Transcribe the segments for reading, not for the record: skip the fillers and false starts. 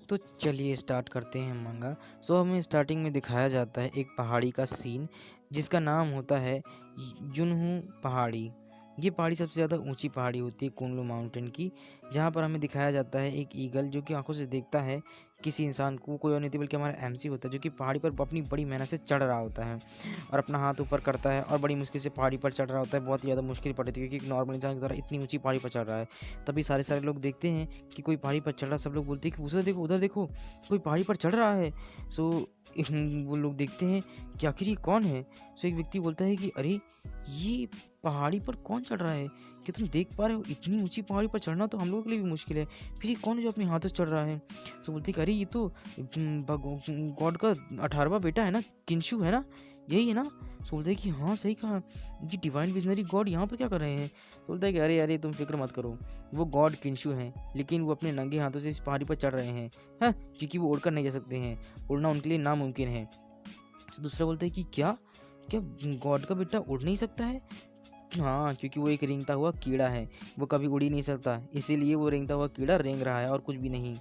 तो चलिए स्टार्ट करते हैं मंगा। हमें स्टार्टिंग में दिखाया जाता है एक पहाड़ी का सीन जिसका नाम होता है जुनहू पहाड़ी। ये पहाड़ी सबसे ज़्यादा ऊंची पहाड़ी होती है कुनलू माउंटेन की, जहाँ पर हमें दिखाया जाता है एक ईगल जो कि आंखों से देखता है किसी इंसान को, कोई और नहीं बल्कि हमारा एमसी होता है, जो कि पहाड़ी पर अपनी बड़ी मेहनत से चढ़ रहा होता है और अपना हाथ ऊपर करता है और बड़ी मुश्किल से पहाड़ी पर चढ़ रहा होता है। बहुत ही ज़्यादा मुश्किल पड़ती है क्योंकि एक नॉर्मल इंसान की तरह इतनी ऊंची पहाड़ी पर चढ़ रहा है। तभी सारे लोग देखते हैं कि कोई पहाड़ी पर चढ़ रहा है। सब लोग बोलते हैं कि उधर देखो कोई पहाड़ी पर चढ़ रहा है। सो वो लोग देखते हैं कि आखिर ये कौन है। सो एक व्यक्ति बोलता है कि अरे ये पहाड़ी पर कौन चढ़ रहा है, कि तुम देख पा रहे हो इतनी ऊंची पहाड़ी पर चढ़ना तो हम लोगों के लिए भी मुश्किल है, फिर ये कौन है जो अपने हाथों से चढ़ रहा है। सो बोलते हैं कि अरे ये तो गॉड का 18वां बेटा है ना, किंशु है ना, यही है ना। सो बोलते हैं कि हाँ सही कहा, ये डिवाइन विजनरी गॉड यहाँ पर क्या कर रहे हैं। तो बोलता है कि अरे अरे तुम फिक्र मत करो, वो गॉड किंशु हैं, लेकिन वो अपने नंगे हाथों से इस पहाड़ी पर चढ़ रहे हैं, हाँ, क्योंकि वो उड़कर नहीं जा सकते हैं, उड़ना उनके लिए नामुमकिन है। तो दूसरा बोलता है कि क्या क्या गॉड का बेटा उड़ नहीं सकता है। हाँ, क्योंकि वो एक रेंगता हुआ कीड़ा है, वो कभी उड़ ही नहीं सकता, इसीलिए वो रेंगता हुआ कीड़ा रेंग रहा है और कुछ भी नहीं।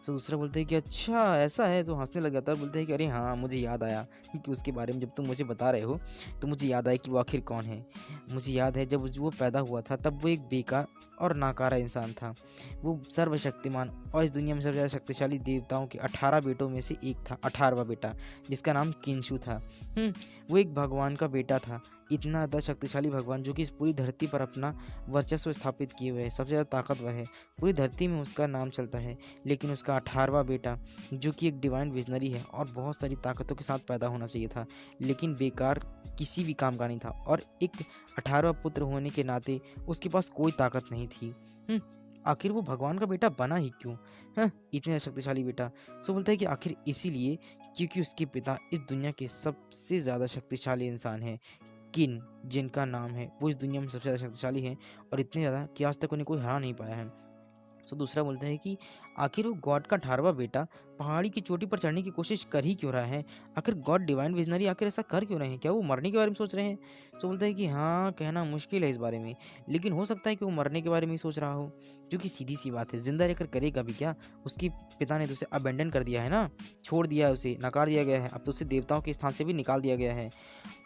तो दूसरा बोलता है कि अच्छा ऐसा है, तो हंसने लग जाता है। बोलते हैं कि अरे हाँ मुझे याद आया कि उसके बारे में जब तुम मुझे बता रहे हो तो मुझे याद आया कि वो आखिर कौन है। मुझे याद है जब वो पैदा हुआ था तब वो एक बेकार और नाकारा इंसान था। वो सर्वशक्तिमान और इस दुनिया में सबसे ज़्यादा शक्तिशाली देवताओं के 18 बेटों में से एक था, 18वां बेटा, जिसका नाम किंशु था। वो एक भगवान का बेटा था, इतना ज़्यादा शक्तिशाली भगवान जो कि इस पूरी धरती पर अपना वर्चस्व स्थापित किए हुए है, सबसे ज़्यादा ताकतवर है, पूरी धरती में उसका नाम चलता है। लेकिन उसका 18वां बेटा जो कि एक डिवाइन विजनरी है और बहुत सारी ताकतों के साथ पैदा होना चाहिए था, लेकिन बेकार किसी भी काम का नहीं था, और एक 18वां पुत्र होने के नाते उसके पास कोई ताकत नहीं थी। आखिर वो भगवान का बेटा बना ही क्यों, हाँ, इतने शक्तिशाली बेटा। सो बोलता है कि आखिर इसीलिए क्योंकि उसके पिता इस दुनिया के सबसे ज़्यादा शक्तिशाली इंसान हैं, किन, जिनका नाम है वो इस दुनिया में सबसे ज़्यादा शक्तिशाली हैं और इतने ज़्यादा कि आज तक उन्हें कोई हरा नहीं पाया है। सो दूसरा बोलता है कि आखिर वो गॉड का 18वां बेटा पहाड़ी की चोटी पर चढ़ने की कोशिश कर ही क्यों रहा है। आखिर गॉड डिवाइन विजनरी आखिर ऐसा कर क्यों रहे हैं, क्या वो मरने के बारे में सोच रहे हैं। सो बोलता है कि हाँ, कहना मुश्किल है इस बारे में, लेकिन हो सकता है कि वो मरने के बारे में ही सोच रहा हो, क्योंकि सीधी सी बात है, जिंदा रहकर करेगा भी क्या। उसके पिता ने तो उसे अबेंडन कर दिया है ना, छोड़ दिया है, उसे नकार दिया गया है, अब तो उसे देवताओं के स्थान से भी निकाल दिया गया है।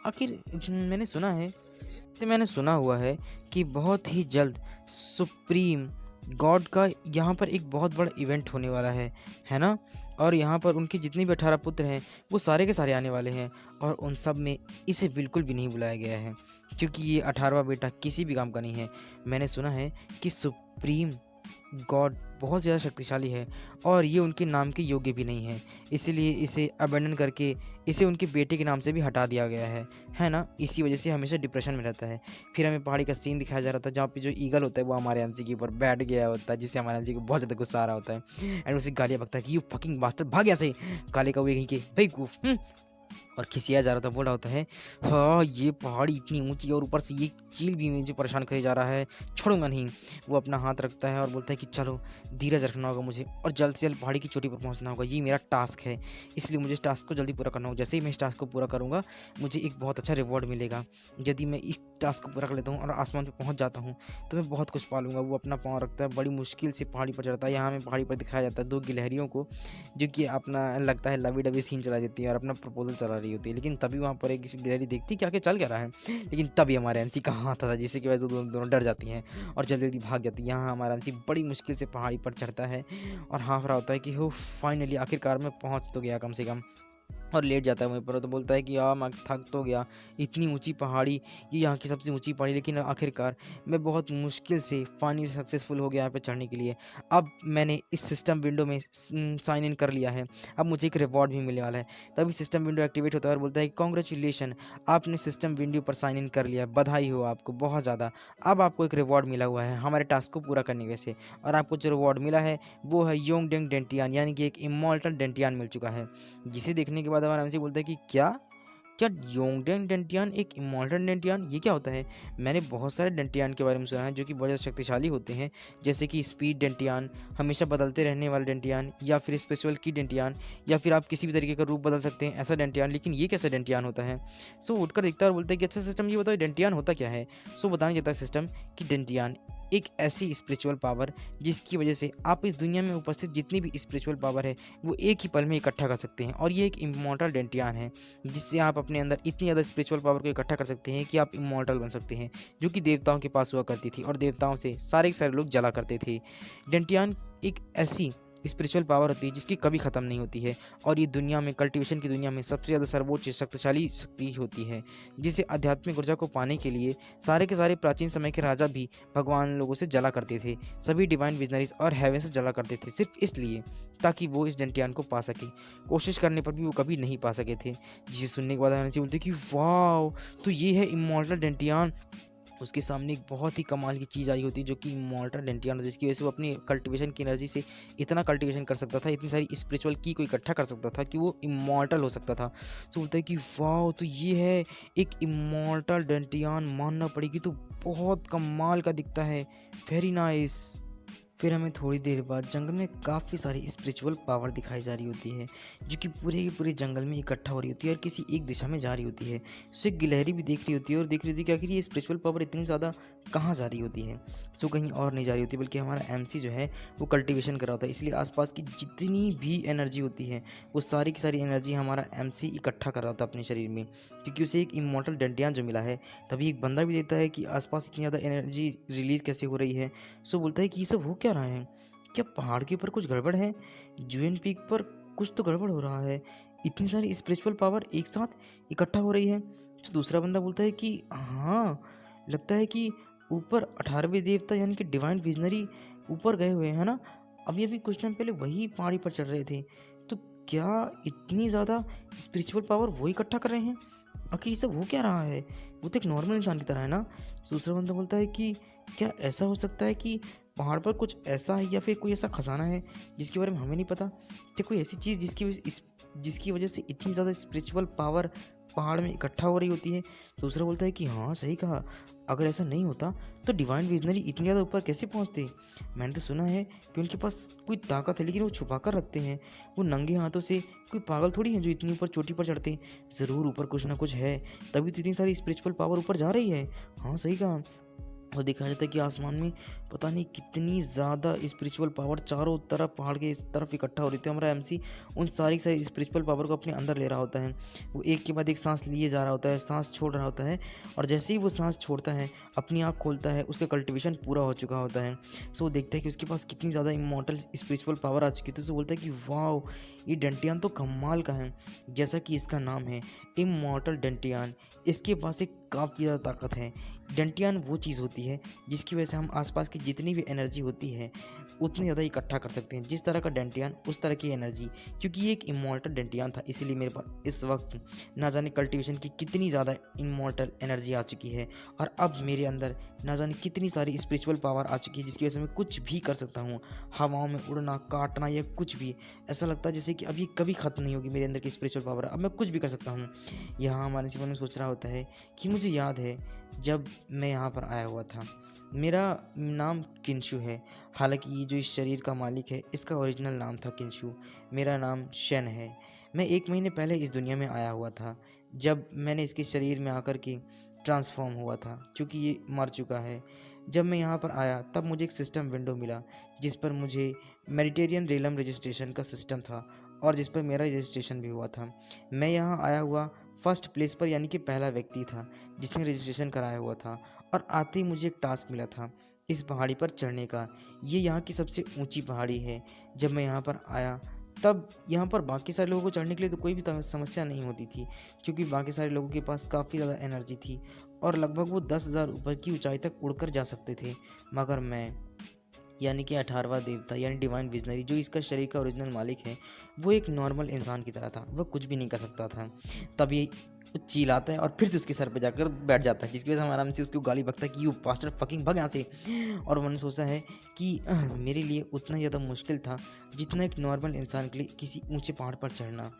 आखिर मैंने सुना हुआ है कि बहुत ही जल्द सुप्रीम गॉड का यहाँ पर एक बहुत बड़ा इवेंट होने वाला है ना, और यहाँ पर उनके जितने भी 18 पुत्र हैं वो सारे के सारे आने वाले हैं, और उन सब में इसे बिल्कुल भी नहीं बुलाया गया है क्योंकि ये 18वां बेटा किसी भी काम का नहीं है। मैंने सुना है कि सुप्रीम गॉड बहुत ज़्यादा शक्तिशाली है और ये उनके नाम के योग्य भी नहीं है, इसीलिए इसे अबेंडन करके इसे उनके बेटे के नाम से भी हटा दिया गया है ना। इसी वजह से हमेशा डिप्रेशन में रहता है। फिर हमें पहाड़ी का सीन दिखाया जा रहा था जहाँ पे जो ईगल होता है वो हमारे एमसी के ऊपर बैठ गया होता है, जिससे हमारे एमसी को बहुत ज़्यादा गुस्सा आ रहा होता है एंड उसे गालियाँ बकता है कि यू फकिंग बास्टर्ड, भाग यहाँ से, काले कौवे कहीं के बेवकूफ, और खिसिया जा रहा था, बोल रहा होता है हाँ ये पहाड़ी इतनी ऊंची और ऊपर से ये चील भी मुझे परेशान करे जा रहा है, छोड़ूंगा नहीं। वो अपना हाथ रखता है और बोलता है कि चलो धीरज रखना होगा मुझे और जल्द से जल्द पहाड़ी की चोटी पर पहुंचना होगा, ये मेरा टास्क है, इसलिए मुझे इस टास्क को जल्दी पूरा करना होगा। जैसे ही मैं इस टास्क को पूरा करूँगा मुझे एक बहुत अच्छा रिवॉर्ड मिलेगा, यदि मैं इस टास्क को पूरा कर लेता हूँ और आसमान पर पहुँच जाता हूँ तो मैं बहुत कुछ पा लूँगा। वो अपना पाँव रखता है, बड़ी मुश्किल से पहाड़ी पर चढ़ता है। यहाँ हमें पहाड़ी पर दिखाया जाता है 2 गिलहरियों को जो कि अपना लगता है लवी डबी सीन चला देती है और अपना प्रपोजल चला रही होती है, लेकिन तभी वहाँ पर एक गिलहरी देखती है कि आगे चल क्या रहा है, लेकिन तभी हमारे एमसी कहाँ आता था, जिससे की वजह से दोनों डर जाती हैं और जल्दी जल्दी भाग जाती है। यहाँ हमारा एमसी बड़ी मुश्किल से पहाड़ी पर चढ़ता है और हाँफ रहा होता है कि हो फाइनली आखिरकार मैं पहुँच तो गया कम से कम, और लेट जाता है वहीं पर। तो बोलता है कि यार मैं थक तो गया, इतनी ऊंची पहाड़ी, ये यहाँ की सबसे ऊंची पहाड़ी, लेकिन आखिरकार मैं बहुत मुश्किल से फाइनली सक्सेसफुल हो गया यहाँ पे चढ़ने के लिए। अब मैंने इस सिस्टम विंडो में साइन इन कर लिया है, अब मुझे एक रिवॉर्ड भी मिलने वाला है। तभी सिस्टम विंडो एक्टिवेट होता है और बोलता है कि कॉन्ग्रेचुलेशन, आपने सिस्टम विंडो पर साइन इन कर लिया, बधाई हो आपको बहुत ज़्यादा। अब आपको एक रिवॉर्ड मिला हुआ है हमारे टास्क को पूरा करने के से, और आपको जो रिवॉर्ड मिला है वो है योंगडेंग डेंटियान, यानी कि एक इमॉर्टल डेंटियान मिल चुका है। जिसे देखने के बाद हमारा एमसी बोलता है कि क्या क्या योंगडेंग डेंटियान एक इमॉर्टल डेंटियान, ये क्या होता है। मैंने बहुत सारे डेंटियान के बारे में सुना है जो कि बहुत ज़्यादा शक्तिशाली होते हैं, जैसे कि स्पीड डेंटियान, हमेशा बदलते रहने वाले डेंटियान, या फिर स्पेशल की डेंटियान, या फिर आप किसी भी तरीके का रूप बदल सकते हैं ऐसा डेंटियान, लेकिन ये कैसा डेंटियान होता है। सो उठकर देखता है और बोलता है कि अच्छा सिस्टम ये बताओ डेंटियान होता क्या है। सो बताने जाता है सिस्टम कि डेंटियान एक ऐसी स्पिरिचुअल पावर जिसकी वजह से आप इस दुनिया में उपस्थित जितनी भी स्पिरिचुअल पावर है वो एक ही पल में इकट्ठा कर सकते हैं। और ये एक इमॉर्टल डेंटियान है जिससे आप अपने अंदर इतनी ज़्यादा स्पिरिचुअल पावर को इकट्ठा कर सकते हैं कि आप इमॉर्टल बन सकते हैं, जो कि देवताओं के पास हुआ करती थी और देवताओं से सारे के सारे लोग जला करते थे। डेंटियान एक ऐसी स्पिरिचुअल पावर होती है जिसकी कभी ख़त्म नहीं होती है और ये दुनिया में कल्टीवेशन की दुनिया में सबसे ज़्यादा सर्वोच्च शक्तिशाली शक्ति होती है, जिसे आध्यात्मिक ऊर्जा को पाने के लिए सारे के सारे प्राचीन समय के राजा भी भगवान लोगों से जला करते थे। सभी डिवाइन विजनरीज और हेवन से जला करते थे सिर्फ इसलिए ताकि वो इस डेंटियान को पा सके। कोशिश करने पर भी वो कभी नहीं पा सके थे। जिसे सुनने के बाद एनर्जी बोलते कि वाह, तो ये है इमॉर्टल डेंटियान। उसके सामने एक बहुत ही कमाल की चीज़ आई होती है जो कि इमॉर्टल डेंटियान, जिसकी वजह से वो अपनी कल्टीवेशन की एनर्जी से इतना कल्टीवेशन कर सकता था, इतनी सारी स्पिरिचुअल की को इकट्ठा कर सकता था कि वो इमॉर्टल हो सकता था। तो बोलता है कि वाह, तो ये है एक इमॉर्टल डेंटियान, मानना पड़ेगी, तो बहुत कमाल का दिखता है, वेरी नाइस। फिर हमें थोड़ी देर बाद जंगल में काफ़ी सारी स्पिरिचुअल पावर दिखाई जा रही होती है जो कि पूरे के पूरे जंगल में इकट्ठा हो रही होती है और किसी एक दिशा में जा रही होती है। सो एक गिलहरी भी देख रही होती है और देख रही होती है कि आखिर ये स्पिरिचुअल पावर इतनी ज़्यादा कहाँ जा रही होती है। सो कहीं और नहीं जा रही होती बल्कि हमारा एमसी जो है वो कल्टीवेशन कर रहा होता है, इसलिए आसपास की जितनी भी एनर्जी होती है वो सारी की सारी एनर्जी हमारा एमसी इकट्ठा कर रहा होता है अपने शरीर में, क्योंकि उसे एक इमॉर्टल डेंटियान जो मिला है। तभी एक बंदा भी देता है कि आसपास इतनी ज़्यादा एनर्जी रिलीज़ कैसे हो रही है। सो बोलता है कि ये सब हो क्या रहा है, क्या पहाड़ के ऊपर कुछ गड़बड़ है, जुएन पीक पर कुछ तो गड़बड़ हो रहा है, इतनी सारी स्पिरिचुअल पावर एक साथ इकट्ठा हो रही है। तो दूसरा बंदा बोलता है कि हाँ, लगता है कि ऊपर 18वें देवता यानी कि डिवाइन विजनरी ऊपर गए हुए हैं, है ना। अभी अभी कुछ टाइम पहले वही पहाड़ी पर चढ़ रहे थे, तो क्या इतनी ज़्यादा स्पिरिचुअल पावर वो इकट्ठा कर रहे हैं, आखिर ये सब हो क्या रहा है, वो तो एक नॉर्मल इंसान की तरह है ना। दूसरा बंदा बोलता है कि क्या ऐसा हो सकता है कि पहाड़ पर कुछ ऐसा है या फिर कोई ऐसा खजाना है जिसके बारे में हमें नहीं पता, क्या कोई ऐसी चीज़ जिसकी वजह से इतनी ज़्यादा स्पिरिचुअल पावर पहाड़ में इकट्ठा हो रही होती है। दूसरा बोलता है कि हाँ, सही कहा, अगर ऐसा नहीं होता तो डिवाइन विजनरी इतनी ज़्यादा ऊपर कैसे पहुँचते। मैंने तो सुना है कि उनके पास कोई ताकत है लेकिन वो छुपा कर रखते हैं, वो नंगे हाथों से कोई पागल थोड़ी है जो इतनी ऊपर चोटी पर चढ़ते हैं। ज़रूर ऊपर कुछ ना कुछ है, तभी तो इतनी सारी स्पिरिचुअल पावर ऊपर जा रही है। हाँ, सही कहा। और देखा जाता है कि आसमान में पता नहीं कितनी ज़्यादा स्पिरिचुअल पावर चारों तरफ पहाड़ के इस तरफ इकट्ठा हो रही थी। हमारा एमसी उन सारी स्पिरिचुअल पावर को अपने अंदर ले रहा होता है। वो एक के बाद एक सांस लिए जा रहा होता है, सांस छोड़ रहा होता है, और जैसे ही वो सांस छोड़ता है अपनी आँख खोलता है, उसका कल्टिवेशन पूरा हो चुका होता है। सो वो देखता है कि उसके पास कितनी ज़्यादा इमॉर्टल स्पिरिचुअल पावर आ चुकी है। तो उसको बोलता है कि वाह, ये डेंटियान तो कमाल का है, जैसा कि इसका नाम है इमॉर्टल डेंटियान। इसके पास एक काफ़ी ज़्यादा ताकत है। डेंटियान वो चीज़ होती है जिसकी वजह से हम आसपास की जितनी भी एनर्जी होती है उतनी ज़्यादा इकट्ठा कर सकते हैं। जिस तरह का डेंटियान उस तरह की एनर्जी, क्योंकि ये एक इमॉर्टल डेंटियान था, इसीलिए मेरे पास इस वक्त ना जाने कल्टीवेशन की कितनी ज़्यादा इमॉर्टल एनर्जी आ चुकी है और अब मेरे अंदर ना जाने कितनी सारी स्पिरिचुअल पावर आ चुकी है जिसकी वजह से मैं कुछ भी कर सकता हूँ। हवाओं में उड़ना, काटना या कुछ भी, ऐसा लगता है जैसे कि अब ये कभी ख़त्म नहीं होगी मेरे अंदर की स्पिरिचुअल पावर। अब मैं कुछ भी कर सकता हूँ। यहाँ हमारे जीवन में सोच रहा होता है कि मुझे याद है जब मैं यहाँ पर आया हुआ था, मेरा नाम किंशु है। हालांकि ये जो इस शरीर का मालिक है इसका ओरिजिनल नाम था किंशु, मेरा नाम शन है। मैं 1 महीने पहले इस दुनिया में आया हुआ था जब मैंने इसके शरीर में आकर के ट्रांसफॉर्म हुआ था, क्योंकि ये मर चुका है। जब मैं यहाँ पर आया तब मुझे एक सिस्टम विंडो मिला जिस पर मुझे मेडिटेरियन रेलम रजिस्ट्रेशन का सिस्टम था और जिस पर मेरा रजिस्ट्रेशन भी हुआ था। मैं यहाँ आया हुआ फर्स्ट प्लेस पर, यानी कि पहला व्यक्ति था जिसने रजिस्ट्रेशन कराया हुआ था, और आते ही मुझे एक टास्क मिला था इस पहाड़ी पर चढ़ने का। ये यहाँ की सबसे ऊंची पहाड़ी है। जब मैं यहाँ पर आया तब यहाँ पर बाकी सारे लोगों को चढ़ने के लिए तो कोई भी समस्या नहीं होती थी, क्योंकि बाकी सारे लोगों के पास काफ़ी ज़्यादा एनर्जी थी और लगभग वो 10,000 ऊपर की ऊंचाई तक उड़कर जा सकते थे। मगर मैं, यानी कि 18वां देवता यानी डिवाइन विजनरी, जो इसका शरीर का ओरिजिनल मालिक है, वो एक नॉर्मल इंसान की तरह था, वह कुछ भी नहीं कर सकता था। तब ये चिल्लाता है और फिर से उसके सर पे जाकर बैठ जाता है, जिसकी वजह से हम आराम से उसको गाली बकता है कि यू पास्टर फकिंग भग यहाँ से। और मैंने सोचा है कि मेरे लिए उतना ज़्यादा मुश्किल था जितना एक नॉर्मल इंसान के लिए किसी ऊंचे पहाड़ पर चढ़ना।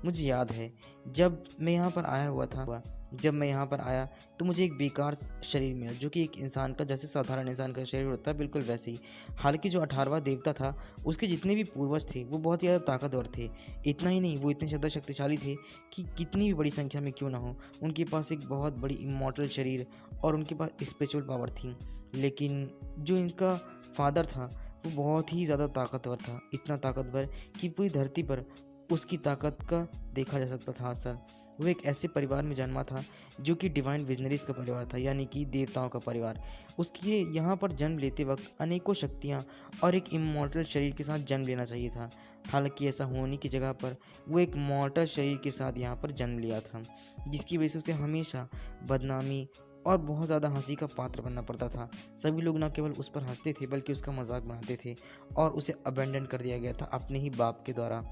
मुझे याद है जब मैं यहाँ पर आया हुआ था, जब मैं यहाँ पर आया तो मुझे एक बेकार शरीर मिला, जो कि एक इंसान का, जैसे साधारण इंसान का शरीर होता है बिल्कुल वैसे ही। हालांकि जो 18वां देवता था उसके जितने भी पूर्वज थे वो बहुत ही ज़्यादा ताकतवर थे। इतना ही नहीं, वो इतने ज़्यादा शक्तिशाली थे कि कितनी भी बड़ी संख्या में क्यों ना हो, उनके पास एक बहुत बड़ी इमॉर्टल शरीर और उनके पास स्पिरिचुअल पावर थी। लेकिन जो इनका फादर था वो बहुत ही ज़्यादा ताकतवर था, इतना ताकतवर कि पूरी धरती पर उसकी ताकत का देखा जा सकता था असर। वो एक ऐसे परिवार में जन्मा था जो कि डिवाइन विजनरीज का परिवार था, यानी कि देवताओं का परिवार। उसके यहाँ पर जन्म लेते वक्त अनेकों शक्तियाँ और एक इमॉर्टल शरीर के साथ जन्म लेना चाहिए था। हालांकि ऐसा होने की जगह पर वो एक मॉर्टल शरीर के साथ यहाँ पर जन्म लिया था, जिसकी वजह से उसे हमेशा बदनामी और बहुत ज़्यादा हंसी का पात्र बनना पड़ता था। सभी लोग न केवल उस पर हंसते थे बल्कि उसका मजाक बनाते थे और उसे अबेंडन कर दिया गया था अपने ही बाप के द्वारा।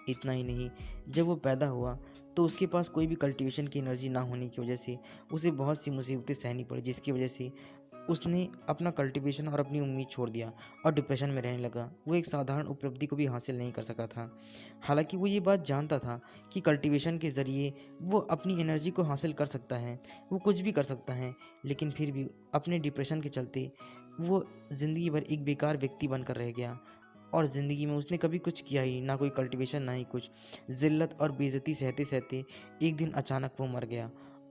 इतना ही नहीं, जब वो पैदा हुआ तो उसके पास कोई भी कल्टीवेशन की एनर्जी ना होने की वजह से उसे बहुत सी मुसीबतें सहनी पड़ी, जिसकी वजह से उसने अपना कल्टीवेशन और अपनी उम्मीद छोड़ दिया और डिप्रेशन में रहने लगा। वो एक साधारण उपलब्धि को भी हासिल नहीं कर सका था। हालांकि वो ये बात जानता था कि कल्टीवेशन के ज़रिए वो अपनी एनर्जी को हासिल कर सकता है, वो कुछ भी कर सकता है, लेकिन फिर भी अपने डिप्रेशन के चलते वो ज़िंदगी भर एक बेकार व्यक्ति बनकर रह गया। और ज़िंदगी में उसने कभी कुछ किया ही ना, कोई कल्टीवेशन ना ही कुछ। ज़िल्लत और बेइज्जती सहते सहते एक दिन अचानक वो मर गया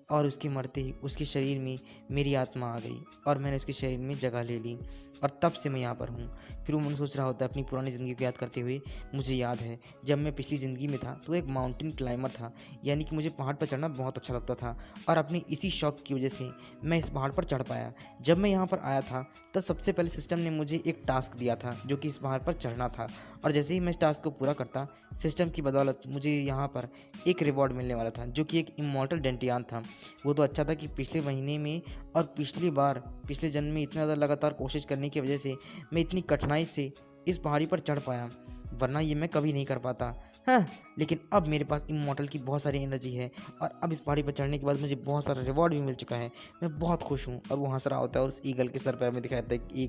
और उसके मरते ही उसके शरीर में मेरी आत्मा आ गई और मैंने उसके शरीर में जगह ले ली और तब से मैं यहाँ पर हूँ। फिर वो मन सोच रहा होता है अपनी पुरानी ज़िंदगी को याद करते हुए, मुझे याद है जब मैं पिछली ज़िंदगी में था तो एक माउंटेन क्लाइंबर था, यानी कि मुझे पहाड़ पर चढ़ना बहुत अच्छा लगता था और अपनी इसी शौक की वजह से मैं इस पहाड़ पर चढ़ पाया। जब मैं यहाँ पर आया था तब सबसे पहले सिस्टम ने मुझे एक टास्क दिया था जो कि इस पहाड़ पर चढ़ना था, और जैसे ही मैं इस टास्क को पूरा करता सिस्टम की बदौलत मुझे यहाँ पर एक रिवॉर्ड मिलने वाला था जो कि एक इमॉर्टल डेंटियान था। वो तो अच्छा था कि पिछले महीने में और पिछले जन्म में इतना ज़्यादा लगातार कोशिश करने की वजह से मैं इतनी कठिनाई से इस पहाड़ी पर चढ़ पाया, वरना ये मैं कभी नहीं कर पाता। हाँ, लेकिन अब मेरे पास इमॉर्टल की बहुत सारी एनर्जी है और अब इस पहाड़ी पर चढ़ने के बाद मुझे बहुत सारा रिवॉर्ड भी मिल चुका है। मैं बहुत खुश हूँ। और वो हंस रहा होता है और उस ईगल के सर पर हमें दिखाया था कि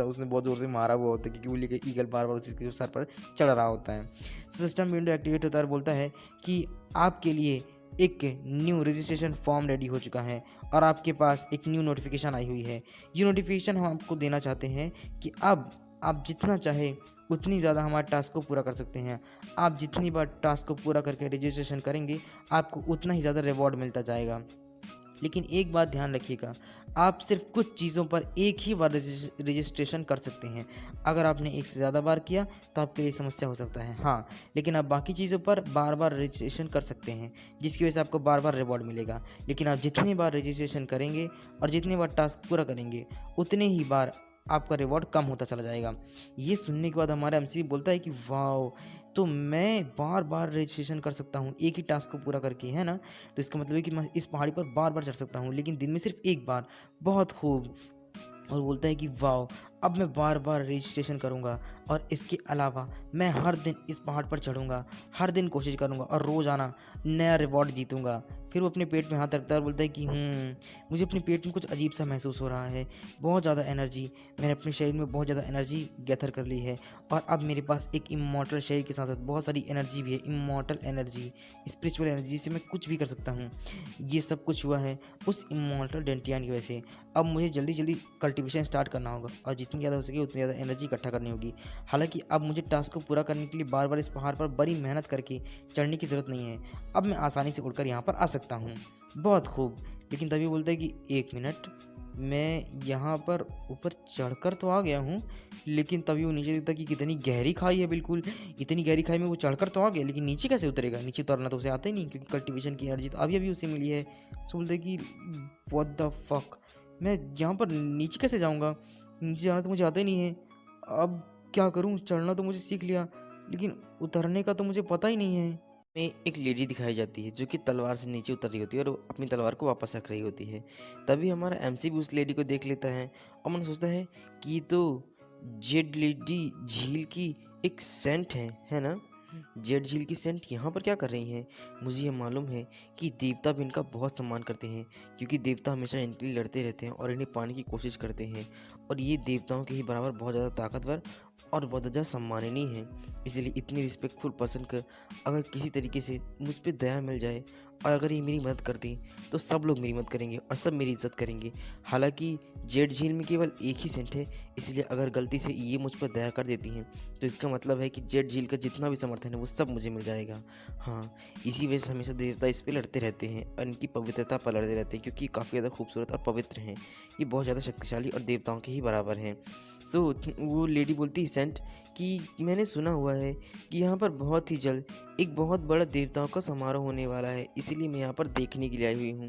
उसने बहुत ज़ोर से मारा हुआ होता है क्योंकि वो लेकर ईगल बार बार उसके सर पर चढ़ रहा होता है। सिस्टम विंडो एक्टिवेट होता है और बोलता है कि आपके लिए एक न्यू रजिस्ट्रेशन फॉर्म रेडी हो चुका है और आपके पास एक न्यू नोटिफिकेशन आई हुई है। ये नोटिफिकेशन हम आपको देना चाहते हैं कि अब आप जितना चाहे उतनी ज़्यादा हमारे टास्क को पूरा कर सकते हैं। आप जितनी बार टास्क को पूरा करके रजिस्ट्रेशन करेंगे आपको उतना ही ज़्यादा रिवॉर्ड मिलता जाएगा। लेकिन एक बात ध्यान रखिएगा, आप सिर्फ कुछ चीज़ों पर एक ही बार रजिस्ट्रेशन कर सकते हैं। अगर आपने एक से ज़्यादा बार किया तो आपके लिए समस्या हो सकता है। हाँ, लेकिन आप बाकी चीज़ों पर बार बार रजिस्ट्रेशन कर सकते हैं, जिसकी वजह से आपको बार बार रिवॉर्ड मिलेगा। लेकिन आप जितनी बार रजिस्ट्रेशन करेंगे और जितनी बार टास्क पूरा करेंगे उतने ही बार आपका रिवॉर्ड कम होता चला जाएगा। ये सुनने के बाद हमारा एमसी बोलता है कि वाओ, तो मैं बार बार रजिस्ट्रेशन कर सकता हूँ एक ही टास्क को पूरा करके, है ना? तो इसका मतलब है कि मैं इस पहाड़ी पर बार बार चढ़ सकता हूँ, लेकिन दिन में सिर्फ एक बार। बहुत खूब। और बोलता है कि वाओ, अब मैं बार बार रजिस्ट्रेशन करूँगा और इसके अलावा मैं हर दिन इस पहाड़ पर चढ़ूँगा, हर दिन कोशिश करूँगा और रोज़ाना नया रिवॉर्ड जीतूँगा। फिर वो अपने पेट में हाथ रखता है और बोलता है कि मुझे अपने पेट में कुछ अजीब सा महसूस हो रहा है, बहुत ज़्यादा एनर्जी, मैंने अपने शरीर में बहुत ज़्यादा एनर्जी गैदर कर ली है और अब मेरे पास एक इमॉर्टल शरीर के साथ साथ बहुत सारी एनर्जी भी है, इमॉर्टल एनर्जी, स्पिरिचुअल एनर्जी, जिससे मैं कुछ भी कर सकता हूँ। ये सब कुछ हुआ है उस इमॉर्टल डेंटियान की वजह से। अब मुझे जल्दी जल्दी कल्टीवेशन स्टार्ट करना होगा और जितनी ज़्यादा हो सके उतनी ज़्यादा एनर्जी इकट्ठा करनी होगी। हालांकि अब मुझे टास्क को पूरा करने के लिए बार बार इस पहाड़ पर बड़ी मेहनत करके चढ़ने की ज़रूरत नहीं है। अब मैं आसानी से उड़कर यहाँ पर आ सकता हूँ। बहुत खूब। लेकिन तभी बोलता है कि एक मिनट, मैं यहाँ पर ऊपर चढ़कर तो आ गया हूँ, लेकिन तभी वो नीचे देखता कि कितनी गहरी खाई है। बिल्कुल इतनी गहरी खाई में वो चढ़कर तो आ गया, लेकिन नीचे कैसे उतरेगा? नीचे उतरना तो उसे आता ही नहीं, क्योंकि कल्टीवेशन की एनर्जी तो अभी अभी उसे मिली है। सो बोलते कि व्हाट द फक, मैं यहाँ पर नीचे कैसे जाऊँगा? नीचे जाना तो मुझे आता ही नहीं है। अब क्या करूँ? चढ़ना तो मुझे सीख लिया, लेकिन उतरने का तो मुझे पता ही नहीं है। में एक लेडी दिखाई जाती है जो कि तलवार से नीचे उतर रही होती है और वो अपनी तलवार को वापस रख रही होती है। तभी हमारा एमसी भी उस लेडी को देख लेता है और मन सोचता है कि ये तो जेड लेडी झील की एक सेंट है ना? जेड झील की सेंट यहाँ पर क्या कर रही हैं? मुझे ये मालूम है कि देवता भी इनका बहुत सम्मान करते हैं, क्योंकि देवता हमेशा इनके लिए लड़ते रहते हैं और इन्हें पाने की कोशिश करते हैं, और ये देवताओं के ही बराबर बहुत ज़्यादा ताकतवर और बहुत ज़्यादा सम्माननीय है। इसीलिए इतनी रिस्पेक्टफुल पर्सन का अगर किसी तरीके से मुझ पे दया मिल जाए और अगर ये मेरी मदद कर दें, तो सब लोग मेरी मदद करेंगे और सब मेरी इज़्ज़त करेंगे। हालाँकि जेड झील में केवल एक ही सेंट है, इसलिए अगर गलती से ये मुझ पर दया कर देती हैं, तो इसका मतलब है कि जेड झील का जितना भी समर्थन है, वो सब मुझे मिल जाएगा। हाँ, इसी वजह से हमेशा देवता इस पे लड़ते रहते हैं और इनकी पवित्रता पर लड़ते रहते हैं, क्योंकि ये काफ़ी ज़्यादा खूबसूरत और पवित्र हैं। ये बहुत ज़्यादा शक्तिशाली और देवताओं के ही बराबर हैं। सो वो लेडी बोलती है सेंट कि मैंने सुना हुआ है कि यहाँ पर बहुत ही जल्द एक बहुत बड़ा देवताओं का समारोह होने वाला है, इसीलिए मैं यहाँ पर देखने के लिए आई हुई हूँ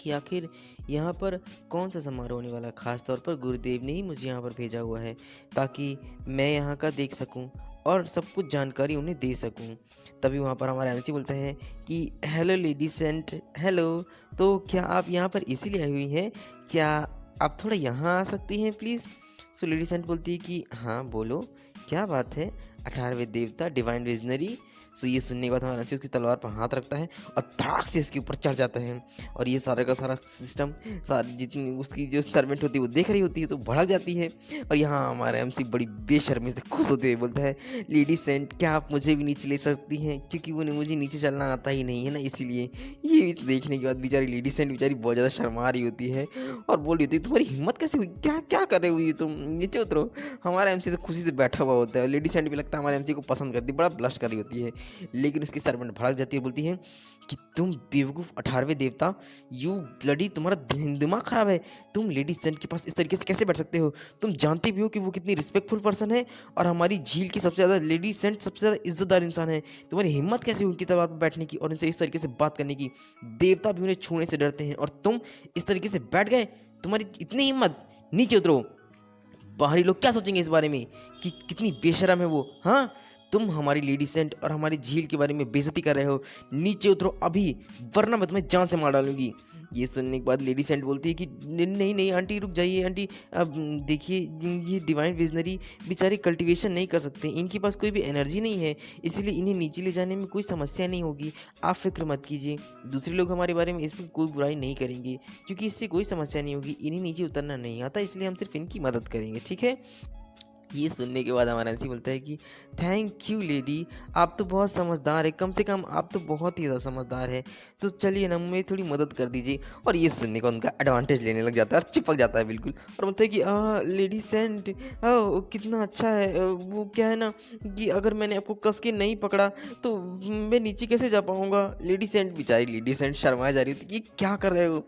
कि आखिर यहाँ पर कौन सा समारोह होने वाला है। खास तौर पर गुरुदेव ने ही मुझे यहाँ पर भेजा हुआ है ताकि मैं यहाँ का देख सकूँ और सब कुछ जानकारी उन्हें दे सकूँ। तभी वहाँ पर हमारा एमसी बोलता है कि हेलो लेडी सेंट, हेलो। तो क्या आप यहाँ पर इसीलिए आई हुई हैं? क्या आप थोड़ा यहाँ आ सकती हैं प्लीज़? सो लेडी सेंट बोलती है कि हाँ बोलो, क्या बात है? 18वें देवता डिवाइन विजनरी। सो ये सुनने के बाद हमारा अंशी उसकी तलवार पर हाथ रखता है और धड़ाक से उसके ऊपर चढ़ जाता है। और ये सारा का सारा सिस्टम जितनी उसकी जो सर्वेंट होती है वो देख रही होती है, तो भड़क जाती है। और यहाँ हमारा एमसी बड़ी बेशर्मी से खुश होते हुए बोलता है, लेडी सेंट क्या आप मुझे भी नीचे ले सकती हैं? क्योंकि वो मुझे नीचे चलना आता ही नहीं है ना, इसीलिए। ये देखने के बाद बेचारी लेडी सेंट बेचारी बहुत ज़्यादा शर्मा रही होती है और बोल रही होती है, तुम्हारी हिम्मत कैसे हुई? क्या क्या कर रहे हुई तुम? नीचे उतरो। हमारा एमसी तो खुशी से बैठा हुआ होता है। लेडी सेंट भी लगता है हमारे एमसी को पसंद करती है, बड़ा ब्लश कर रही होती है। लेकिन उसकी सर्वेंट भड़क जाती है, बोलती है कि तुम बेवकूफ़ 18वें देवता, यू ब्लडी, तुम्हारा दिमाग खराब है। तुम लेडी सेंट के पास इस तरीके से कैसे बैठ सकते हो? तुम जानते भी हो कि वो कितनी रिस्पेक्टफुल पर्सन है और हमारी झील की सबसे ज़्यादा लेडी सेंट सबसे ज़्यादा इज्जतदार इंसान है। तुम्हारी हिम्मत कैसे हुई उनकी तलवार पर बैठने की और उनसे इस तरीके से बात करने की? देवता भी उन्हें छूने से डरते हैं और तुम इस तरीके से बैठ गए? तुम्हारी इतनी हिम्मत? नीचे उतरो। बाहरी लोग क्या सोचेंगे इस बारे में कि कितनी बेशरम है वो? हाँ, तुम हमारी लेडी सेंट और हमारी झील के बारे में बेइज्जती कर रहे हो। नीचे उतरो अभी, वरना मैं तुम्हें जान से मार डालूंगी। ये सुनने के बाद लेडी सेंट बोलती है कि नहीं नहीं आंटी, रुक जाइए आंटी। अब देखिए, ये डिवाइन विजनरी बेचारे कल्टीवेशन नहीं कर सकते, इनके पास कोई भी एनर्जी नहीं है, इसीलिए इन्हें नीचे ले जाने में कोई समस्या नहीं होगी। आप फिक्र मत कीजिए, दूसरे लोग हमारे बारे में इसमें कोई बुराई नहीं करेंगे, क्योंकि इससे कोई समस्या नहीं होगी। इन्हें नीचे उतरना नहीं आता, इसलिए हम सिर्फ इनकी मदद करेंगे, ठीक है? ये सुनने के बाद हमारा अंशी बोलता है कि थैंक यू लेडी, आप तो बहुत समझदार है, कम से कम आप तो बहुत ही ज़्यादा समझदार है। तो चलिए ना, मेरी थोड़ी मदद कर दीजिए। और ये सुनने का उनका एडवांटेज लेने लग जाता है और चिपक जाता है बिल्कुल, और बोलता है कि लेडी सेंट, कितना अच्छा है। वो क्या है ना कि अगर मैंने आपको कस के नहीं पकड़ा तो मैं नीचे कैसे जा पाऊँगा? लेडी सेंट, बेचारी लेडी सेंट शर्माए जा रही होती है कि क्या कर रहे हो?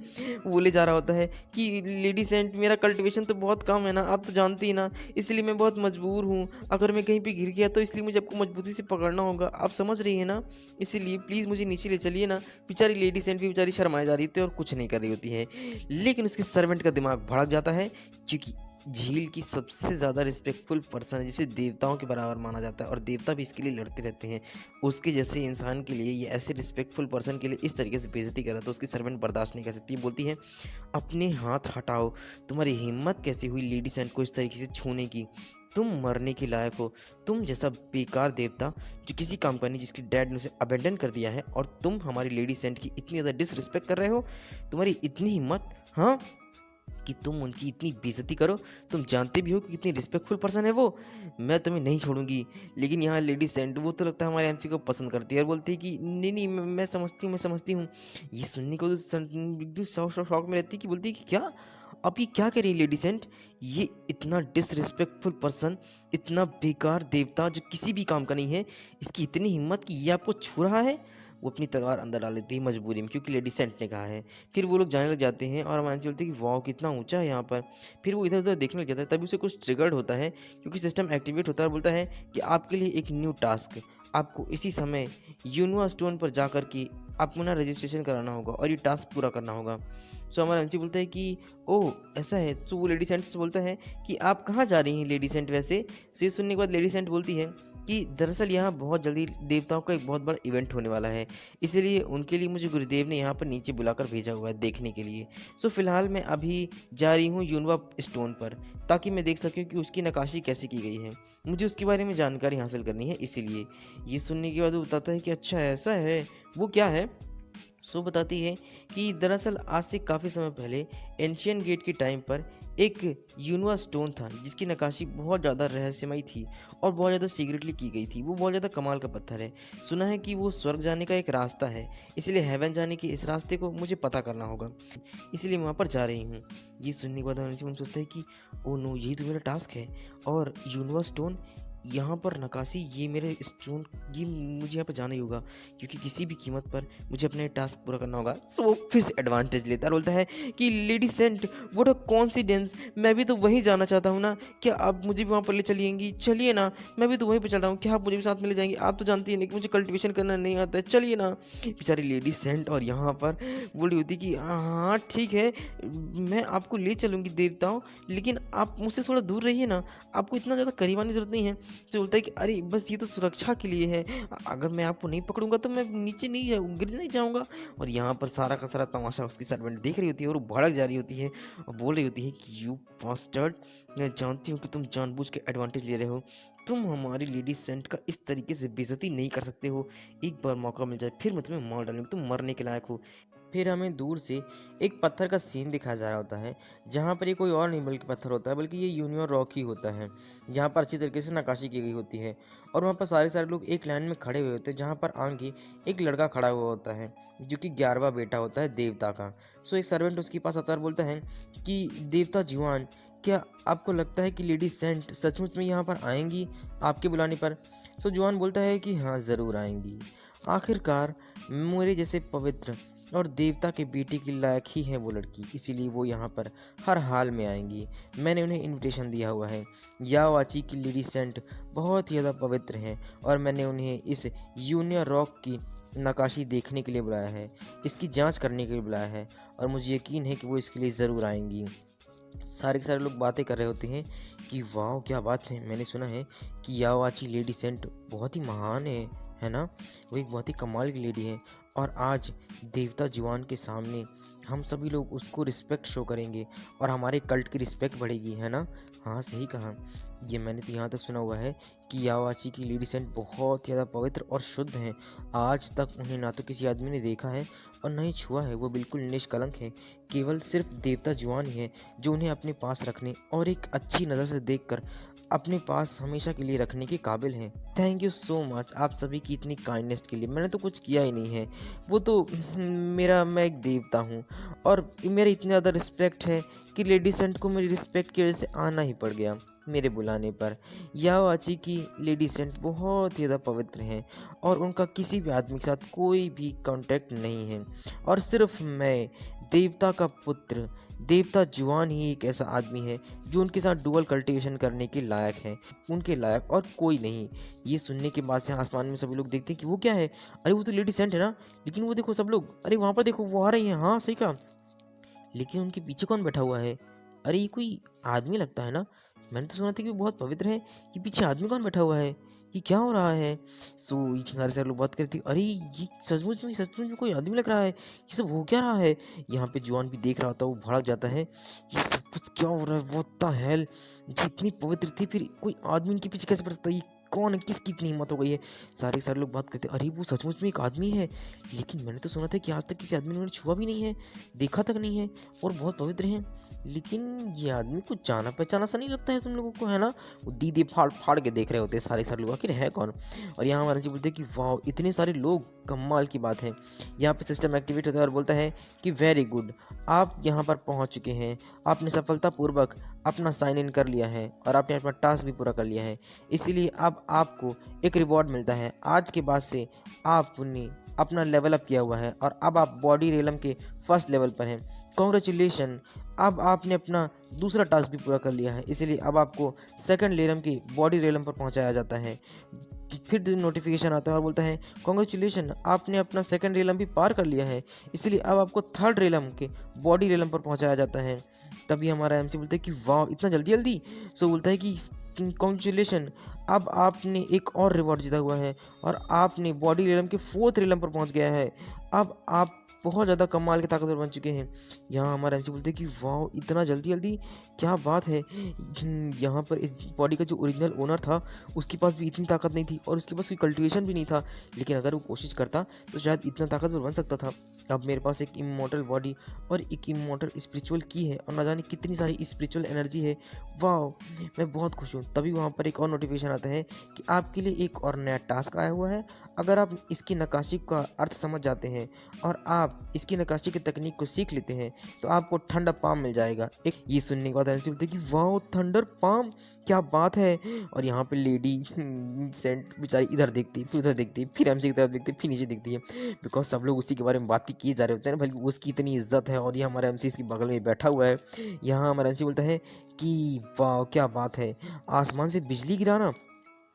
बोले जा रहा होता है कि लेडी सेंट, मेरा कल्टिवेशन तो बहुत कम है ना, आप तो जानती ही ना, इसलिए मैं बहुत मजबूर हूँ। अगर मैं कहीं पे गिर गया तो इसलिए मुझे आपको मजबूती से पकड़ना होगा, आप समझ रही है ना? इसीलिए प्लीज़ मुझे नीचे ले चलिए ना। बेचारी लेडी सेंट भी बेचारी शर्माई जा रही थी और कुछ नहीं कर रही होती है। लेकिन उसके सर्वेंट का दिमाग भड़क जाता है, क्योंकि झील की सबसे ज़्यादा रिस्पेक्टफुल पर्सन है, जिसे देवताओं के बराबर माना जाता है और देवता भी इसके लिए लड़ते रहते हैं। उसके जैसे इंसान के लिए, ये ऐसे रिस्पेक्टफुल पर्सन के लिए इस तरीके से बेइज्जती कर रहा, तो उसकी सर्वेंट बर्दाश्त नहीं कर सकती। बोलती है, अपने हाथ हटाओ, तुम्हारी हिम्मत कैसे हुई लेडी सेंट को इस तरीके से छूने की? तुम मरने के लायक हो। तुम जैसा बेकार देवता जो किसी काम का नहीं, जिसकी डैड ने उसे अबेंडन कर दिया है, और तुम हमारी लेडी सेंट की इतनी ज़्यादा डिसरिस्पेक्ट कर रहे हो। तुम्हारी इतनी हिम्मत, हाँ, कि तुम उनकी इतनी बेइज्जती करो। तुम जानते भी हो कि कितनी रिस्पेक्टफुल पर्सन है वो। मैं तुम्हें नहीं छोड़ूंगी। लेकिन यहाँ लेडी सेंट, वो तो लगता है हमारे एमसी को पसंद करती है और बोलती है कि नहीं नहीं, मैं समझती हूँ, मैं समझती हूँ। ये सुनने को तो एकदम शॉक में रहती है कि बोलती है कि क्या, अब ये क्या कह रही है लेडी सेंट? ये इतना डिसरिस्पेक्टफुल पर्सन, इतना बेकार देवता जो किसी भी काम का नहीं है, इसकी इतनी हिम्मत कि ये आपको छू रहा है। वो अपनी तलवार अंदर डाल लेती है मजबूरी में, क्योंकि लेडी सेंट ने कहा है। फिर वो लोग जाने लग जाते हैं और मानसी बोलती है कि वाह कितना ऊंचा है यहाँ पर। फिर वो इधर उधर देखने लग जाता है, तभी उसे कुछ ट्रिगर्ड होता है, क्योंकि सिस्टम एक्टिवेट होता है और बोलता है कि आपके लिए एक न्यू टास्क, आपको इसी समय यूनवा स्टोन पर जाकर के आपको ना रजिस्ट्रेशन कराना होगा और ये टास्क पूरा करना होगा। सो हमारा अंशी बोलता है कि ओह ऐसा है। तो वो लेडी सेंट से बोलता है कि आप कहाँ जा रही हैं लेडी सेंट वैसे? सो ये सुनने के बाद लेडी सेंट बोलती है कि दरअसल यहाँ बहुत जल्दी देवताओं का एक बहुत बड़ा इवेंट होने वाला है, इसीलिए उनके लिए मुझे गुरुदेव ने यहाँ पर नीचे बुलाकर भेजा हुआ है देखने के लिए। सो फिलहाल मैं अभी जा रही हूँ यूनवा स्टोन पर, ताकि मैं देख सकूँ कि उसकी नक्काशी कैसे की गई है। मुझे उसके बारे में जानकारी हासिल करनी है, इसीलिए। ये सुनने के बाद वो बताता है कि अच्छा ऐसा है, वो क्या है? सो बताती है कि दरअसल आज से काफ़ी समय पहले एंशियन गेट के टाइम पर एक यूनिवा स्टोन था जिसकी नक्काशी बहुत ज़्यादा रहस्यमयी थी और बहुत ज़्यादा सीक्रेटली की गई थी। वो बहुत ज़्यादा कमाल का पत्थर है। सुना है कि वो स्वर्ग जाने का एक रास्ता है, इसलिए हेवन जाने के इस रास्ते को मुझे पता करना होगा, इसलिए मैं वहाँ पर जा रही हूँ। ये सुनने के बाद हनीसिमन सोचता है कि ओ नो, यही तो मेरा टास्क है। और यूनिवा स्टोन, यहाँ पर नक्काशी, ये मेरे स्टोन, ये मुझे यहाँ पर जाना ही होगा क्योंकि किसी भी कीमत पर मुझे अपने टास्क पूरा करना होगा। सो वो फिर से एडवांटेज लेता है और बोलता है कि lady saint, what a coincidence, मैं भी तो वहीं जाना चाहता हूँ ना, क्या आप मुझे भी वहाँ पर ले चलिएंगी? चलिए ना, मैं भी तो वहीं पर चल रहा हूँ, क्या आप मुझे भी साथ में ले जाएंगी? आप तो जानती हैं ना कि मुझे कल्टिवेशन करना नहीं आता है, चलिए ना। बेचारी लेडी सेंट और यहाँ पर बोली होती कि हाँ ठीक है, मैं आपको ले चलूँगी देवताओं, लेकिन आप मुझसे थोड़ा दूर रहिए ना, आपको इतना ज़्यादा करीब आने की ज़रूरत नहीं है। तो बोलता है कि अरे बस ये तो सुरक्षा के लिए है, अगर मैं आपको नहीं पकड़ूंगा तो मैं नीचे नहीं गिर नहीं जाऊंगा। और यहाँ पर सारा का सारा तमाशा उसकी सर्वेंट देख रही होती है और वो भड़क जा रही होती है और बोल रही होती है कि यू बास्टर्ड, मैं जानती हूँ कि तुम जानबूझ के एडवांटेज ले रहे हो, तुम हमारी लेडी सेंट का इस तरीके से बेइज्जती नहीं कर सकते हो। एक बार मौका मिल जाए फिर मैं तुम्हें मार डालूंगी, तुम मरने के लायक हो। फिर हमें दूर से एक पत्थर का सीन दिखाया जा रहा होता है, जहाँ पर ये कोई और नहीं बल्कि पत्थर होता है, बल्कि ये यूनियन रॉक ही होता है, जहाँ पर अच्छी तरीके से नक्काशी की गई होती है। और वहाँ पर सारे सारे लोग एक लाइन में खड़े हुए होते हैं, जहाँ पर आगे एक लड़का खड़ा हुआ होता है जो कि 11वां बेटा होता है देवता का। सो एक सर्वेंट उसके पास आता है और बोलता है कि देवता जुआन, क्या आपको लगता है कि लेडी सेंट सचमुच में यहाँ पर आएंगी आपके बुलाने पर? सो जुआन बोलता है कि हाँ ज़रूर आएंगी, आखिरकार मेरे जैसे पवित्र और देवता के बेटे की लायक ही है वो लड़की, इसीलिए वो यहाँ पर हर हाल में आएंगी। मैंने उन्हें इनविटेशन दिया हुआ है। याओआची की लेडी सेंट बहुत ही ज़्यादा पवित्र हैं और मैंने उन्हें इस यूनियन रॉक की नक्काशी देखने के लिए बुलाया है, इसकी जांच करने के लिए बुलाया है और मुझे यकीन है कि वो इसके लिए ज़रूर आएंगी। सारे के सारे लोग बातें कर रहे होते हैं कि वाह क्या बात है, मैंने सुना है कि याओआची लेडी सेंट बहुत ही महान है ना, वो एक बहुत ही कमाल की लेडी है और आज देवता जुआन के सामने हम सभी लोग उसको रिस्पेक्ट शो करेंगे और हमारे कल्ट की रिस्पेक्ट बढ़ेगी, है ना। हाँ सही कहा, ये मैंने तो यहाँ तक सुना हुआ है कि याओआची की लेडी सेंट बहुत ज़्यादा पवित्र और शुद्ध हैं। आज तक उन्हें ना तो किसी आदमी ने देखा है और ना ही छुआ है, वो बिल्कुल निष्कलंक है। केवल सिर्फ देवता जुआन ही है जो उन्हें अपने पास रखने और एक अच्छी नज़र से देखकर अपने पास हमेशा के लिए रखने के काबिल हैं। थैंक यू सो मच आप सभी की इतनी काइंडनेस के लिए, मैंने तो कुछ किया ही नहीं है, वो तो मैं एक देवता हूँ और मेरा इतना ज़्यादा रिस्पेक्ट है कि लेडी सेंट को मेरी रिस्पेक्ट की वजह से आना ही पड़ गया मेरे बुलाने पर। याओआची की लेडी सेंट बहुत ही ज़्यादा पवित्र हैं और उनका किसी भी आदमी के साथ कोई भी कांटेक्ट नहीं है और सिर्फ मैं देवता का पुत्र देवता जुआन ही एक ऐसा आदमी है जो उनके साथ डुअल कल्टीवेशन करने के लायक है, उनके लायक और कोई नहीं। ये सुनने के बाद से आसमान में सभी लोग देखते हैं कि वो क्या है, अरे वो तो लेडी सेंट है ना, लेकिन वो देखो सब लोग, अरे वहाँ पर देखो वो आ रही है, हाँ सही कहा, लेकिन उनके पीछे कौन बैठा हुआ है? अरे ये कोई आदमी लगता है ना, मैंने तो सुना था कि वो बहुत पवित्र है, ये पीछे आदमी कौन बैठा हुआ है, ये क्या हो रहा है? सो ये सारे सारे लोग बात करते अरे ये सचमुच में कोई आदमी लग रहा है, ये सब हो क्या रहा है? यहाँ पे जुआन भी देख रहा होता है, वो भड़क जाता है, ये सब कुछ क्या हो रहा है, व्हाट द हेल, जितनी पवित्र थी फिर कोई आदमी इनके पीछे कैसे पड़ सकता है, ये कौन है, किसकी इतनी हिम्मत हो गई है? सारे सारे लोग बात करते अरे वो सचमुच में एक आदमी है, लेकिन मैंने तो सुना था कि आज तक किसी आदमी ने उन्हें छुआ भी नहीं है, देखा तक नहीं है और बहुत पवित्र हैं, लेकिन ये आदमी कुछ जाना पहचाना सा नहीं लगता है तुम लोगों को, है ना। वो दीदी फाड़ फाड़ के देख रहे होते हैं सारे सारे लोग, आखिर है कौन। और यहाँ हमारे जी बोलते हैं कि वाह इतने सारे लोग, कमाल की बात है। यहाँ पे सिस्टम एक्टिवेट होता है और बोलता है कि वेरी गुड, आप यहाँ पर पहुँच चुके हैं, आपने सफलतापूर्वक अपना साइन इन कर लिया है और आपने अपना टास्क भी पूरा कर लिया है, इसीलिए अब आपको एक रिवॉर्ड मिलता है। आज के बाद से आपने अपना लेवल अप किया हुआ है और अब आप बॉडी रेलम के फर्स्ट लेवल पर हैं। कॉन्ग्रेचुलेशन, अब आपने अपना दूसरा टास्क भी पूरा कर लिया है, इसलिए अब आपको सेकंड रेलम के बॉडी रेलम पर पहुंचाया जाता है। फिर नोटिफिकेशन आता है और बोलता है कॉन्ग्रेचुलेशन, आपने अपना सेकंड रेलम भी पार कर लिया है, इसलिए अब आपको थर्ड रेलम के बॉडी रेलम पर पहुंचाया जाता है। तभी हमारा एमसी बोलता है कि वाह इतना जल्दी जल्दी। सो बोलता है कि कॉन्ग्रेचुलेशन, अब आपने एक और रिवॉर्ड जीता हुआ है और आपने बॉडी रियलम के 4th रियलम पर पहुंच गया है। अब आप बहुत ज़्यादा कमाल के ताकतवर बन चुके हैं। यहाँ हमारा एमसी बोलते हैं कि वाह, इतना जल्दी जल्दी, क्या बात है। यहाँ पर इस बॉडी का जो ओरिजिनल ओनर था उसके पास भी इतनी ताकत नहीं थी और उसके पास कोई कल्टिवेशन भी नहीं था, लेकिन अगर वो कोशिश करता तो शायद इतना ताकतवर बन सकता था। अब मेरे पास एक इमॉर्टल बॉडी और एक इमॉर्टल स्पिरिचुअल की है और ना जाने कितनी सारी स्पिरिचुअल एनर्जी है। वाह, मैं बहुत खुश हूँ। तभी वहाँ पर एक और नोटिफिकेशन आता है कि आपके लिए एक और नया टास्क आया हुआ है। अगर आप इसकी नक्काशी का अर्थ समझ जाते हैं और आप इसकी नक्काशी की तकनीक को सीख लेते हैं तो आपको थंडर पाम मिल जाएगा। एक ये सुनने के बाद एनसी बोलते हैं कि वाह, थंडर पाम, क्या बात है। और यहाँ पे लेडी सेंट बेचारी इधर देखती, फिर उधर देखती, फिर एमसी की तरफ देखती, फिर नीचे देखती है, बिकॉज सब लोग उसी के बारे में बात किए जा रहे होते हैं ना, बल्कि उसकी इतनी इज्जत है और ये हमारा एमसी इसके बगल में बैठा हुआ है। यहाँ हमारा एमसी बोलता है कि वाह, क्या बात है, आसमान से बिजली गिराना,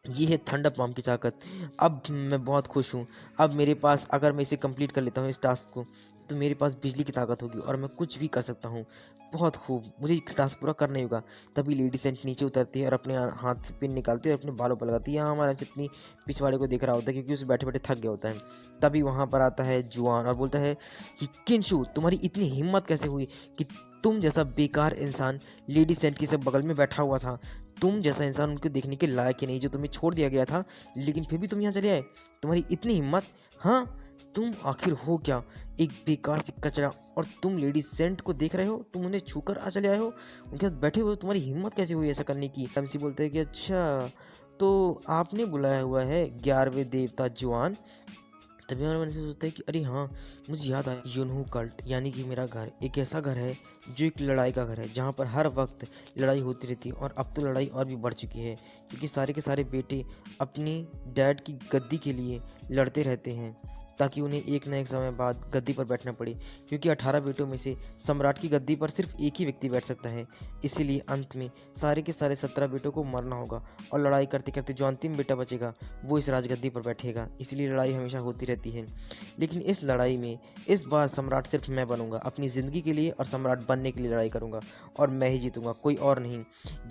ये है थंडर पाम की ताकत। अब मैं बहुत खुश हूँ। अब मेरे पास, अगर मैं इसे कंप्लीट कर लेता हूँ इस टास्क को, तो मेरे पास बिजली की ताकत होगी और मैं कुछ भी कर सकता हूँ। बहुत खूब, मुझे ये टास्क पूरा करना ही होगा। तभी लेडी सेंट नीचे उतरती है और अपने हाथ से पिन निकालती है और अपने बालों पर लगाती है। यहाँ हमारा अपनी पिछवाड़े को देख रहा होता है क्योंकि उसे बैठे बैठे थक गया होता है। तभी वहाँ पर आता है जुआन और बोलता है कि किंशु, तुम्हारी इतनी हिम्मत कैसे हुई कि तुम जैसा बेकार इंसान लेडी सेंट के सब बगल में बैठा हुआ था, तुम जैसा इंसान उनको देखने के लायक ही नहीं, जो तुम्हें छोड़ दिया गया था, लेकिन फिर भी तुम यहाँ चले आए, तुम्हारी इतनी हिम्मत। हाँ, तुम आखिर हो क्या, एक बेकार से कचरा, और तुम लेडी सेंट को देख रहे हो, तुम उन्हें छूकर आ चले आए हो, उनके साथ बैठे हुए, तुम्हारी हिम्मत कैसे हुई ऐसा करने की। एमसी बोलते हैं कि अच्छा, तो आपने बुलाया हुआ है 11वें देवता जुआन। तभी हमारे मन से सोचता है कि अरे हाँ, मुझे याद आया, यूनहू कल्ट यानी कि मेरा घर एक ऐसा घर है जो एक लड़ाई का घर है, जहाँ पर हर वक्त लड़ाई होती रहती है। और अब तो लड़ाई और भी बढ़ चुकी है क्योंकि सारे के सारे बेटे अपनी डैड की गद्दी के लिए लड़ते रहते हैं ताकि उन्हें एक न एक समय बाद गद्दी पर बैठना पड़े, क्योंकि 18 बेटों में से सम्राट की गद्दी पर सिर्फ एक ही व्यक्ति बैठ सकता है। इसीलिए अंत में सारे के सारे 17 बेटों को मरना होगा और लड़ाई करते करते जो अंतिम बेटा बचेगा वो इस राजगद्दी पर बैठेगा। इसलिए लड़ाई हमेशा होती रहती है। लेकिन इस लड़ाई में इस बार सम्राट सिर्फ मैं बनूंगा, अपनी ज़िंदगी के लिए और सम्राट बनने के लिए लड़ाई करूंगा और मैं ही जीतूंगा, कोई और नहीं।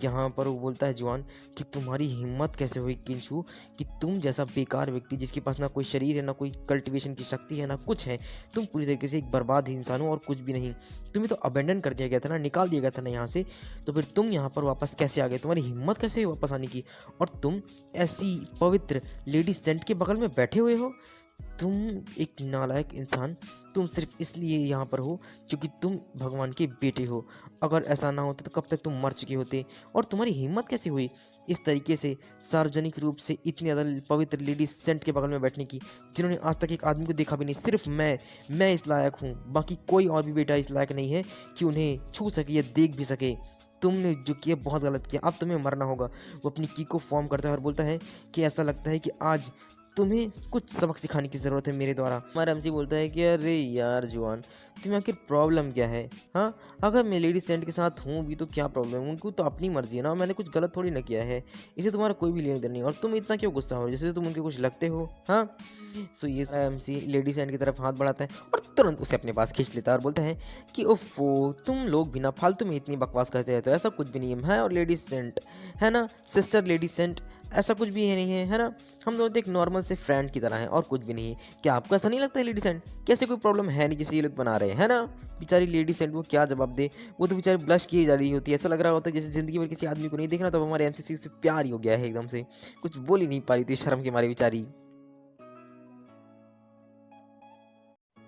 यहाँ पर वो बोलता है जुआन कि तुम्हारी हिम्मत कैसे हुई किंशु कि तुम जैसा बेकार व्यक्ति जिसके पास ना कोई शरीर है, ना कोई कल्टीवेशन की शक्ति है, ना कुछ है, तुम पूरी तरीके से एक बर्बाद इंसान हो और कुछ भी नहीं। तुम्हें तो अबेंडन कर दिया गया था ना, निकाल दिया गया था ना यहाँ से, तो फिर तुम यहाँ पर वापस कैसे आ गए, तुम्हारी हिम्मत कैसे हुई वापस आने की, और तुम ऐसी पवित्र लेडी सेंट के बगल में बैठे हुए हो। तुम एक नालायक इंसान, तुम सिर्फ इसलिए यहाँ पर हो क्योंकि तुम भगवान के बेटे हो। अगर ऐसा ना होता तो कब तक तुम मर चुके होते। और तुम्हारी हिम्मत कैसे हुई इस तरीके से सार्वजनिक रूप से इतनी ज़्यादा पवित्र लेडी सेंट के बगल में बैठने की, जिन्होंने आज तक एक आदमी को देखा भी नहीं। सिर्फ मैं इस लायक हूँ, बाकी कोई और भी बेटा इस लायक नहीं है कि उन्हें छू सके या देख भी सके। तुमने जो किया बहुत गलत किया, अब तुम्हें मरना होगा। वो अपनी की को फॉर्म करता है और बोलता है कि ऐसा लगता है कि आज तुम्हें कुछ सबक सिखाने की ज़रूरत है मेरे द्वारा। हमारा एमसी बोलता है कि अरे यार जुआन, तुम्हें आखिर प्रॉब्लम क्या है। हाँ, अगर मैं लेडी सेंट के साथ हूँ भी तो क्या प्रॉब्लम है, उनको तो अपनी मर्जी है ना, मैंने कुछ गलत थोड़ी ना किया है, इसे तुम्हारा कोई भी लेने देना नहीं। और तुम इतना क्यों गुस्सा हो जैसे तुम उनके कुछ लगते हो। हाँ, सो ये एमसी लेडी सेंट की तरफ हाथ बढ़ाता है और तुरंत उसे अपने पास खींच लेता है और बोलता है कि ओफो, तुम लोग बिना फालतू में इतनी बकवास करते रहते हो, ऐसा कुछ भी नहीं है। और लेडी सेंट है ना, सिस्टर लेडी सेंट, ऐसा कुछ भी है नहीं है ना, हम दोनों तो एक नॉर्मल से फ्रेंड की तरह हैं और कुछ भी नहीं है। क्या आपको ऐसा नहीं लगता है लेडी सेंट, कैसे कोई प्रॉब्लम है नहीं जिसे ये लोग बना रहे हैं, है ना। बेचारी लेडी सेंट वो क्या जवाब दे, वो तो बेचारी ब्लश की जा रही होती है, ऐसा लग रहा होता है जैसे ज़िंदगी भर किसी आदमी को नहीं देखना, तो हमारे एमसीसी उससे प्यार ही हो गया है एकदम से, कुछ बोल ही नहीं पा रही थी शर्म के मारे बेचारी।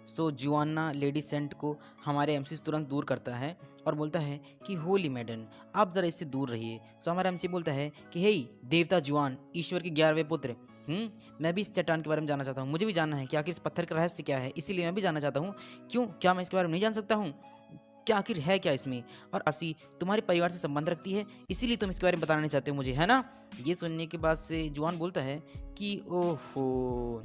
सो जुआना लेडी सेंट को हमारे एमसी से तुरंत दूर करता है और बोलता है कि होली मैडन, आप ज़रा इससे दूर रहिए। सो हमारा एमसी बोलता है कि हे देवता जुआन, ईश्वर के 11वें पुत्र, मैं भी इस चट्टान के बारे में जानना चाहता हूँ। मुझे भी जानना है कि आखिर इस पत्थर का रहस्य क्या है, इसीलिए मैं भी जानना चाहता हूँ। क्यों, क्या मैं इसके बारे में नहीं जान सकता हूँ? क्या आखिर है क्या इसमें? और असी तुम्हारे परिवार से संबंध रखती है, इसीलिए तुम इसके बारे में बताना नहीं चाहते हो मुझे, है ना। ये सुनने के बाद से जुआन बोलता है कि ओहो,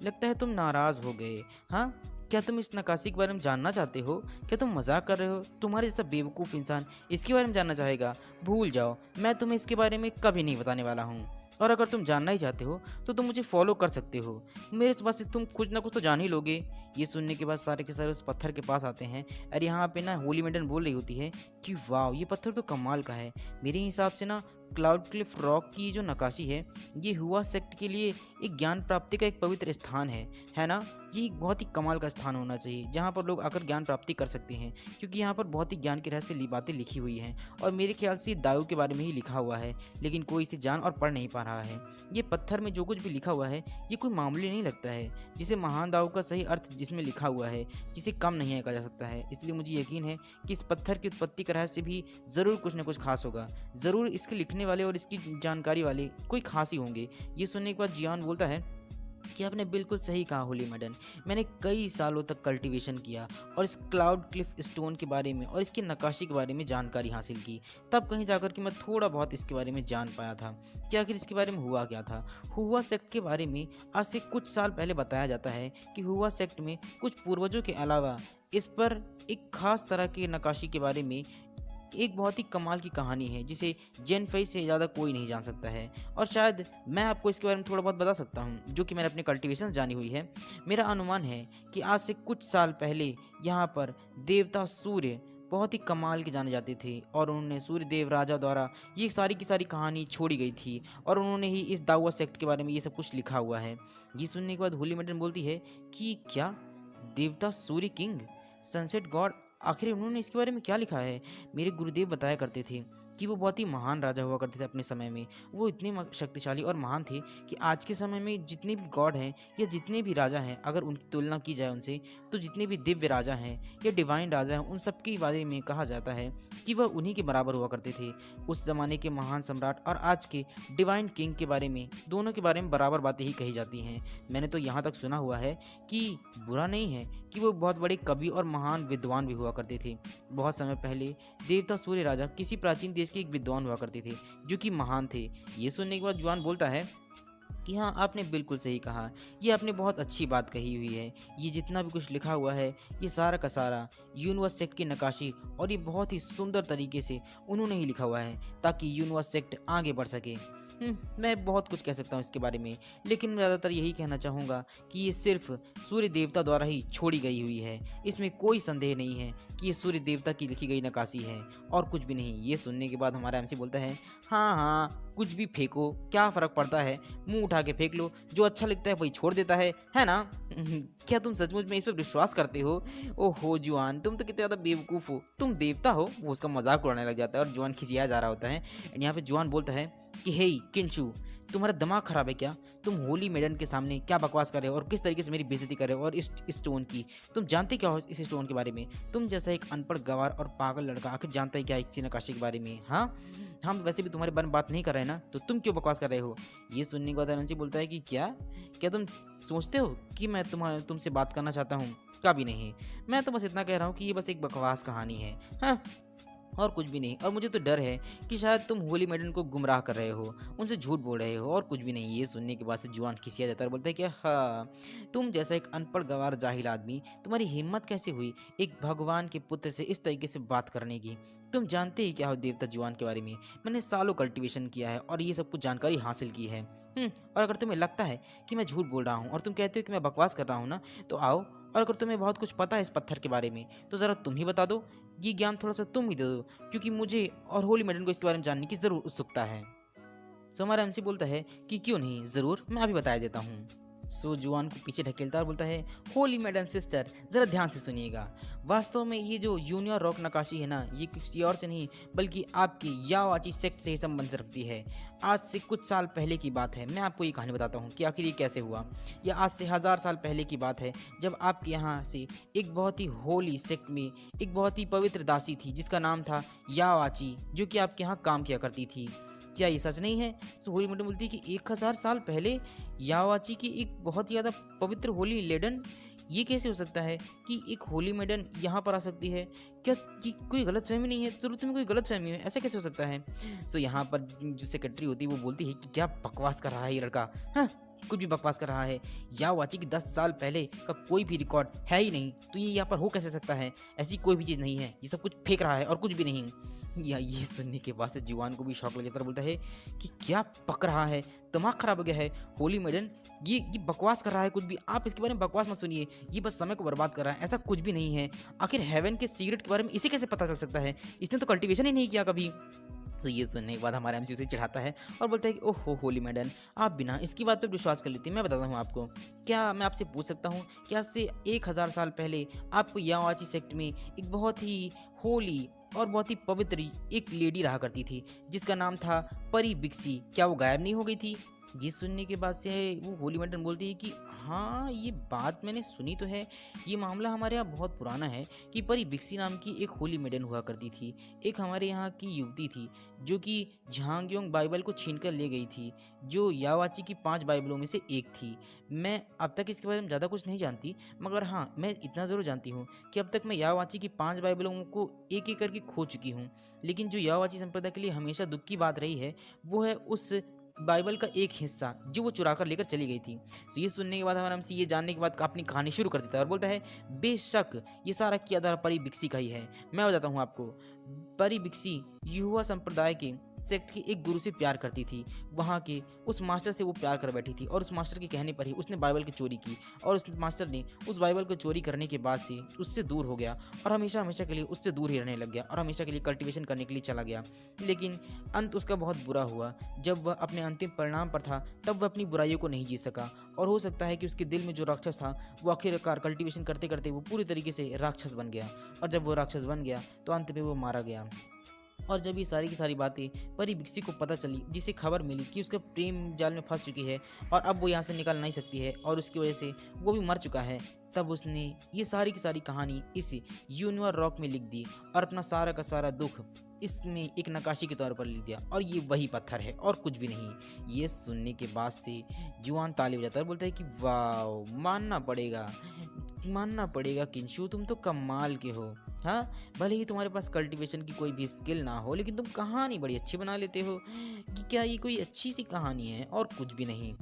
लगता है तुम नाराज़ हो गए। हाँ, क्या तुम इस नक्काशी के बारे में जानना चाहते हो? क्या तुम मजाक कर रहे हो? तुम्हारे जैसा बेवकूफ़ इंसान इसके बारे में जानना चाहेगा? भूल जाओ, मैं तुम्हें इसके बारे में कभी नहीं बताने वाला हूँ। और अगर तुम जानना ही चाहते हो तो तुम मुझे फॉलो कर सकते हो, मेरे पास से तुम कुछ ना कुछ तो जान ही लोगे। ये सुनने के बाद सारे के सारे उस पत्थर के पास आते हैं। और यहाँ पे ना होली मैडन बोल रही होती है कि वाह, ये पत्थर तो कमाल का है, मेरे हिसाब से ना क्लाउड क्लिफ रॉक की जो नक्काशी है, ये हुआ सेक्ट के लिए एक ज्ञान प्राप्ति का एक पवित्र स्थान है ना? ये एक बहुत ही कमाल का स्थान होना चाहिए जहाँ पर लोग आकर ज्ञान प्राप्ति कर सकते हैं, क्योंकि यहाँ पर बहुत ही ज्ञान के रहस्य बातें लिखी हुई हैं और मेरे ख्याल से दाऊ के बारे में ही लिखा हुआ है, लेकिन कोई इसे जान और पढ़ नहीं पा रहा है। ये पत्थर में जो कुछ भी लिखा हुआ है ये कोई मामूली नहीं लगता है, जिसे महान दाऊ का सही अर्थ जिसमें लिखा हुआ है, जिसे कम नहीं आंका जा सकता है। इसलिए मुझे यकीन है कि इस पत्थर की उत्पत्ति का रहस्य भी ज़रूर कुछ न कुछ खास होगा। ज़रूर इसके लिखने वाले और इसकी जानकारी वाले कोई खास ही होंगे। ये सुनने के बाद जियान बोलता है कि आपने बिल्कुल सही कहा होली मैडन। मैंने कई सालों तक कल्टीवेशन किया और इस क्लाउड क्लिफ स्टोन के बारे में और इसकी नक्काशी के बारे में जानकारी हासिल की। तब कहीं जाकर के मैं थोड़ा बहुत इसके बारे में जान पाया था कि आखिर इसके बारे में हुआ क्या था। हुआ सेक्ट के बारे में आज से कुछ साल पहले बताया जाता है कि हुआ सेक्ट में कुछ पूर्वजों के अलावा इस पर एक खास तरह की नक्काशी के बारे में एक बहुत ही कमाल की कहानी है, जिसे जेन फेई से ज़्यादा कोई नहीं जान सकता है। और शायद मैं आपको इसके बारे में थोड़ा बहुत बता सकता हूँ, जो कि मैंने अपने कल्टीवेशन जानी हुई है। मेरा अनुमान है कि आज से कुछ साल पहले यहाँ पर देवता सूर्य बहुत ही कमाल के जाने जाते थे और उन्होंने सूर्य देव राजा द्वारा ये सारी की सारी कहानी छोड़ी गई थी और उन्होंने ही इस दावा सेक्ट के बारे में ये सब कुछ लिखा हुआ है। ये सुनने के बाद होली मैडन बोलती है कि क्या देवता सूर्य किंग, सनसेट गॉड, आखिर उन्होंने इसके बारे में क्या लिखा है? मेरे गुरुदेव बताया करते थे कि वो बहुत ही महान राजा हुआ करते थे अपने समय में। वो इतने शक्तिशाली और महान थे कि आज के समय में जितने भी गॉड हैं या जितने भी राजा हैं, अगर उनकी तुलना की जाए उनसे, तो जितने भी दिव्य राजा हैं या डिवाइन राजा हैं, उन सब के बारे में कहा जाता है कि वह उन्हीं के बराबर हुआ करते थे। उस ज़माने के महान सम्राट और आज के डिवाइन किंग के बारे में, दोनों के बारे में बराबर बातें ही कही जाती हैं। मैंने तो यहाँ तक सुना हुआ है कि बुरा नहीं है कि वो बहुत बड़े कवि और महान विद्वान भी हुआ करते थे। बहुत समय पहले देवता सूर्य राजा किसी प्राचीन देश के एक विद्वान हुआ करते थे जो कि महान थे। ये सुनने के बाद जुआन बोलता है कि हाँ, आपने बिल्कुल सही कहा, ये आपने बहुत अच्छी बात कही हुई है। ये जितना भी कुछ लिखा हुआ है ये सारा का सारा यूनिवर्स सेक्ट की नक्काशी और ये बहुत ही सुंदर तरीके से उन्होंने ही लिखा हुआ है ताकि यूनिवर्स सेक्ट आगे बढ़ सके। मैं बहुत कुछ कह सकता हूँ इसके बारे में, लेकिन मैं ज़्यादातर यही कहना चाहूँगा कि ये सिर्फ सूर्य देवता द्वारा ही छोड़ी गई हुई है। इसमें कोई संदेह नहीं है कि ये सूर्य देवता की लिखी गई नक्काशी है और कुछ भी नहीं। ये सुनने के बाद हमारा एमसी बोलता है, हाँ हाँ, कुछ भी फेंको, क्या फ़र्क पड़ता है, मुंह उठा के फेंक लो, जो अच्छा लगता है वही छोड़ देता है ना? क्या तुम सचमुच में इस पर विश्वास करते हो? ओहो जुआन, तुम तो कितने ज़्यादा बेवकूफ़ हो, तुम देवता हो। वो उसका मजाक उड़ाने लग जाता है और जुआन खिसिया जा रहा होता है। यहाँ पे जुआन बोलता है कि हे किंचू, तुम्हारा दिमाग खराब है क्या? तुम होली मैडन के सामने क्या बकवास कर रहे हो और किस तरीके से मेरी बेइज्जती कर रहे हो? और इस स्टोन की तुम जानते क्या हो इस स्टोन के बारे में? तुम जैसा एक अनपढ़ गवार और पागल लड़का आखिर जानता है क्या इस नक्काशी के बारे में? हाँ, हम वैसे भी तुम्हारे बारे में बात नहीं कर रहे हैं ना, तो तुम क्यों बकवास कर रहे हो? ये सुनने के बाद अनंसी बोलता है कि क्या क्या तुम सोचते हो कि मैं तुमसे बात करना चाहता हूँ? कभी नहीं। मैं तो बस इतना कह रहा हूँ कि ये बस एक बकवास कहानी है, हाँ, और कुछ भी नहीं। और मुझे तो डर है कि शायद तुम होली मैडन को गुमराह कर रहे हो, उनसे झूठ बोल रहे हो और कुछ भी नहीं। ये सुनने के बाद से जुआन खिसिया जाता है और बोलता है कि हाँ, तुम जैसा एक अनपढ़ गवार जाहिल आदमी, तुम्हारी हिम्मत कैसे हुई एक भगवान के पुत्र से इस तरीके से बात करने की? तुम जानते ही क्या हो देवता जुआन के बारे में? मैंने सालों कल्टीवेशन किया है और ये सब कुछ जानकारी हासिल की है। और अगर तुम्हें लगता है कि मैं झूठ बोल रहा हूँ और तुम कहते हो कि मैं बकवास कर रहा हूँ ना, तो आओ, और अगर तुम्हें बहुत कुछ पता है इस पत्थर के बारे में तो ज़रा तुम ही बता दो। ये ज्ञान थोड़ा सा तुम ही दे दो, क्योंकि मुझे और होली मैडन को इसके बारे में जानने की ज़रूर उत्सुकता है। सो हमारा एमसी बोलता है कि क्यों नहीं, ज़रूर, मैं अभी बता देता हूँ। सो जुआन को पीछे ढकेलता और बोलता है, होली मैडन सिस्टर, ज़रा ध्यान से सुनिएगा। वास्तव में ये जो यूनियन रॉक नक्काशी है ना, ये किसी और से नहीं बल्कि आपकी याओआची सेक्ट से ही संबंध रखती है। आज से कुछ साल पहले की बात है। मैं आपको ये कहानी बताता हूँ कि आखिर ये कैसे हुआ। यह आज से 1000 साल पहले की बात है, जब आपके यहाँ से एक बहुत ही होली सेक्ट में एक बहुत ही पवित्र दासी थी जिसका नाम था याओआची, जो कि आपके यहाँ काम किया करती थी। क्या ये सच नहीं है? तो होली मैडन बोलती है कि 1000 साल पहले याओआची की एक बहुत ज़्यादा पवित्र होली लेडन, ये कैसे हो सकता है कि एक होली मैडन यहाँ पर आ सकती है? क्या ये कोई गलत फहमी नहीं है? जरूर तुम्हें कोई गलत फहमी है, ऐसा कैसे हो सकता है? सो यहाँ पर जो सेक्रेटरी होती है वो बोलती है कि क्या बकवास कर रहा है ये लड़का, हाँ, कुछ भी बकवास कर रहा है। याओआची की 10 साल पहले का कोई भी रिकॉर्ड है ही नहीं, तो ये यहाँ पर हो कैसे सकता है? ऐसी कोई भी चीज़ नहीं है, ये सब कुछ फेंक रहा है और कुछ भी नहीं। या ये सुनने के बाद से जीवान को भी शौक लग जाता है, बोलता है कि क्या पक रहा है, दिमाग खराब हो गया है होली मैडन, ये बकवास कर रहा है कुछ भी। आप इसके बारे में बकवास मत सुनिए, ये बस समय को बर्बाद कर रहा है, ऐसा कुछ भी नहीं है। आखिर हेवन के सीक्रेट के बारे में इसे कैसे पता चल सकता है? इसने तो कल्टीवेशन ही नहीं किया कभी। तो ये सुनने के बाद हमारा एमसी उसे चिढ़ाता है और बोलता है कि ओहो होली मैडम, आप बिना इसकी बात पर विश्वास कर लेती हैं। मैं बताता हूँ आपको, क्या मैं आपसे पूछ सकता हूँ कि आज से 1000 साल पहले आपको यावाची सेक्ट में एक बहुत ही होली और बहुत ही पवित्र एक लेडी रहा करती थी जिसका नाम था परी बिक्सी, क्या वो गायब नहीं हो गई थी? ये सुनने के बाद से वो होली मैडम बोलती है कि हाँ, ये बात मैंने सुनी तो है। ये मामला हमारे यहाँ बहुत पुराना है कि परी बिक्सी नाम की एक होली मेडन हुआ करती थी। एक हमारे यहाँ की युवती थी जो कि झांगयोंग बाइबल को छीन कर ले गई थी, जो यावाची की 5 बाइबलों में से एक थी। मैं अब तक इसके बारे में ज़्यादा कुछ नहीं जानती, मगर हाँ, मैं इतना ज़रूर जानती हूँ कि अब तक मैं यावाची की 5 बाइबलों को एक-एक करके खो चुकी हूँ। लेकिन जो यावाची संप्रदाय के लिए हमेशा दुःख की बात रही है, वो है उस बाइबल का एक हिस्सा जो वो चुरा कर लेकर चली गई थी। तो ये सुनने के बाद हमारा एमसी ये जानने के बाद अपनी कहानी शुरू कर देता है और बोलता है, बेशक ये सारा किया धारा परी बिक्सी का ही है। मैं बताता हूँ आपको, परी बिक्सी युवा संप्रदाय के सेक्ट के एक गुरु से प्यार करती थी। वहाँ के उस मास्टर से वो प्यार कर बैठी थी और उस मास्टर के कहने पर ही उसने बाइबल की चोरी की और उस मास्टर ने उस बाइबल को चोरी करने के बाद से उससे दूर हो गया और हमेशा हमेशा के लिए उससे दूर ही रहने लग गया और हमेशा के लिए कल्टीवेशन करने के लिए चला गया। लेकिन अंत उसका बहुत बुरा हुआ। जब वह अपने अंतिम परिणाम पर था तब वह अपनी बुराइयों को नहीं जी सका और हो सकता है कि उसके दिल में जो राक्षस था वो आखिरकार कल्टीवेशन करते करते वो पूरी तरीके से राक्षस बन गया और जब वो राक्षस बन गया तो अंत में वो मारा गया। और जब ये सारी की सारी बातें परी बिक्सी को पता चली, जिसे खबर मिली कि उसका प्रेम जाल में फंस चुकी है और अब वो यहाँ से निकल नहीं सकती है और उसकी वजह से वो भी मर चुका है, तब उसने ये सारी की सारी कहानी इस यूनिवर रॉक में लिख दी और अपना सारा का सारा दुख इसमें एक नक्काशी के तौर पर लिख दिया और ये वही पत्थर है और कुछ भी नहीं। ये सुनने के बाद से जुआन ताली बजाता है, बोलता है कि वाह, मानना पड़ेगा किंशु, तुम तो कमाल के हो। हाँ, भले ही तुम्हारे पास कल्टीवेशन की कोई भी स्किल ना हो, लेकिन तुम कहानी बड़ी अच्छी बना लेते हो कि क्या ये कोई अच्छी सी कहानी है और कुछ भी नहीं।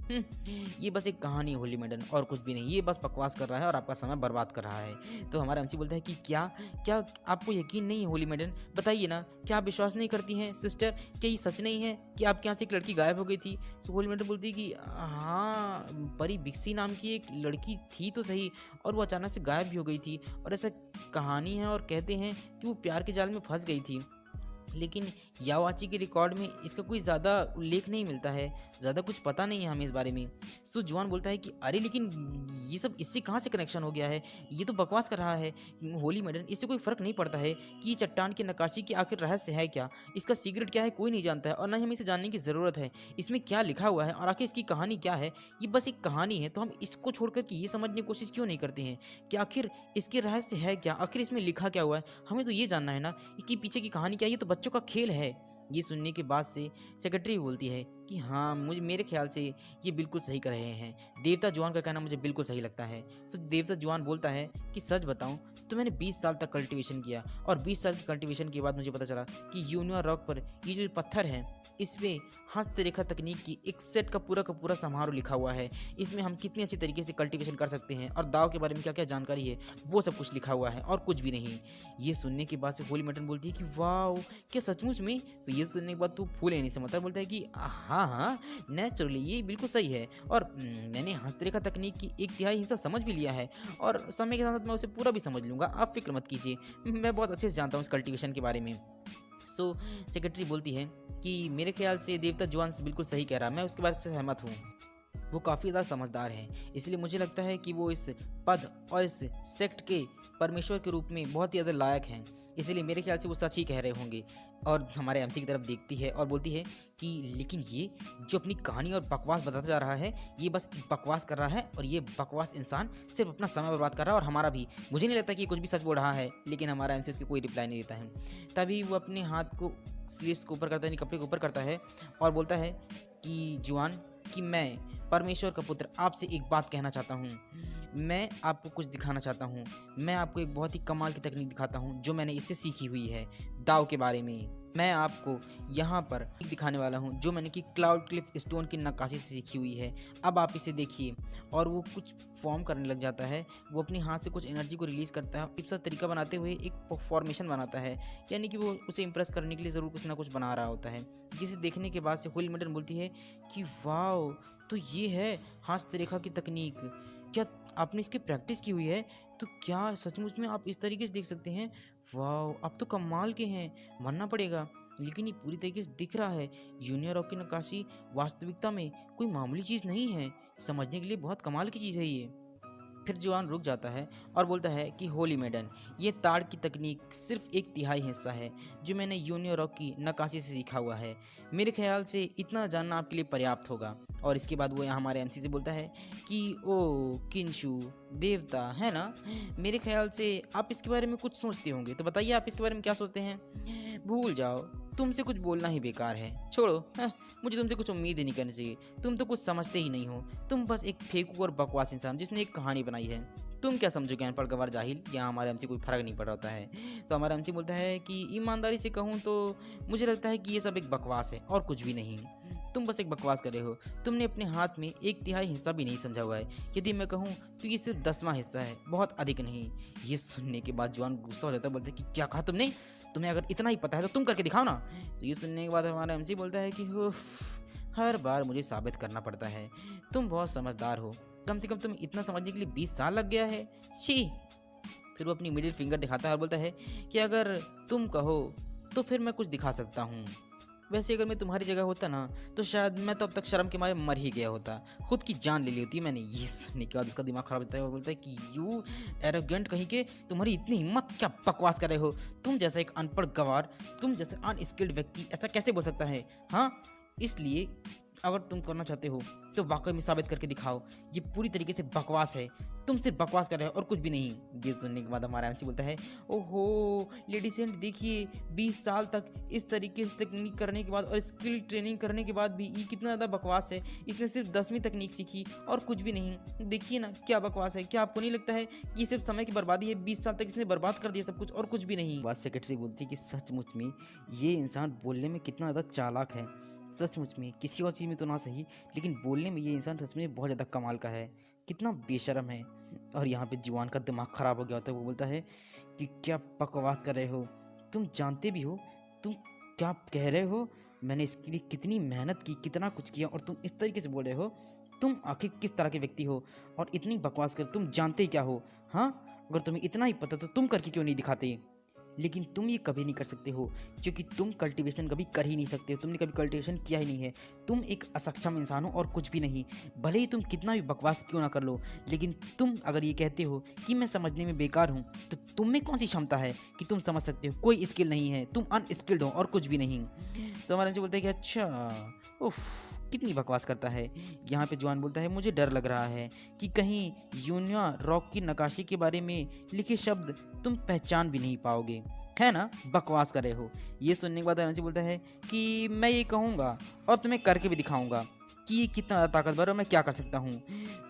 ये बस एक कहानी होली मैडम और कुछ भी नहीं, ये बस बकवास कर रहा है और आपका समय बर्बाद कर रहा है। तो हमारा एमसी बोलता है कि क्या क्या आपको यकीन नहीं है होली मैडम? बताइए ना, क्या आप विश्वास नहीं करती हैं सिस्टर? क्या ये सच नहीं है कि आपके यहाँ से एक लड़की गायब हो गई थी? सो होली मैडम बोलती है कि हाँ, परी बिक्सी नाम की एक लड़की थी तो सही, और वो अचानक से गायब भी हो गई थी और ऐसा कहानी है और कहते हैं कि वो प्यार के जाल में फंस गई थी। लेकिन यावाची के रिकॉर्ड में इसका कोई ज़्यादा उल्लेख नहीं मिलता है, ज़्यादा कुछ पता नहीं है हमें इस बारे में। सो जुआन बोलता है कि अरे लेकिन ये सब इससे कहाँ से कनेक्शन हो गया है? ये तो बकवास कर रहा है होली मैडम, इससे कोई फ़र्क नहीं पड़ता है कि ये चट्टान की नक्काशी की आखिर रहस्य है क्या? इसका सीक्रेट क्या है कोई नहीं जानता है और ना ही हमें इसे जानने की ज़रूरत है। इसमें क्या लिखा हुआ है और आखिर इसकी कहानी क्या है? ये बस एक कहानी है, तो हम इसको छोड़ कर के ये समझने की कोशिश क्यों नहीं करते हैं कि आखिर इसके रहस्य है क्या? आखिर इसमें लिखा क्या हुआ है? हमें तो ये जानना है ना कि पीछे की कहानी क्या है। ये तो बच्चों का खेल है। ये सुनने के बाद से सेक्रेटरी बोलती है कि हाँ, मुझे मेरे ख्याल से ये बिल्कुल सही कर रहे हैं। देवता जुआन का कहना मुझे बिल्कुल सही लगता है। तो देवता जुआन बोलता है कि सच बताऊं तो मैंने 20 साल तक कल्टीवेशन किया और 20 साल की कल्टीवेशन के बाद मुझे पता चला कि यूनिवर रॉक पर ये जो पत्थर है इसमें हस्तरेखा तकनीक की एक सेट का पूरा समारोह लिखा हुआ है। इसमें हम कितनी अच्छी तरीके से कल्टीवेशन कर सकते हैं और दाव के बारे में क्या क्या जानकारी है वो सब कुछ लिखा हुआ है और कुछ भी नहीं। ये सुनने के बाद से होली मैडम बोलती है कि वाह, क्या सचमुच में? तो ये सुनने के बाद तू फूल नहीं समझता, बोलता है कि हाँ, नेचुरली ये बिल्कुल सही है और मैंने हस्तरेखा तकनीक की 1/3 हिस्सा समझ भी लिया है और समय के साथ मैं उसे पूरा भी समझ लूँगा, आप फिक्र मत कीजिए, मैं बहुत अच्छे से जानता हूँ इस कल्टीवेशन के बारे में। सो सेक्रेटरी बोलती है कि मेरे ख्याल से देवता जुआन से बिल्कुल सही कह रहा है, मैं उसके बारे से सहमत हूँ। वो काफ़ी ज़्यादा समझदार है, इसलिए मुझे लगता है कि वो इस पद और इस सेक्ट के परमेश्वर के रूप में बहुत ही ज़्यादा लायक हैं, इसलिए मेरे ख्याल से वो सच ही कह रहे होंगे। और हमारे एमसी की तरफ देखती है और बोलती है कि लेकिन ये जो अपनी कहानी और बकवास बताता जा रहा है, ये बस बकवास कर रहा है और ये बकवास इंसान सिर्फ अपना समय बर्बाद कर रहा है और हमारा भी। मुझे नहीं लगता कि ये कुछ भी सच बोल रहा है, लेकिन हमारा एमसी उसकी कोई रिप्लाई नहीं देता है। तभी वो अपने हाथ को स्लीव्स के ऊपर करता है, कपड़े के ऊपर करता है और बोलता है कि जुआन, कि मैं परमेश्वर का पुत्र आपसे एक बात कहना चाहता हूँ। मैं आपको कुछ दिखाना चाहता हूँ। मैं आपको एक बहुत ही कमाल की तकनीक दिखाता हूँ जो मैंने इससे सीखी हुई है दाव के बारे में। मैं आपको यहाँ पर दिखाने वाला हूँ जो मैंने कि क्लाउड क्लिफ स्टोन की नक्काशी से सीखी हुई है। अब आप इसे देखिए। और वो कुछ फॉर्म करने लग जाता है, वो अपने हाथ से कुछ एनर्जी को रिलीज़ करता है, इस तरीका बनाते हुए एक फॉर्मेशन बनाता है, यानी कि वो उसे इम्प्रेस करने के लिए ज़रूर कुछ ना कुछ बना रहा होता है। जिसे देखने के बाद से होली मैडम बोलती है कि वाओ, तो ये है हस्तरेखा की तकनीक, क्या आपने इसकी प्रैक्टिस की हुई है? तो क्या सचमुच में आप इस तरीके से देख सकते हैं? वाओ, आप तो कमाल के हैं, मानना पड़ेगा। लेकिन ये पूरी तरीके से दिख रहा है। जूनियर रॉक की नक्काशी वास्तविकता में कोई मामूली चीज़ नहीं है, समझने के लिए बहुत कमाल की चीज़ है ये। फिर जवान रुक जाता है और बोलता है कि होली मैडन, ये ताड़ की तकनीक सिर्फ 1/3 हिस्सा है जो मैंने यूनियन रॉक की नक्काशी से सीखा हुआ है। मेरे ख्याल से इतना जानना आपके लिए पर्याप्त होगा। और इसके बाद वो यहाँ हमारे एमसी से बोलता है कि ओ किंशु देवता है ना, मेरे ख्याल से आप इसके बारे में कुछ सोचते होंगे, तो बताइए आप इसके बारे में क्या सोचते हैं। भूल जाओ, तुमसे कुछ बोलना ही बेकार है, छोड़ो। मुझे तुमसे कुछ उम्मीद ही नहीं करनी चाहिए, तुम तो कुछ समझते ही नहीं हो, तुम बस एक फेंकू और बकवास इंसान जिसने एक कहानी बनाई है। तुम क्या समझोगे अनपढ़ गवार जाहिल। यहाँ हमारे एमसी कोई फर्क नहीं पड़ रहा होता है। तो हमारा एमसी बोलता है कि ईमानदारी से कहूँ तो मुझे लगता है कि ये सब एक बकवास है और कुछ भी नहीं। तुम बस एक बकवास कर रहे हो, तुमने अपने हाथ में 1/3 हिस्सा भी नहीं समझा हुआ है। यदि मैं कहूँ तो ये सिर्फ 10वां हिस्सा है, बहुत अधिक नहीं। ये सुनने के बाद जवान गुस्सा हो जाता है, बोलते कि क्या कहा तुमने, तुम्हें अगर इतना ही पता है तो तुम करके दिखाओ ना। तो ये सुनने के बाद हमारा एमसी बोलता है कि हर बार मुझे साबित करना पड़ता है, तुम बहुत समझदार हो, कम से कम तुम्हें इतना समझने के लिए 20 साल लग गया है, छी। फिर वो अपनी मिडिल फिंगर दिखाता है और बोलता है कि अगर तुम कहो तो फिर मैं कुछ दिखा सकता हूँ। वैसे अगर मैं तुम्हारी जगह होता ना तो शायद मैं तो अब तक शर्म के मारे मर ही गया होता, खुद की जान ले ली होती मैंने। ये सुनने के बाद उसका दिमाग खराब होता है और बोलता है कि यू एरोगेंट कहीं के, तुम्हारी इतनी हिम्मत, क्या बकवास कर रहे हो, तुम जैसा एक अनपढ़ गवार, तुम जैसे अनस्किल्ड व्यक्ति ऐसा कैसे बोल सकता है। हाँ, इसलिए अगर तुम करना चाहते हो तो वाकई में साबित करके दिखाओ, ये पूरी तरीके से बकवास है, तुम सिर्फ बकवास कर रहे हो और कुछ भी नहीं। ये सुनने के बाद हमारा एमसी बोलता है ओहो लेडीज एंड देखिए, 20 साल तक इस तरीके से तकनीक करने के बाद और स्किल ट्रेनिंग करने के बाद भी ये कितना ज़्यादा बकवास है, इसने सिर्फ 10वीं तकनीक सीखी और कुछ भी नहीं। देखिए ना क्या बकवास है, क्या आपको नहीं लगता है कि ये सिर्फ समय की बर्बादी है, 20 साल तक इसने बर्बाद कर दिया सब कुछ और कुछ भी नहीं। बात सेक्रेटरी बोलती है कि सचमुच में ये इंसान बोलने में कितना ज़्यादा चालाक है, सचमुच में किसी और चीज़ में तो ना सही, लेकिन बोलने में ये इंसान सच में बहुत ज़्यादा कमाल का है, कितना बेशर्म है। और यहाँ पे जवान का दिमाग ख़राब हो गया होता है, वो बोलता है कि क्या बकवास कर रहे हो, तुम जानते भी हो तुम क्या कह रहे हो, मैंने इसके लिए कितनी मेहनत की, कितना कुछ किया और तुम इस तरीके से बोल रहे हो, तुम आखिर किस तरह के व्यक्ति हो और इतनी बकवास कर तुम जानते क्या हो। हाँ, अगर तुम्हें इतना ही पता तो तुम करके क्यों नहीं दिखाते। लेकिन तुम ये कभी नहीं कर सकते हो क्योंकि तुम कल्टीवेशन कभी कर ही नहीं सकते हो, तुमने कभी कल्टीवेशन किया ही नहीं है, तुम एक असक्षम इंसान हो और कुछ भी नहीं। भले ही तुम कितना भी बकवास क्यों ना कर लो, लेकिन तुम अगर ये कहते हो कि मैं समझने में बेकार हूँ तो तुम में कौन सी क्षमता है कि तुम समझ सकते हो, कोई स्किल नहीं है, तुम अनस्किल्ड हो और कुछ भी नहीं। तो हमारे बोलते हैं कि अच्छा उफ कितनी बकवास करता है। यहाँ पे जवान बोलता है मुझे डर लग रहा है कि कहीं यूनियन रॉक की नक्काशी के बारे में लिखे शब्द तुम पहचान भी नहीं पाओगे, है ना, बकवास कर रहे हो। ये सुनने के बाद एनर्जी बोलता है कि मैं ये कहूँगा और तुम्हें करके भी दिखाऊंगा कि ये कितना ज़्यादा ताकतवर है, मैं क्या कर सकता हूँ,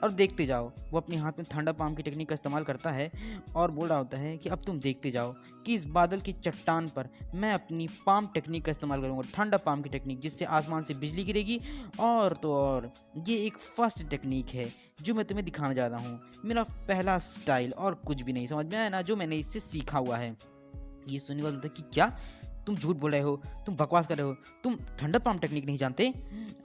और देखते जाओ। वो अपने हाथ में ठंडा पाम की टेक्निक का इस्तेमाल करता है और बोल रहा होता है कि अब तुम देखते जाओ कि इस बादल की चट्टान पर मैं अपनी पाम टेक्निक का इस्तेमाल करूँगा, ठंडा पाम की टेक्निक, जिससे आसमान से बिजली गिरेगी। और तो और ये एक फर्स्ट टेक्निक है जो मैं तुम्हें दिखाने जा रहा हूँ, मेरा पहला स्टाइल और कुछ भी नहीं, समझ में आया ना, जो मैंने इससे सीखा हुआ है। ये सुनने वाला बोलता है कि क्या तुम झूठ बोल रहे हो, तुम बकवास कर रहे हो, तुम ठंडा पाम टेक्निक नहीं जानते।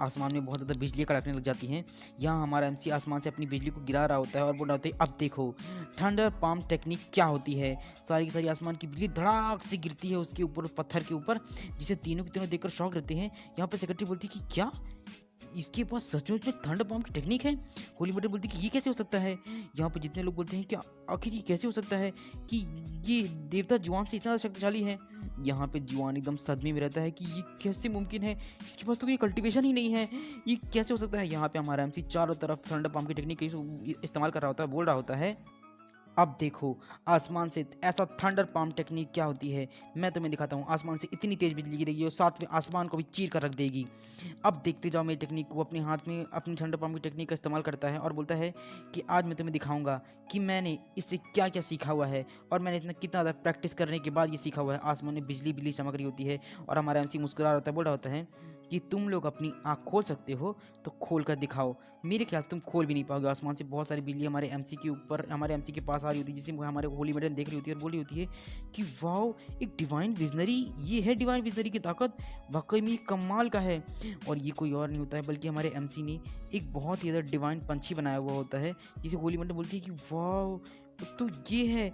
आसमान में बहुत ज़्यादा बिजली कड़कने लग जाती हैं। यहाँ हमारा एमसी आसमान से अपनी बिजली को गिरा रहा होता है और बोल रहा होता है अब देखो ठंडा पाम टेक्निक क्या होती है। सारी की सारी आसमान की बिजली धड़ाक से गिरती है उसके ऊपर, पत्थर के ऊपर, जिसे तीनों के तीनों देखकर शौक रहते हैं। यहाँ पर सेक्रेटरी बोलती है कि क्या इसके पास सचमुच में ठंड पाम की टेक्निक है। होली बटर बोलती है कि ये कैसे हो सकता है। यहाँ पे जितने लोग बोलते हैं कि आखिर ये कैसे हो सकता है कि ये देवता जुआन से इतना शक्तिशाली है। यहाँ पे जुआन एकदम सदमे में रहता है कि ये कैसे मुमकिन है, इसके पास तो कोई कल्टीवेशन ही नहीं है, ये कैसे हो सकता है। यहाँ पे हमारा एमसी चारों तरफ ठंड पाम की टेक्निक इस्तेमाल कर रहा होता है, बोल रहा होता है अब देखो आसमान से ऐसा थंडर पाम टेक्निक क्या होती है, मैं तुम्हें दिखाता हूँ। आसमान से इतनी तेज बिजली गिरेगी और साथ में आसमान को भी चीर कर रख देगी। अब देखते जाओ मेरी टेक्निक को। अपने हाथ में अपनी थंडर पाम की टेक्निक का इस्तेमाल करता है और बोलता है कि आज मैं तुम्हें दिखाऊंगा कि मैंने इससे क्या क्या सीखा हुआ है और मैंने इतना कितना ज़्यादा प्रैक्टिस करने के बाद ये सीखा हुआ है। आसमान में बिजली बिजली चमक रही होती है और हमारा एमसी मुस्कुरा रहा होता है, बोल रहा होता है कि तुम लोग अपनी आँख खोल सकते हो तो खोल कर दिखाओ। मेरे ख्याल तुम खोल भी नहीं पाओगे। आसमान से बहुत सारी बिजली हमारे एमसी के ऊपर, हमारे एमसी के पास आ रही होती है, जिसे हमारे होली मैडम देख रही होती है और बोल रही होती है कि वाओ एक डिवाइन विजनरी, ये है डिवाइन विजनरी की ताकत, वाकई में कमाल का है। और ये कोई और नहीं होता है बल्कि हमारे एमसी ने एक बहुत ही ज़्यादा डिवाइन पंछी बनाया हुआ होता है, जिसे होली मैडम बोलती है कि वाओ तो ये है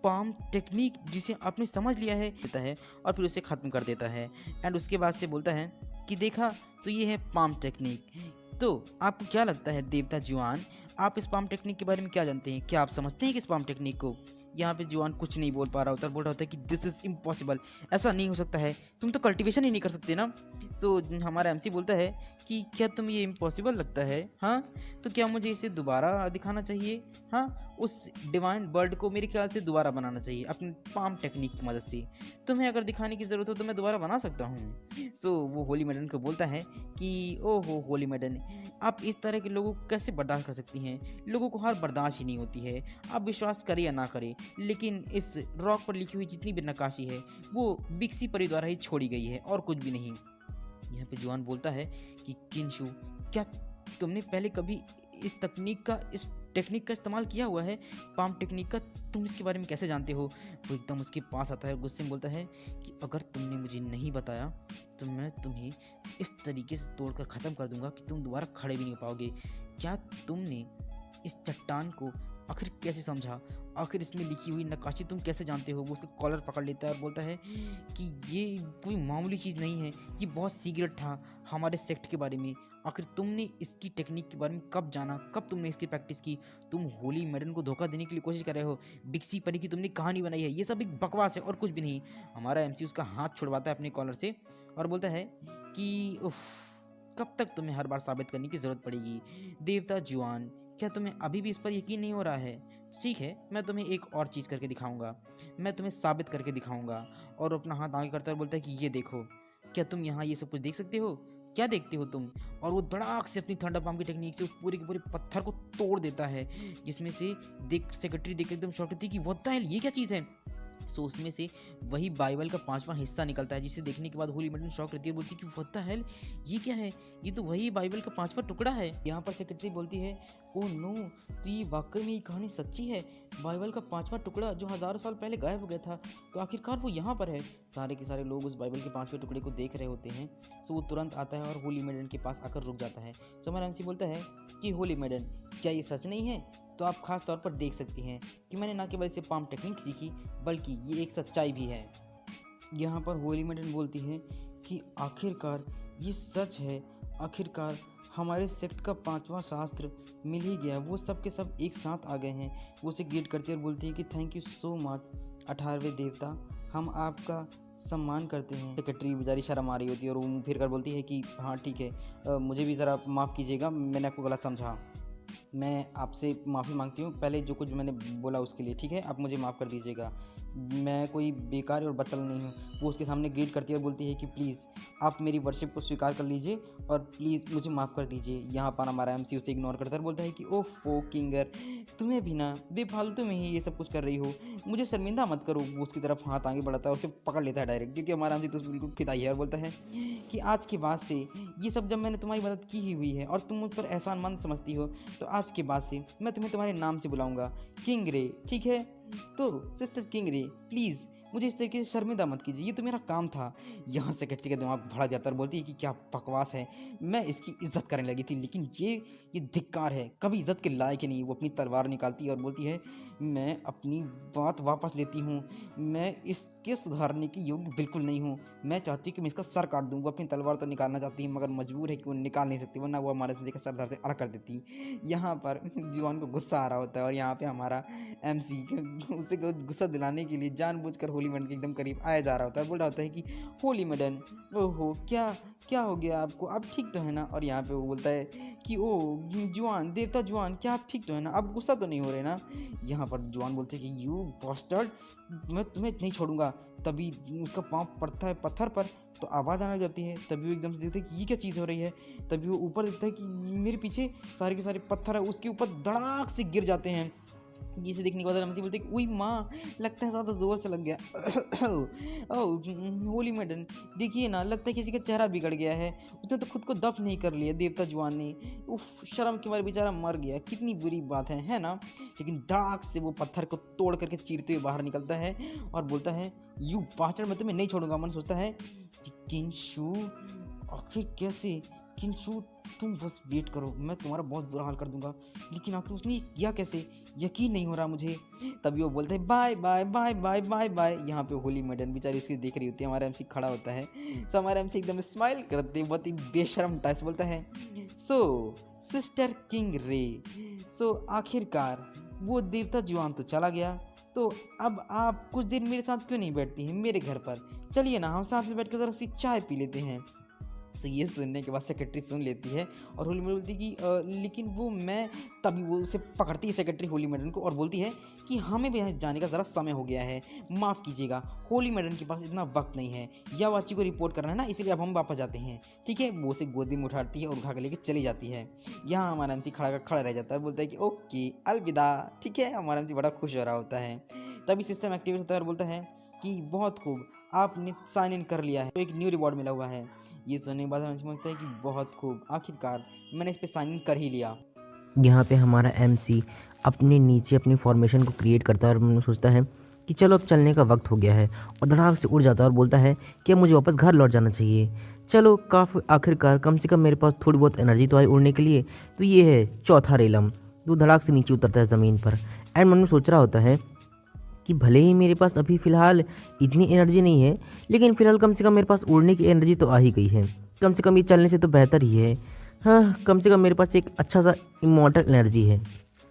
पाम टेक्निक जिसे आपने समझ लिया है देता है और फिर उसे ख़त्म कर देता है। एंड उसके बाद से बोलता है कि देखा तो ये है पाम टेक्निक। तो आपको क्या लगता है देवता जुआन, आप इस पाम टेक्निक के बारे में क्या जानते हैं? क्या आप समझते हैं कि इस पाम टेक्निक को? यहाँ पे जुआन कुछ नहीं बोल पा रहा होता, बोल रहा होता है कि दिस इज़ इम्पॉसिबल, ऐसा नहीं हो सकता है, तुम तो कल्टीवेशन ही नहीं कर सकते ना। सो हमारा एमसी बोलता है कि क्या तुम ये इम्पॉसिबल लगता है? हाँ, तो क्या मुझे इसे दोबारा दिखाना चाहिए? हाँ, उस डिवाइन बर्ड को मेरे ख्याल से दोबारा बनाना चाहिए अपनी पाम टेक्निक की मदद से। तुम्हें अगर दिखाने की ज़रूरत हो तो मैं दोबारा बना सकता हूँ। सो वो होली मैडन को बोलता है कि ओहो होली मैडन, आप इस तरह के लोगों को कैसे बर्दाश्त कर सकती हैं? लोगों को हार बर्दाश्त ही नहीं होती है। आप विश्वास करें या ना करें, लेकिन इस रॉक पर लिखी हुई जितनी भी नक्काशी है वो बिक्सी परी द्वारा ही छोड़ी गई है और कुछ भी नहीं। यहाँ पे जुआन बोलता है कि किंशु, क्या तुमने पहले कभी इस टेक्निक का इस्तेमाल किया हुआ है, पाम टेक्निक का? तुम इसके बारे में कैसे जानते हो? वो एकदम उसके पास आता है और गुस्से में बोलता है कि अगर तुमने मुझे नहीं बताया तो मैं तुम्हें इस तरीके से तोड़कर ख़त्म कर दूंगा कि तुम दोबारा खड़े भी नहीं हो पाओगे। क्या तुमने इस चट्टान को आखिर कैसे समझा? आखिर इसमें लिखी हुई नक्काशी तुम कैसे जानते हो? वो उसका कॉलर पकड़ लेता है और बोलता है कि ये कोई मामूली चीज़ नहीं है, ये बहुत सीक्रेट था हमारे सेक्ट के बारे में। आखिर तुमने इसकी टेक्निक के बारे में कब जाना? कब तुमने इसकी प्रैक्टिस की? तुम होली मैडन को धोखा देने के लिए कोशिश कर रहे हो। बिक्सी परी की तुमने कहानी बनाई है, ये सब एक बकवास है और कुछ भी नहीं। हमारा एमसी उसका हाथ छुड़वाता है अपने कॉलर से और बोलता है कि उफ, कब तक तुम्हें हर बार साबित करने की ज़रूरत पड़ेगी? देवता जुआन, क्या तुम्हें अभी भी इस पर यकीन नहीं हो रहा है? ठीक है, मैं तुम्हें एक और चीज़ करके दिखाऊंगा, मैं तुम्हें साबित करके दिखाऊंगा। और अपना हाथ आगे करता है और बोलता है कि ये देखो, क्या तुम यहाँ ये सब कुछ देख सकते हो? क्या देखते हो तुम? और वो धड़ाक से अपनी थंडर पाम की टेक्निक से उस पूरे के पूरे पत्थर को तोड़ देता है, जिसमें से सेक्रेटरी देख एकदम शॉक होती है कि व्हाट द हेल, ये क्या चीज़ है? सो उसमें से वही बाइबल का 5वां हिस्सा निकलता है, जिसे देखने के बाद होली मैडन शॉक रहती है, बोलती है कि व्हाट द हेल, ये क्या है? ये तो वही बाइबल का 5वां टुकड़ा है। यहाँ पर सेक्रेटरी बोलती है ओह नो, तो ये वाकई में ये कहानी सच्ची है? बाइबल का 5वां टुकड़ा जो हज़ारों साल पहले गायब हो गया था, तो आखिरकार वो यहाँ पर है। सारे के सारे लोग उस बाइबल के 5वें टुकड़े को देख रहे होते हैं। सो वो तुरंत आता है और होली मैडन के पास आकर रुक जाता है। सो हमारा एमसी बोलता है कि होली मैडन, क्या ये सच नहीं है? तो आप खास तौर पर देख सकती हैं कि मैंने ना केवल इससे पाम टेक्निक सीखी, बल्कि ये एक सच्चाई भी है। यहाँ पर होली मैडन बोलती है कि आखिरकार ये सच है, आखिरकार हमारे सेक्ट का 5वां शास्त्र मिल ही गया, वो सब के सब एक साथ आ गए हैं। वो उसे ग्रीट करती है और बोलती है कि थैंक यू सो मच 18वें देवता, हम आपका सम्मान करते हैं। सेक्रेटरी बेचारी शर्म आ रही होती है और वो मुँह फिर कर बोलती है कि हाँ ठीक है, मुझे भी ज़रा माफ़ कीजिएगा, मैंने आपको गलत समझा, मैं आपसे माफ़ी मांगती हूँ पहले जो कुछ मैंने बोला उसके लिए, ठीक है, आप मुझे माफ़ कर दीजिएगा, मैं कोई बेकार और बच्चा नहीं हूँ। वो उसके सामने ग्रीट करती है और बोलती है कि प्लीज़ आप मेरी वर्शिप को स्वीकार कर लीजिए और प्लीज़ मुझे माफ़ कर दीजिए। यहाँ पर हमारा एमसी उसे इग्नोर करता है और बोलता है कि ओफो किंगर, तुम्हें भी ना बेफालतू में ही ये सब कुछ कर रही हो, मुझे शर्मिंदा मत करो। वो उसकी तरफ हाथ आगे बढ़ाता है और उसे पकड़ लेता है डायरेक्ट, क्योंकि हमारा एमसी तो बिल्कुल फिदाई है और बोलता है कि आज के बाद से ये सब जब मैंने तुम्हारी मदद की ही हुई है और तुम मुझ पर एहसानमंद समझती हो, तो आज के बाद से मैं तुम्हें तुम्हारे नाम से बुलाऊंगा, किंग रे, ठीक है? तो सिस्टर किंग रे, प्लीज़ मुझे इस तरीके से शर्मिंदा मत कीजिए, ये तो मेरा काम था। यहाँ सेक्रेटरी का दिमाग भड़क जाता है और बोलती है कि क्या बकवास है, मैं इसकी इज्जत करने लगी थी, लेकिन ये धिक्कार है, कभी इज्जत के लायक ही नहीं। वो अपनी तलवार निकालती है और बोलती है मैं अपनी बात वापस लेती हूँ, मैं इसके सुधारने की योग्य बिल्कुल नहीं हूँ, मैं चाहती कि मैं इसका सर काट दूँ। वो अपनी तलवार तो निकालना चाहती है मगर मजबूर है कि वो निकाल नहीं सकती, वरना वो हमारे एमसी का सर धड़ से अलग कर देती। यहाँ पर जुआन को गुस्सा आ रहा होता है और यहाँ पे हमारा एमसी उसे गुस्सा दिलाने के लिए जानबूझकर होली मैडन के एकदम करीब आया जा रहा होता है। बोल रहा होता है कि होली मैडन, ओहो क्या हो गया आपको, आप ठीक तो है ना? और यहाँ पे वो बोलता है कि ओ जुआन, देवता जुआन, क्या आप ठीक तो है ना, आप गुस्सा तो नहीं हो रहे ना? यहाँ पर जुआन बोलते हैं कि यू बॉस्टर्ड, मैं तुम्हें नहीं छोड़ूंगा। तभी उसका पाँव पड़ता है पत्थर पर तो आवाज़ आने जाती है। तभी वो एकदम से देखता है कि ये क्या चीज़ हो रही है। तभी वो ऊपर देखता है कि मेरे पीछे सारे के सारे पत्थर है, उसके ऊपर धड़ाक से गिर जाते हैं, जिसे देखने के बाद एमसी बोलते कि उई माँ, लगता है ज़्यादा ज़ोर से लग गया। ओह होली मैडन, देखिए ना, लगता है किसी का चेहरा बिगड़ गया है, उसने तो खुद को दफ नहीं कर लिया देवता जुआन ने। उफ, शर्म के मारे बेचारा मर गया, कितनी बुरी बात है ना? लेकिन धड़ाक से वो पत्थर को तोड़ करके चीरते हुए बाहर निकलता है और बोलता है यू बास्टर्ड, मैं तुम्हें नहीं छोड़ूंगा। मन सोचता है कि किंशु आखिर कैसे किंशु तुम बस वेट करो, मैं तुम्हारा बहुत बुरा हाल कर दूंगा। लेकिन आखिर उसने किया कैसे, यकीन नहीं हो रहा मुझे। तभी वो बोलते हैं bye bye bye bye bye bye. यहाँ पे होली मैडम बेचारी उसकी देख रही होती है, हमारा एमसी खड़ा होता है। सो हमारा एमसी एकदम स्माइल करते बहुत ही बेशर्म टाइप से बोलता है, सो सिस्टर किंग रे, सो आखिरकार वो देवता जुआन तो चला गया, तो अब आप कुछ देर मेरे साथ क्यों नहीं बैठती हैं मेरे घर पर? चलिए ना, हम साथ में बैठ कर जरा सी चाय पी लेते हैं। तो ये सुनने के बाद सेक्रेटरी सुन लेती है और होली मैडम बोलती है कि लेकिन वो मैं, तभी वो उसे पकड़ती है सेक्रेटरी होली मैडम को और बोलती है कि हमें भी यहाँ जाने का ज़रा समय हो गया है, माफ़ कीजिएगा, होली मैडम के पास इतना वक्त नहीं है, या वाची को रिपोर्ट करना है ना, इसलिए अब हम वापस जाते हैं। ठीक है, वो उसे गोदी में उठाती है और उठा कर लेके चली जाती है। यहाँ हमारा एमसी खड़ा रह जाता है, बोलता है कि ओके अलविदा। ठीक है, हमारा एमसी बड़ा खुश हो रहा होता है। तभी सिस्टम एक्टिवेट होता है और बोलता है कि बहुत खूब, आपने साइन इन कर लिया है, तो एक न्यू रिवॉर्ड मिला हुआ है। ये सुनने के बाद हमें समझता है कि बहुत खूब, आखिरकार मैंने इस पे साइन इन कर ही लिया। यहाँ पे हमारा एमसी अपने नीचे अपनी फॉर्मेशन को क्रिएट करता है और सोचता है कि चलो अब चलने का वक्त हो गया है, और धड़ाक से उड़ जाता है और बोलता है कि अब मुझे वापस घर लौट जाना चाहिए। चलो काफ़ी, आखिरकार कम से कम मेरे पास थोड़ी बहुत एनर्जी तो आई उड़ने के लिए। तो ये है चौथा रेलम, जो धड़ाक से नीचे उतरता है ज़मीन पर। एंड मन में सोच रहा होता है कि भले ही मेरे पास अभी फ़िलहाल इतनी एनर्जी नहीं है, लेकिन फ़िलहाल कम से कम मेरे पास उड़ने की एनर्जी तो आ ही गई है। कम से कम ये चलने से तो बेहतर ही है। हाँ, कम से कम मेरे पास एक अच्छा सा इमॉर्टल एनर्जी है,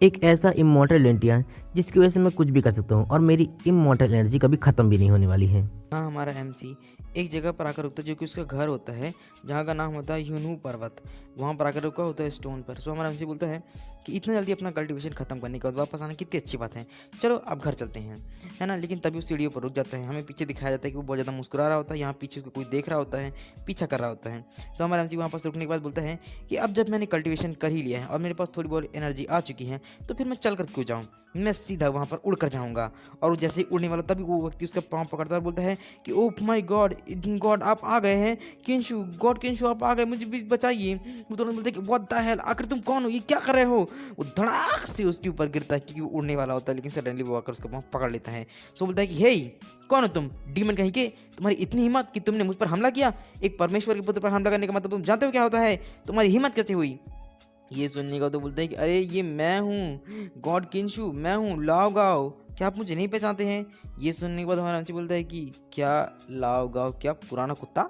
एक ऐसा इमॉर्टल एंटिया जिसकी वजह से मैं कुछ भी कर सकता हूँ, और मेरी इमॉर्टल एनर्जी कभी ख़त्म भी नहीं होने वाली है। हाँ, हमारा एमसी एक जगह पर आकर रुकता है जो कि उसका घर होता है, जहाँ का नाम होता है यूनू पर्वत। वहाँ पर आकर रुका होता है स्टोन पर। सो हमारा एमसी बोलता है कि इतना जल्दी अपना कल्टीवेशन खत्म करने के बाद वापस आना कितनी अच्छी बात है, चलो अब घर चलते हैं, है ना। लेकिन तभी उस सीढ़ियों पर रुक जाता है। हमें पीछे दिखाया जाता है कि वो बहुत ज़्यादा मुस्कुरा रहा होता है, यहाँ पीछे उसको कोई देख रहा होता है, पीछा कर रहा होता है। सो हमारा एमसी वहाँ पर रुकने के बाद बोलता है कि अब जब मैंने कल्टीवेशन कर ही लिया है और मेरे पास थोड़ी बहुत एनर्जी आ चुकी है, तो फिर मैं चल कर क्यों जाऊँ, मैं सीधा वहाँ पर उड़ कर जाऊँगा। और वो जैसे ही उड़ने वाला, तभी वो व्यक्ति उसका पाँव पकड़ता है और बोलता है कि ओह माय गॉड गॉड, आप आ गए हैं किंशु, गॉड किंशु आप आ गए, मुझे भी बचाइए। वो तुरंत बोलते हैं कि व्हाट द हेल, आखिर तुम कौन हो, ये क्या कर रहे हो। वो धड़ाक से उसके ऊपर गिरता है क्योंकि वो उड़ने वाला होता है, लेकिन सडनली वो आकर उसका पाँव पकड़ लेता है। सो बोलता है कि हे कौन हो तुम, डीमन कहीं के, तुम्हारी इतनी हिम्मत कि तुमने मुझ पर हमला किया। एक परमेश्वर के पुत्र पर हमला करने का मतलब तुम जानते हो क्या होता है, तुम्हारी हिम्मत कैसे हुई। ये सुनने का तो बोलते हैं कि अरे ये मैं हूँ गॉड किंशु, मैं हूँ लाओ गाओ, क्या आप मुझे नहीं पहचानते हैं। ये सुनने के बाद हमारा अंशी बोलता है कि क्या लाओ गाओ, क्या पुराना कुत्ता।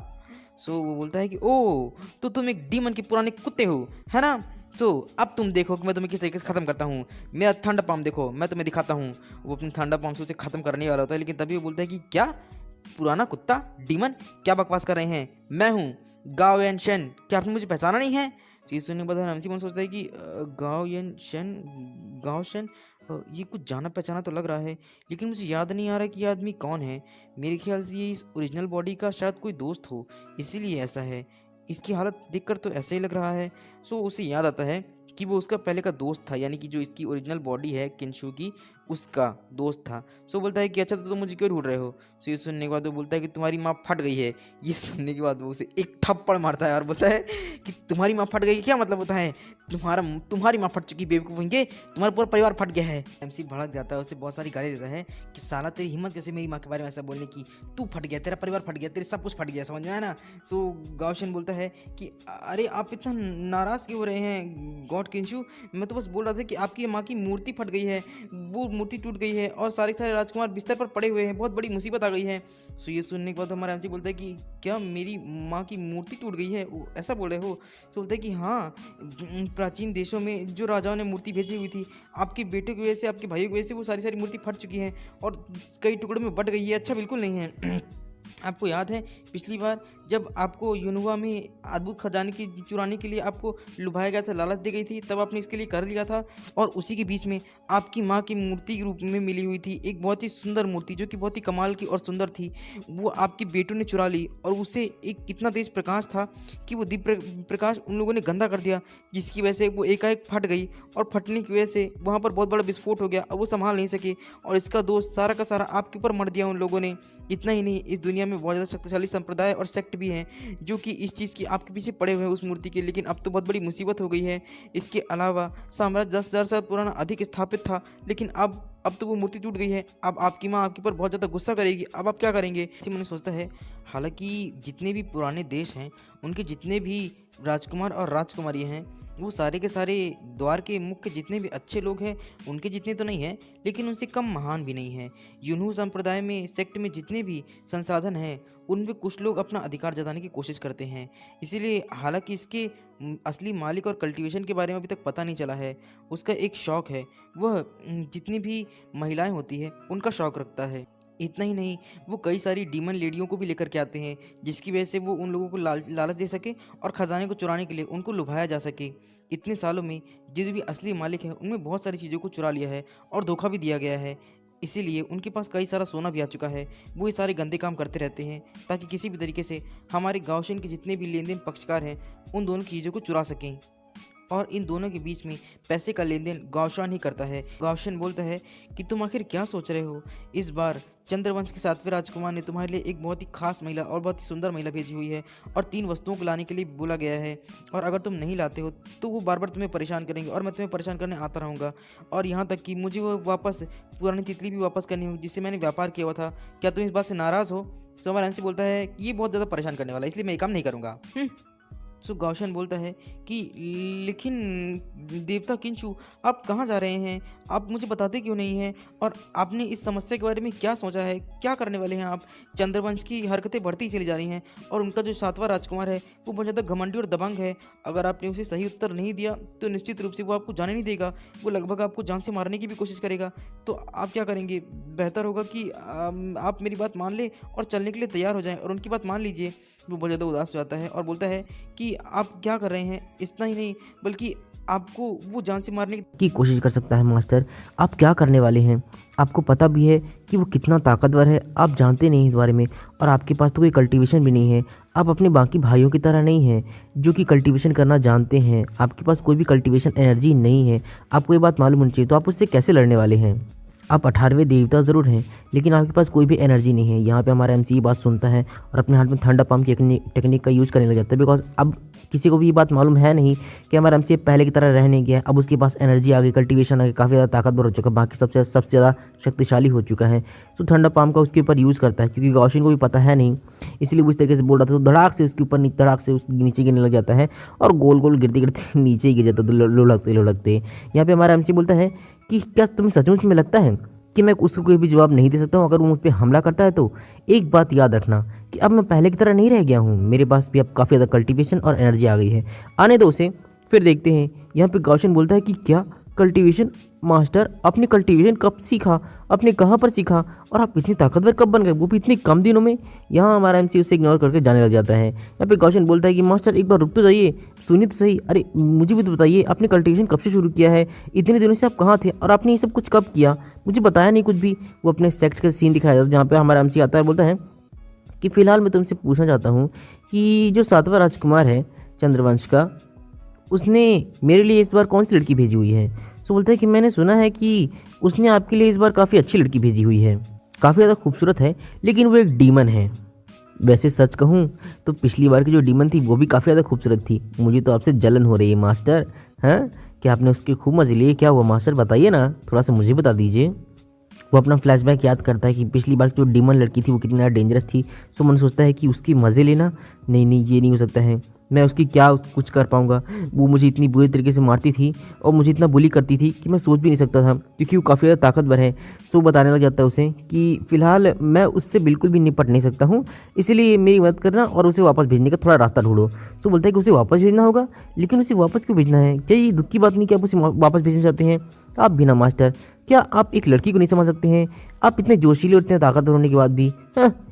सो वो बोलता है कि ओ, तो तुम एक डीमन के पुराने कुत्ते हो, है ना। सो अब तुम देखो कि मैं तुम्हें किस तरीके से ख़त्म करता हूँ। मेरा थंडर पाम देखो, मैं तुम्हें दिखाता हूँ। वो अपने थंडर पाम से उसे ख़त्म करने वाला होता है, लेकिन तभी वो बोलता है कि क्या पुराना कुत्ता, डीमन, क्या बकवास कर रहे हैं, मैं हूँ गाओ एन शन, क्या आपने मुझे पहचाना नहीं है। तो ये सुनने के बाद हमसी मन सोचता है कि गाओ यन शन, गाओ शन, ये कुछ जाना पहचाना तो लग रहा है, लेकिन मुझे याद नहीं आ रहा कि ये आदमी कौन है। मेरे ख्याल से ये इस ओरिजिनल बॉडी का शायद कोई दोस्त हो, इसीलिए ऐसा है। इसकी हालत देखकर तो ऐसा ही लग रहा है। सो उसे याद आता है कि वो उसका पहले का दोस्त था, यानी कि जो इसकी ओरिजिनल बॉडी है किंशु की, उसका दोस्त था। सो बोलता है कि अच्छा तो तुम मुझे क्यों ढूंढ रहे हो। सो ये सुनने के बाद वो बोलता है कि तुम्हारी माँ फट गई है। ये सुनने के बाद वो उसे एक थप्पड़ मारता है और बोलता है कि तुम्हारी माँ फट गई, क्या मतलब होता है, तुम्हारी माँ फट चुकी, बेवकूफ होंगे, तुम्हारा पूरा परिवार फट गया है। एमसी भड़क जाता है, उसे बहुत सारी गाली देता है कि साला तेरी हिम्मत कैसे मेरी माँ के बारे में ऐसा बोलने की, तू फट गया, तेरा परिवार फट गया, तेरे सब कुछ फट गया, समझ में आया ना। सो गाओशन बोलता है कि अरे आप इतना नाराज़ क्यों हो रहे हैं गॉड किंशु, मैं तो बस बोल रहा था कि आपकी माँ की मूर्ति फट गई है, वो मूर्ति टूट गई है और सारे राजकुमार बिस्तर पर पड़े हुए हैं, बहुत बड़ी मुसीबत आ गई है। सो ये सुनने के बाद हमारा एमसी बोलता है कि क्या मेरी माँ की मूर्ति टूट गई है, ऐसा बोल रहे हो। तो बोलते हैं कि हाँ, प्राचीन देशों में जो राजाओं ने मूर्ति भेजी हुई थी, आपके बेटे की वजह से, आपके भाइयों की वजह से वो सारी मूर्ति फट चुकी है और कई टुकड़ों में बट गई है, अच्छा बिल्कुल नहीं है। आपको याद है पिछली बार जब आपको यूनुआ में अद्भुत खजाने की चुराने के लिए आपको लुभाया गया था, लालच दी गई थी, तब आपने इसके लिए कर लिया था। और उसी के बीच में आपकी माँ की मूर्ति के रूप में मिली हुई थी एक बहुत ही सुंदर मूर्ति, जो कि बहुत ही कमाल की और सुंदर थी। वो आपके बेटों ने चुरा ली और उसे एक इतना तेज प्रकाश था कि वो दीप प्रकाश उन लोगों ने गंदा कर दिया, जिसकी वजह से वो एकाएक फट गई और फटने की वजह से वहाँ पर बहुत बड़ा विस्फोट हो गया और वो संभाल नहीं सके और इसका दोष सारा का सारा आपके ऊपर मर दिया उन लोगों ने। इतना ही नहीं, इस दुनिया में बहुत ज़्यादा शक्तिशाली संप्रदाय और सेक्ट भी हैं जो कि इस चीज़ की आपके पीछे पड़े हुए हैं उस मूर्ति के, लेकिन अब तो बहुत बड़ी मुसीबत हो गई है। इसके अलावा साम्राज्य 10,000 साल पुराना अधिक स्थापित था, लेकिन अब अब तो वो मूर्ति टूट गई है, अब आपकी माँ आपके ऊपर बहुत ज़्यादा गुस्सा करेगी, अब आप क्या करेंगे? इसी मन सोचता है। हालांकि जितने भी पुराने देश हैं, उनके जितने भी राजकुमार और राजकुमारी हैं, वो सारे के सारे द्वार के मुख्य जितने भी अच्छे लोग हैं, उनके जितने तो नहीं हैं, लेकिन उनसे कम महान भी नहीं हैं। यूनू संप्रदाय में, सेक्ट में जितने भी संसाधन हैं, उनमें कुछ लोग अपना अधिकार जताने की कोशिश करते हैं। इसीलिए हालांकि इसके असली मालिक और कल्टीवेशन के बारे में अभी तक पता नहीं चला है। उसका एक शौक है, वह जितनी भी महिलाएं होती है उनका शौक रखता है। इतना ही नहीं, वो कई सारी डीमन लेडियों को भी लेकर के आते हैं, जिसकी वजह से वो उन लोगों को लालच दे सके और खजाने को चुराने के लिए उनको लुभाया जा सके। इतने सालों में जो भी असली मालिक है, उनमें बहुत सारी चीज़ों को चुरा लिया है और धोखा भी दिया गया है। इसीलिए उनके पास कई सारा सोना भी आ चुका है। वो ये सारे गंदे काम करते रहते हैं ताकि किसी भी तरीके से हमारे गाँवशन के जितने भी लेन देन पक्षकार हैं, उन दोनों चीज़ों को चुरा सकें। और इन दोनों के बीच में पैसे का लेन देन गावशान ही करता है। गावशान बोलता है कि तुम आखिर क्या सोच रहे हो? इस बार चंद्रवंश के 7वें राजकुमार ने तुम्हारे लिए एक बहुत ही खास महिला और बहुत ही सुंदर महिला भेजी हुई है और 3 वस्तुओं को लाने के लिए बोला गया है। और अगर तुम नहीं लाते हो तो वो बार बार तुम्हें परेशान करेंगे और मैं तुम्हें परेशान करने आता रहूँगा। और यहाँ तक कि मुझे वो वापस पुरानी तितली भी वापस करनी होगी जिससे मैंने व्यापार किया हुआ था। क्या तुम इस बात से नाराज़ हो? तो हमारा अंशी बोलता है कि ये बहुत ज़्यादा परेशान करने वाला है, इसलिए मैं ये काम नहीं करूँगा। सो गावशन बोलता है कि लेकिन देवता किंचु, आप कहाँ जा रहे हैं? आप मुझे बताते क्यों नहीं हैं? और आपने इस समस्या के बारे में क्या सोचा है? क्या करने वाले हैं आप? चंद्रवंश की हरकतें बढ़ती चली जा रही हैं और उनका जो 7वां राजकुमार है वो बहुत ज़्यादा घमंडी और दबंग है। अगर आपने उसे सही उत्तर नहीं दिया तो निश्चित रूप से वो आपको जाने नहीं देगा। वो लगभग आपको जान से मारने की भी कोशिश करेगा। तो आप क्या करेंगे? बेहतर होगा कि आप मेरी बात मान लें और चलने के लिए तैयार हो जाएं और उनकी बात मान लीजिए। वो बहुत ज़्यादा उदास हो जाता है और बोलता है कि आप क्या कर रहे हैं? इतना ही नहीं बल्कि आपको वो जान से मारने की कोशिश कर सकता है। मास्टर, आप क्या करने वाले हैं? आपको पता भी है कि वो कितना ताकतवर है, आप जानते नहीं इस बारे में। और आपके पास तो कोई कल्टीवेशन भी नहीं है। आप अपने बाकी भाइयों की तरह नहीं हैं जो कि कल्टीवेशन करना जानते हैं। आपके पास कोई भी कल्टीवेशन एनर्जी नहीं है। आपको ये बात मालूम होनी चाहिए। तो आप उससे कैसे लड़ने वाले हैं? आप 18वें देवता ज़रूर हैं, लेकिन आपके पास कोई भी एनर्जी नहीं है। यहाँ पे हमारा एमसी ये बात सुनता है और अपने हाथ में थंडर पम्प की टेक्निक का यूज़ करने लग जाता है। बिकॉज अब किसी को भी ये बात मालूम है नहीं कि हमारा एमसी पहले की तरह रह नहीं गया है। अब उसके पास एनर्जी आ गई, कल्टीवेशन आ गई, काफ़ी ज़्यादा ताकतवर हो चुका है, बाकी सबसे ज़्यादा शक्तिशाली हो चुका है। तो थंडर पम्प का उसके ऊपर यूज़ करता है, क्योंकि गावशिन को भी पता है नहीं, इसलिए वो इस तरीके से बोल रहा था। तो धड़ाक से उसके ऊपर धड़ाक से उस नीचे गिरने लग जाता है और गोल गोल गिरते गिरते नीचे ही गिर जाता है। लुढ़कते यहाँ पे हमारा एमसी बोलता है कि क्या तुम्हें सचमुच में लगता है कि मैं उसको कोई भी जवाब नहीं दे सकता हूँ? अगर वो मुझ पर हमला करता है तो एक बात याद रखना कि अब मैं पहले की तरह नहीं रह गया हूँ। मेरे पास भी अब काफ़ी ज़्यादा कल्टीवेशन और एनर्जी आ गई है। आने दो उसे, फिर देखते हैं। यहाँ पे गावशन बोलता है कि क्या कल्टीवेशन? मास्टर, आपने कल्टीवेशन कब सीखा? आपने कहाँ पर सीखा? और आप इतने ताकतवर कब बन गए, वो भी इतने कम दिनों में? यहाँ हमारा एमसी उसे इग्नोर करके जाने लग जाता है। यहाँ पे गावशन बोलता है कि मास्टर एक बार रुक तो जाइए, सुनिए तो सही। अरे मुझे भी तो बताइए, आपने कल्टीवेशन कब से शुरू किया है? इतने दिनों से आप कहाँ थे और आपने ये सब कुछ कब किया? मुझे बताया नहीं कुछ भी। वो अपने सेक्ट का सीन दिखाया जाता है जहाँ पर हमारा एमसी आता है, बोलता है कि फ़िलहाल मैं तुमसे पूछना चाहता हूँ कि जो 7वां राजकुमार है चंद्रवंश का, उसने मेरे लिए इस बार कौन सी लड़की भेजी हुई है? सो बोलता है कि मैंने सुना है कि उसने आपके लिए इस बार काफ़ी अच्छी लड़की भेजी हुई है, काफ़ी ज़्यादा खूबसूरत है, लेकिन वो एक डीमन है। वैसे सच कहूँ तो पिछली बार की जो डीमन थी वो भी काफ़ी ज़्यादा खूबसूरत थी। मुझे तो आपसे जलन हो रही है मास्टर। हाँ, क्या आपने उसके खूब मज़े लिए? क्या हुआ मास्टर, बताइए ना, थोड़ा सा मुझे बता दीजिए। वो अपना फ्लैशबैक याद करता है कि पिछली बार जो डीमन लड़की थी वो कितनी ज़्यादा डेंजरस थी। सो मन सोचता है कि उसकी मज़े लेना, नहीं ये नहीं हो सकता है। मैं उसकी क्या कुछ कर पाऊँगा? वो मुझे इतनी बुरी तरीके से मारती थी और मुझे इतना बुली करती थी कि मैं सोच भी नहीं सकता था, क्योंकि वो काफ़ी ज़्यादा ताकतवर है। सो बताने लग जाता है उसे कि फ़िलहाल मैं उससे बिल्कुल भी निपट नहीं सकता हूँ, इसलिए मेरी मदद करना और उसे वापस भेजने का थोड़ा रास्ता ढूंढो। सो बोलता है कि उसे वापस भेजना होगा, लेकिन उसे वापस क्यों भेजना है? क्या ये दुख की बात नहीं कि आप उसे वापस भेजना चाहते हैं? आप भी ना मास्टर, क्या आप एक लड़की को नहीं संभाल सकते हैं? आप इतने जोशीले और इतने ताकतवर होने के बाद भी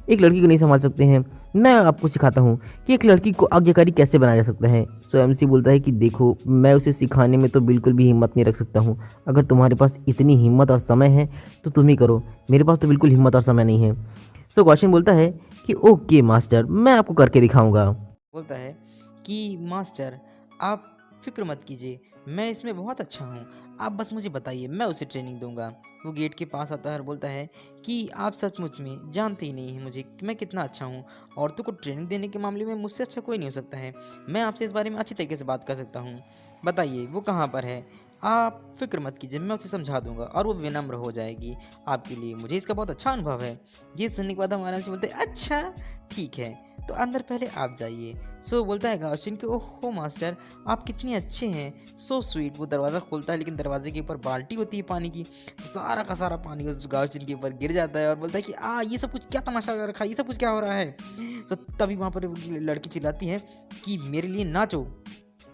एक लड़की को नहीं संभाल सकते हैं? मैं आपको सिखाता हूँ कि एक लड़की को आज्ञाकारी कैसे बनाया जा सकता है। सो एमसी बोलता है कि देखो, मैं उसे सिखाने में तो बिल्कुल भी हिम्मत नहीं रख सकता हूँ। अगर तुम्हारे पास इतनी हिम्मत और समय है तो तुम ही करो, मेरे पास तो बिल्कुल हिम्मत और समय नहीं है। सो गावशन बोलता है कि ओके मास्टर, मैं आपको करके दिखाऊंगा। बोलता है कि मास्टर, आप फ़िक्र मत कीजिए, मैं इसमें बहुत अच्छा हूँ। आप बस मुझे बताइए, मैं उसे ट्रेनिंग दूँगा। वो गेट के पास आता है और बोलता है कि आप सचमुच में जानते ही नहीं हैं मुझे कि मैं कितना अच्छा हूँ। औरतों को ट्रेनिंग देने के मामले में मुझसे अच्छा कोई नहीं हो सकता है। मैं आपसे इस बारे में अच्छी तरीके से बात कर सकता हूँ। बताइए वो कहाँ पर है? आप फ़िक्र मत कीजिए, मैं उसे समझा दूँगा और वो विनम्र हो जाएगी आपके लिए। मुझे इसका बहुत अच्छा अनुभव है। ये सुनने के बाद हम आराम से बोलते हैं, अच्छा, ठीक है, तो अंदर पहले आप जाइए। सो बोलता है गाओशिन कि ओहो मास्टर, आप कितने अच्छे हैं, सो स्वीट। वो दरवाज़ा खोलता है लेकिन दरवाजे के ऊपर बाल्टी होती है पानी की, सारा का सारा पानी उस गाओशिन के ऊपर गिर जाता है और बोलता है कि ये सब कुछ क्या तमाशा कर रखा है, ये सब कुछ क्या हो रहा है। तो तभी वहाँ पर वो लड़की चिल्लाती है कि मेरे लिए नाचो,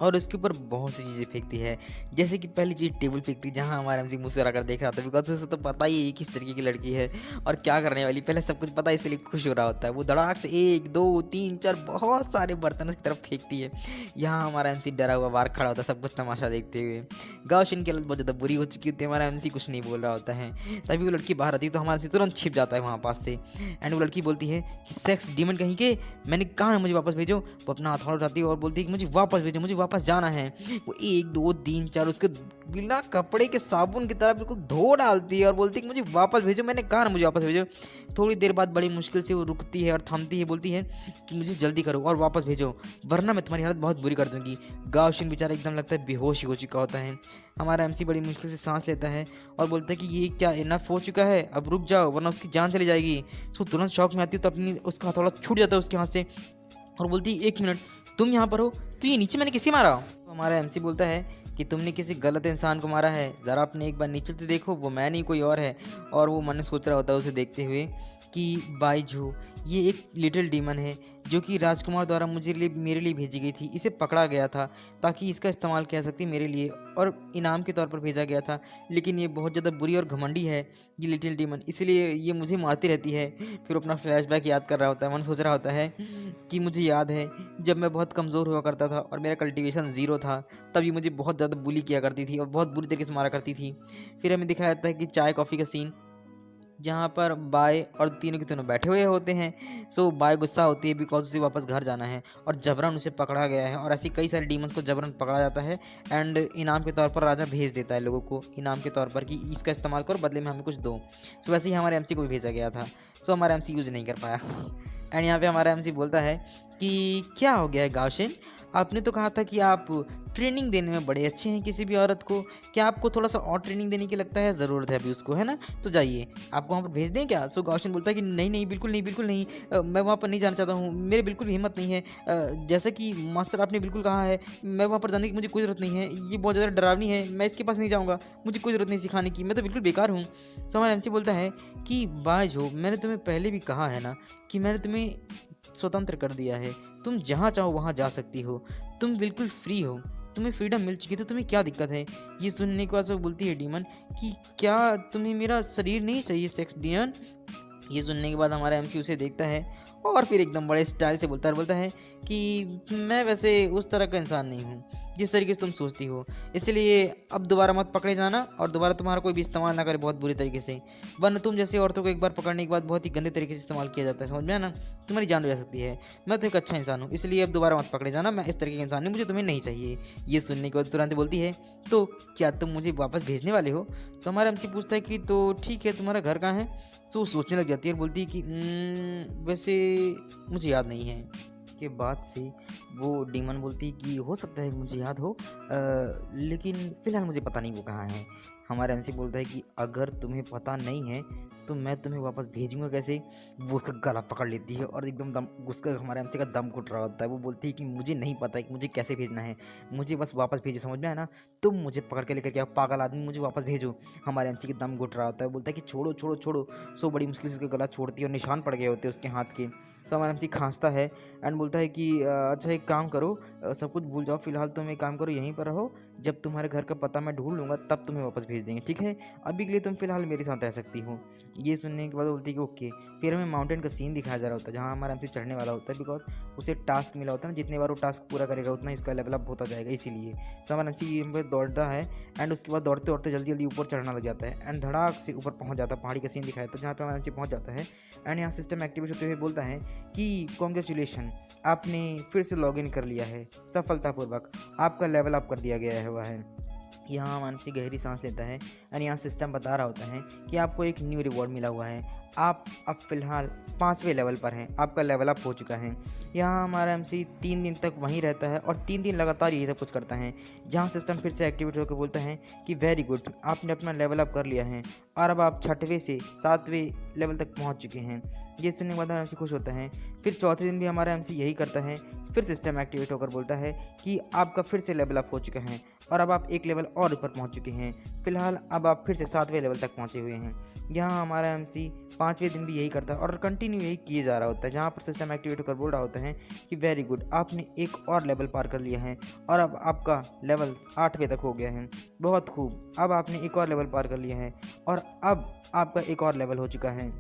और उसके ऊपर बहुत सी चीज़ें फेंकती है। जैसे कि पहली चीज़ टेबल फेंकती है, जहाँ हमारा एमसी मुस्कुरा कर देख रहा था, बिकॉज उसे तो पता ही है ये किस तरीके की लड़की है और क्या करने वाली, पहले सब कुछ पता है इसलिए खुश हो रहा होता है। वो धड़ाक से 1 2 3 4 बहुत सारे बर्तन उसकी तरफ फेंकती है। यहाँ हमारा एमसी डरा हुआ बाहर खड़ा होता है सब कुछ तमाशा देखते हुए। गाओशिन की हालत बहुत ज़्यादा बुरी हो चुकी होती है, हमारा एमसी कुछ नहीं बोल रहा होता है। तभी वो लड़की बाहर आती है तो हमारा एमसी तुरंत छिप जाता है वहाँ पास से। एंड वो लड़की बोलती है कि सेक्स डीमन कहीं के, मैंने कहा ना मुझे वापस भेजो। वो अपना हथौड़ा उठाती है और बोलती है कि मुझे वापस भेजो, मुझे वापस जाना है। वो 1 2 3 4 उसके बिना कपड़े के साबुन की तरह बिल्कुल धो डालती है और बोलती है कि मुझे वापस भेजो, मैंने कहा ना मुझे वापस भेजो। थोड़ी देर बाद बड़ी मुश्किल से वो रुकती है और थमती है, बोलती है कि मुझे जल्दी करो और वापस भेजो, वरना मैं तुम्हारी हालत बहुत बुरी कर दूंगी। गाओशिन बेचारा एकदम लगता है बेहोश ही हो चुका होता है। हमारा एमसी बड़ी मुश्किल से सांस लेता है और बोलता है कि ये क्या इनफ हो चुका है, अब रुक जाओ वरना उसकी जान चली जाएगी। तो तुरंत शौक में आती है तो अपनी उसका हथौड़ा छूट जाता है उसके हाथ से और बोलती है 1 मिनट, तुम यहाँ पर हो तो ये नीचे मैंने किसी मारा? तो हमारा एमसी बोलता है कि तुमने किसी गलत इंसान को मारा है, ज़रा अपने एक बार नीचे से देखो, वो मैं नहीं कोई और है। और वो मन में सोच रहा होता है उसे देखते हुए कि बाइजू ये एक लिटिल डीमन है जो कि राजकुमार द्वारा मेरे लिए भेजी गई थी। इसे पकड़ा गया था ताकि इसका इस्तेमाल किया सकती मेरे लिए और इनाम के तौर पर भेजा गया था, लेकिन ये बहुत ज़्यादा बुरी और घमंडी है ये लिटिल डीमन, इसलिए ये मुझे मारती रहती है। फिर अपना फ्लैशबैक याद कर रहा होता है, मन सोच रहा होता है कि मुझे याद है जब मैं बहुत कमज़ोर हुआ करता था और मेरा कल्टीवेशन 0 था, तब ये मुझे बहुत ज़्यादा बुली किया करती थी और बहुत बुरी तरीके से मारा करती थी। फिर हमें दिखाया जाता है कि चाय कॉफ़ी का सीन, जहाँ पर बाय और तीनों के तीनों बैठे हुए होते हैं। सो बाय गुस्सा होती है बिकॉज उसे वापस घर जाना है और जबरन उसे पकड़ा गया है और ऐसी कई सारे डीमंस को जबरन पकड़ा जाता है। एंड इनाम के तौर पर राजा भेज देता है लोगों को इनाम के तौर पर कि इसका इस्तेमाल करो, बदले में हमें कुछ दो। सो वैसे ही हमारे एमसी को भी भेजा गया था। सो हमारा एमसी यूज़ नहीं कर पाया। एंड यहाँ पे हमारा एमसी बोलता है कि क्या हो गया है गाओशिन, आपने तो कहा था कि आप ट्रेनिंग देने में बड़े अच्छे हैं किसी भी औरत को, क्या आपको थोड़ा सा और ट्रेनिंग देने की लगता है ज़रूरत है अभी उसको, है ना? तो जाइए, आपको वहाँ पर भेज दें क्या? सो गाओशिन बोलता है कि नहीं नहीं बिल्कुल नहीं, बिल्कुल नहीं, मैं वहाँ पर नहीं जाना चाहता हूँ, मेरे बिल्कुल भी हिम्मत नहीं है। जैसा कि मास्टर आपने बिल्कुल कहा है, मैं वहाँ पर जाने की मुझे कोई ज़रूरत नहीं है, ये बहुत ज़्यादा डरावनी है, मैं इसके पास नहीं जाऊँगा, मुझे कोई ज़रूरत नहीं सिखाने की, मैं तो बिल्कुल बेकार हूँ। सो हमारा एमसी बोलता है कि बाजो, मैंने तुम्हें पहले भी कहा है ना कि मैंने तुम्हें स्वतंत्र कर दिया है, तुम जहाँ चाहो वहाँ जा सकती हो, तुम बिल्कुल फ्री हो, तुम्हें फ्रीडम मिल चुकी है, तो तुम्हें क्या दिक्कत है? ये सुनने के बाद वो बोलती है डीमन कि क्या तुम्हें मेरा शरीर नहीं चाहिए सेक्स डीमन? ये सुनने के बाद हमारा एमसी उसे देखता है और फिर एकदम बड़े स्टाइल से बोलता है कि मैं वैसे उस तरह का इंसान नहीं हूँ जिस तरीके से तुम सोचती हो, इसलिए अब दोबारा मत पकड़े जाना और दोबारा तुम्हारा कोई भी इस्तेमाल ना करे बहुत बुरी तरीके से, वरना तुम जैसे औरतों को एक बार पकड़ने के बाद बहुत ही गंदे तरीके से इस्तेमाल किया जाता है, समझ में आया ना? तुम्हारी जान भी जा सकती है। मैं तो एक अच्छा इंसान हूँ, इसलिए अब दोबारा मत पकड़े जाना, मैं इस तरीके का इंसान नहीं, मुझे तुम्हें नहीं चाहिए। ये सुनने के बाद तुरंत बोलती है तो क्या तुम मुझे वापस भेजने वाले हो? तो हमारा एमसी पूछता है कि तो ठीक है, तुम्हारा घर कहाँ है? तो वो सोचने लग जाती है और बोलती है कि वैसे मुझे याद नहीं है। के बाद से वो डीमन बोलती है कि हो सकता है मुझे याद हो, लेकिन फ़िलहाल मुझे पता नहीं वो कहाँ है। हमारा एमसी बोलता है कि अगर तुम्हें पता नहीं है तो मैं तुम्हें वापस भेजूँगा कैसे? वो उसका गला पकड़ लेती है और एकदम दम उसका हमारे एमसी का दम घुट रहा होता है। वो बोलती है कि मुझे नहीं पता है कि मुझे कैसे भेजना है, मुझे बस वापस भेजो, समझ में आया ना? तुम मुझे पकड़ के लेकर के आओ, पागल आदमी, मुझे वापस भेजो। हमारे एमसी का दम घुट रहा होता है, बोलता है कि छोड़ो छोड़ो छोड़ो। सो बड़ी मुश्किल से उसका गला छोड़ती है और निशान पड़ गए होते हैं उसके हाथ के। तो हमारा एमसी खांसता है एंड बोलता है कि अच्छा एक काम करो, सब कुछ भूल जाओ, फिलहाल तुम एक काम करो, यहीं पर रहो, जब तुम्हारे घर का पता मैं ढूंढ लूँगा तब तुम्हें वापस भेज भेज देंगे, ठीक है। अभी के लिए तुम फिलहाल मेरे साथ रह सकती हो। ये सुनने के बाद बोलती है कि ओके। फिर हमें माउंटेन का सीन दिखाया जा रहा होता है जहाँ हमारा एमसी चढ़ने वाला होता है, बिकॉज उसे टास्क मिला होता है ना, जितने बार वो टास्क पूरा करेगा उतना इसका लेवल अप होता जाएगा, इसीलिए। तो हमारा एमसी यहाँ पर दौड़ता है एंड उसके बाद दौड़ते दौड़ते जल्दी जल्दी ऊपर चढ़ना लग जाता है एंड धड़ाक से ऊपर पहुँच जाता है। पहाड़ी का सीन दिखाया था जहाँ पे हमारा एमसी पहुँच जाता है एंड यहाँ सिस्टम एक्टिवेट होते हुए बोलता है कि कॉन्ग्रेचुलेशन, आपने फिर से लॉग इन कर लिया है सफलतापूर्वक, आपका लेवल अप कर दिया गया हुआ है। यहाँ मानसी गहरी सांस लेता है एंड यहाँ सिस्टम बता रहा होता है कि आपको एक न्यू रिवॉर्ड मिला हुआ है, आप अब फिलहाल 5वें लेवल पर हैं, आपका लेवल अप हो चुका है। यहाँ हमारा एमसी 3 दिन तक वहीं रहता है और 3 दिन लगातार यही सब कुछ करता है, जहाँ सिस्टम फिर से एक्टिवेट होकर बोलता है कि वेरी गुड, आपने अपना लेवल अप कर लिया है और अब आप 6वें से 7वें लेवल तक पहुँच चुके हैं। ये सुनने के बाद हमारा एमसी खुश होता है। फिर चौथे दिन भी हमारा एमसी यही करता है, फिर सिस्टम एक्टिवेट होकर बोलता है कि आपका फिर से लेवल अप हो चुका है और अब आप एक लेवल और ऊपर पहुंच चुके हैं, फिलहाल अब आप फिर से 7वें लेवल तक पहुंचे हुए हैं। यहाँ हमारा एमसी 5वें दिन भी यही करता है और कंटिन्यू यही किए जा रहा होता है, जहाँ पर सिस्टम एक्टिवेट होकर बोल रहा होता है कि वेरी गुड, आपने एक और लेवल पार कर लिया है और अब आपका लेवल 8वें तक हो गया है, बहुत खूब, अब आपने एक और लेवल पार कर लिया है और अब आपका एक और लेवल हो चुका है।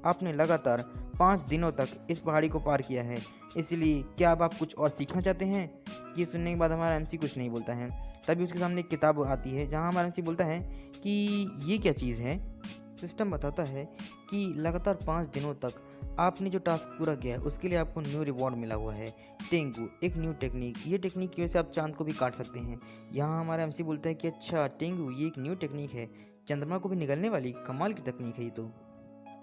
आपने लगातार 5 दिनों तक इस पहाड़ी को पार किया है, इसलिए क्या अब आप कुछ और सीखना चाहते हैं? ये सुनने के बाद हमारा एमसी कुछ नहीं बोलता है। तभी उसके सामने एक किताब आती है जहाँ हमारा एमसी बोलता है कि ये क्या चीज़ है। सिस्टम बताता है कि लगातार 5 दिनों तक आपने जो टास्क पूरा किया है उसके लिए आपको न्यू रिवॉर्ड मिला हुआ है, टेंगू, एक न्यू टेक्निक। ये टेक्निक की वजह से आप चांद को भी काट सकते हैं। यहाँ हमारा एमसी बोलता है कि अच्छा टेंगू, ये एक न्यू टेक्निक है, चंद्रमा को भी निगलने वाली कमाल की तकनीक है ये तो।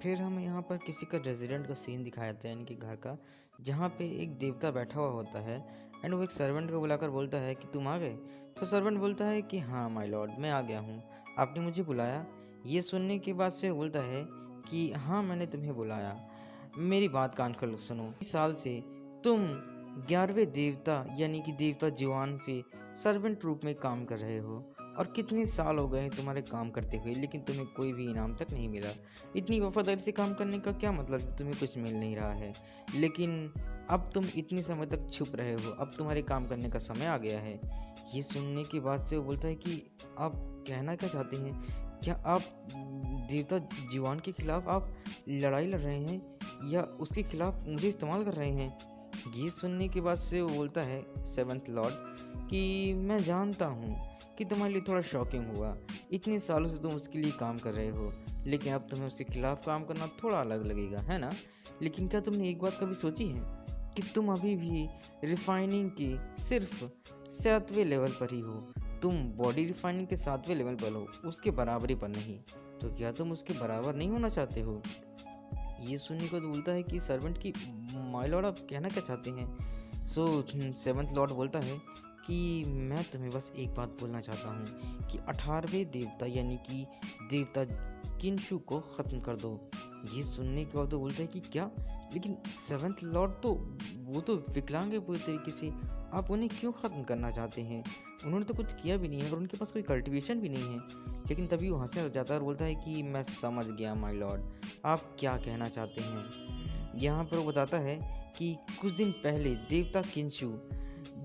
फिर हमें यहाँ पर किसी का रेजिडेंट का सीन दिखाया जाता है, इनके घर का, जहाँ पे एक देवता बैठा हुआ होता है एंड वो एक सर्वेंट को बुलाकर बोलता है कि तुम आ गए। तो सर्वेंट बोलता है कि हाँ माय लॉर्ड, मैं आ गया हूँ, आपने मुझे बुलाया। ये सुनने के बाद से बोलता है कि हाँ मैंने तुम्हें बुलाया, मेरी बात कान खोल सुनो। इस साल से तुम 11वें देवता यानी कि देवता जीवान से सर्वेंट रूप में काम कर रहे हो और कितने साल हो गए हैं तुम्हारे काम करते हुए, लेकिन तुम्हें कोई भी इनाम तक नहीं मिला। इतनी वफादारी से काम करने का क्या मतलब जब तुम्हें कुछ मिल नहीं रहा है, लेकिन अब तुम इतने समय तक छुप रहे हो, अब तुम्हारे काम करने का समय आ गया है। ये सुनने के बाद से वो बोलता है कि आप कहना क्या चाहते हैं, क्या आप देवता जीवान के खिलाफ आप लड़ाई लड़ रहे हैं या उसके खिलाफ मुझे इस्तेमाल कर रहे हैं। ये सुनने के बाद से वो बोलता है 7th लॉर्ड कि मैं जानता हूँ कि तुम्हारे लिए थोड़ा शॉकिंग हुआ, इतने सालों से तुम उसके लिए काम कर रहे हो, लेकिन अब तुम्हें उसके खिलाफ काम करना थोड़ा अलग लगेगा, है ना। लेकिन क्या तुमने एक बात कभी सोची है कि तुम अभी भी रिफाइनिंग के सिर्फ 7वें लेवल पर ही हो, तुम बॉडी रिफाइनिंग के 7वें लेवल पर हो, उसके बराबरी पर नहीं। तो क्या तुम उसके बराबर नहीं होना चाहते हो। ये सुनने को बोलता है कि सर्वेंट की माय लॉर्ड आप कहना क्या चाहते हैं। सो 7th लॉर्ड बोलता है कि मैं तुम्हें बस एक बात बोलना चाहता हूँ कि 18वें देवता यानी कि देवता किंशु को ख़त्म कर दो। ये सुनने के बाद तो बोलता है कि क्या, लेकिन 7th लॉर्ड तो वो तो विकलांग है पूरी तरीके से, आप उन्हें क्यों ख़त्म करना चाहते हैं, उन्होंने तो कुछ किया भी नहीं है और उनके पास कोई कल्टिवेशन भी नहीं है। लेकिन तभी वो हंसने लग जाता है और बोलता है कि मैं समझ गया माय लॉर्ड, आप क्या कहना चाहते हैं। यहाँ पर वो बताता है कि कुछ दिन पहले देवता किंशु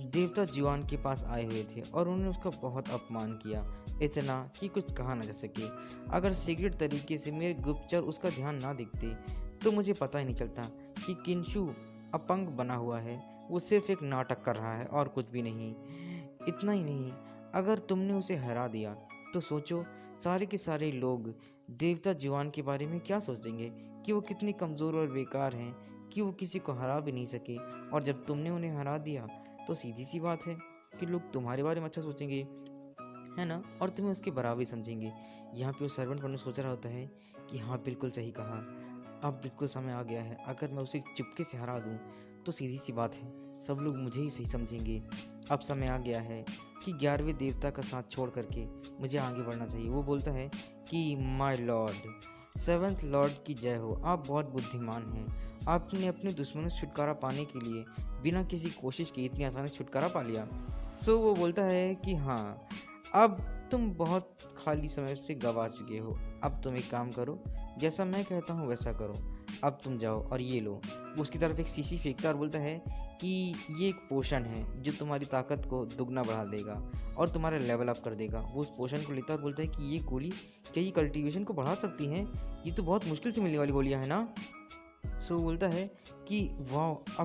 देवता जीवान के पास आए हुए थे और उन्होंने उसका बहुत अपमान किया, इतना कि कुछ कहा ना जा सके। अगर सीक्रेट तरीके से मेरे गुप्तचर उसका ध्यान ना दिखते तो मुझे पता ही नहीं चलता कि किंशु अपंग बना हुआ है, वो सिर्फ एक नाटक कर रहा है और कुछ भी नहीं। इतना ही नहीं, अगर तुमने उसे हरा दिया तो सोचो सारे के सारे लोग देवता जीवान के बारे में क्या सोचेंगे कि वो कितने कमज़ोर और बेकार हैं कि वो किसी को हरा भी नहीं सके। और जब तुमने उन्हें हरा दिया तो सीधी सी बात है कि लोग तुम्हारे बारे में अच्छा सोचेंगे, है ना, और तुम्हें उसके बराबर ही समझेंगे। यहाँ पे वो सर्वेंट बनने सोच रहा होता है कि हाँ बिल्कुल सही कहा, अब बिल्कुल समय आ गया है, अगर मैं उसे चुपके से हरा दूँ तो सीधी सी बात है सब लोग मुझे ही सही समझेंगे। अब समय आ गया है कि 11वें देवता का साथ छोड़ करके मुझे आगे बढ़ना चाहिए। वो बोलता है कि माय लॉर्ड, 7th लॉर्ड की जय हो, आप बहुत बुद्धिमान हैं, आपने अपने दुश्मनों से छुटकारा पाने के लिए बिना किसी कोशिश के इतनी आसानी से छुटकारा पा लिया। सो वो बोलता है कि हाँ, अब तुम बहुत खाली समय से गवा चुके हो, अब तुम एक काम करो, जैसा मैं कहता हूँ वैसा करो, अब तुम जाओ और ये लो। उसकी तरफ एक शीशी फेंकता और बोलता है कि ये एक पोशन है जो तुम्हारी ताकत को दुगना बढ़ा देगा और तुम्हारा लेवल अप कर देगा। वो उस पोशन को लेता है और बोलता है कि ये गोली क्या ये कल्टीवेशन को बढ़ा सकती हैं? ये तो बहुत मुश्किल से मिलने वाली गोलियां हैं ना। सो बोलता है कि वाह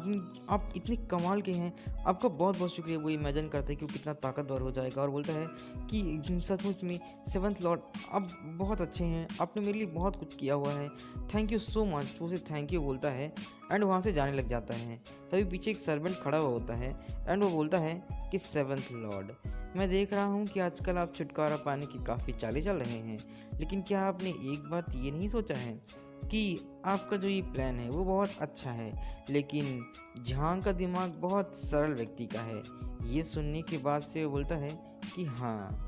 आप इतने कमाल के हैं, आपका बहुत बहुत शुक्रिया। वो इमेजिन करता है कि वो कितना ताकतवर हो जाएगा और बोलता है कि सचमुच में सेवंथ लॉर्ड आप बहुत अच्छे हैं, आपने मेरे लिए बहुत कुछ किया हुआ है, थैंक यू सो मच। वो उसे थैंक यू बोलता है एंड वहाँ से जाने लग जाता है। तभी पीछे एक सर्वेंट खड़ा हुआ होता है एंड वो बोलता है कि सेवंथ लॉर्ड, मैं देख रहा हूँ कि आजकल आप छुटकारा पाने की काफ़ी चालें चल रहे हैं, लेकिन क्या आपने एक बात ये नहीं सोचा है कि आपका जो ये प्लान है वो बहुत अच्छा है, लेकिन झांग का दिमाग बहुत सरल व्यक्ति का है। ये सुनने के बाद से वो बोलता है कि हाँ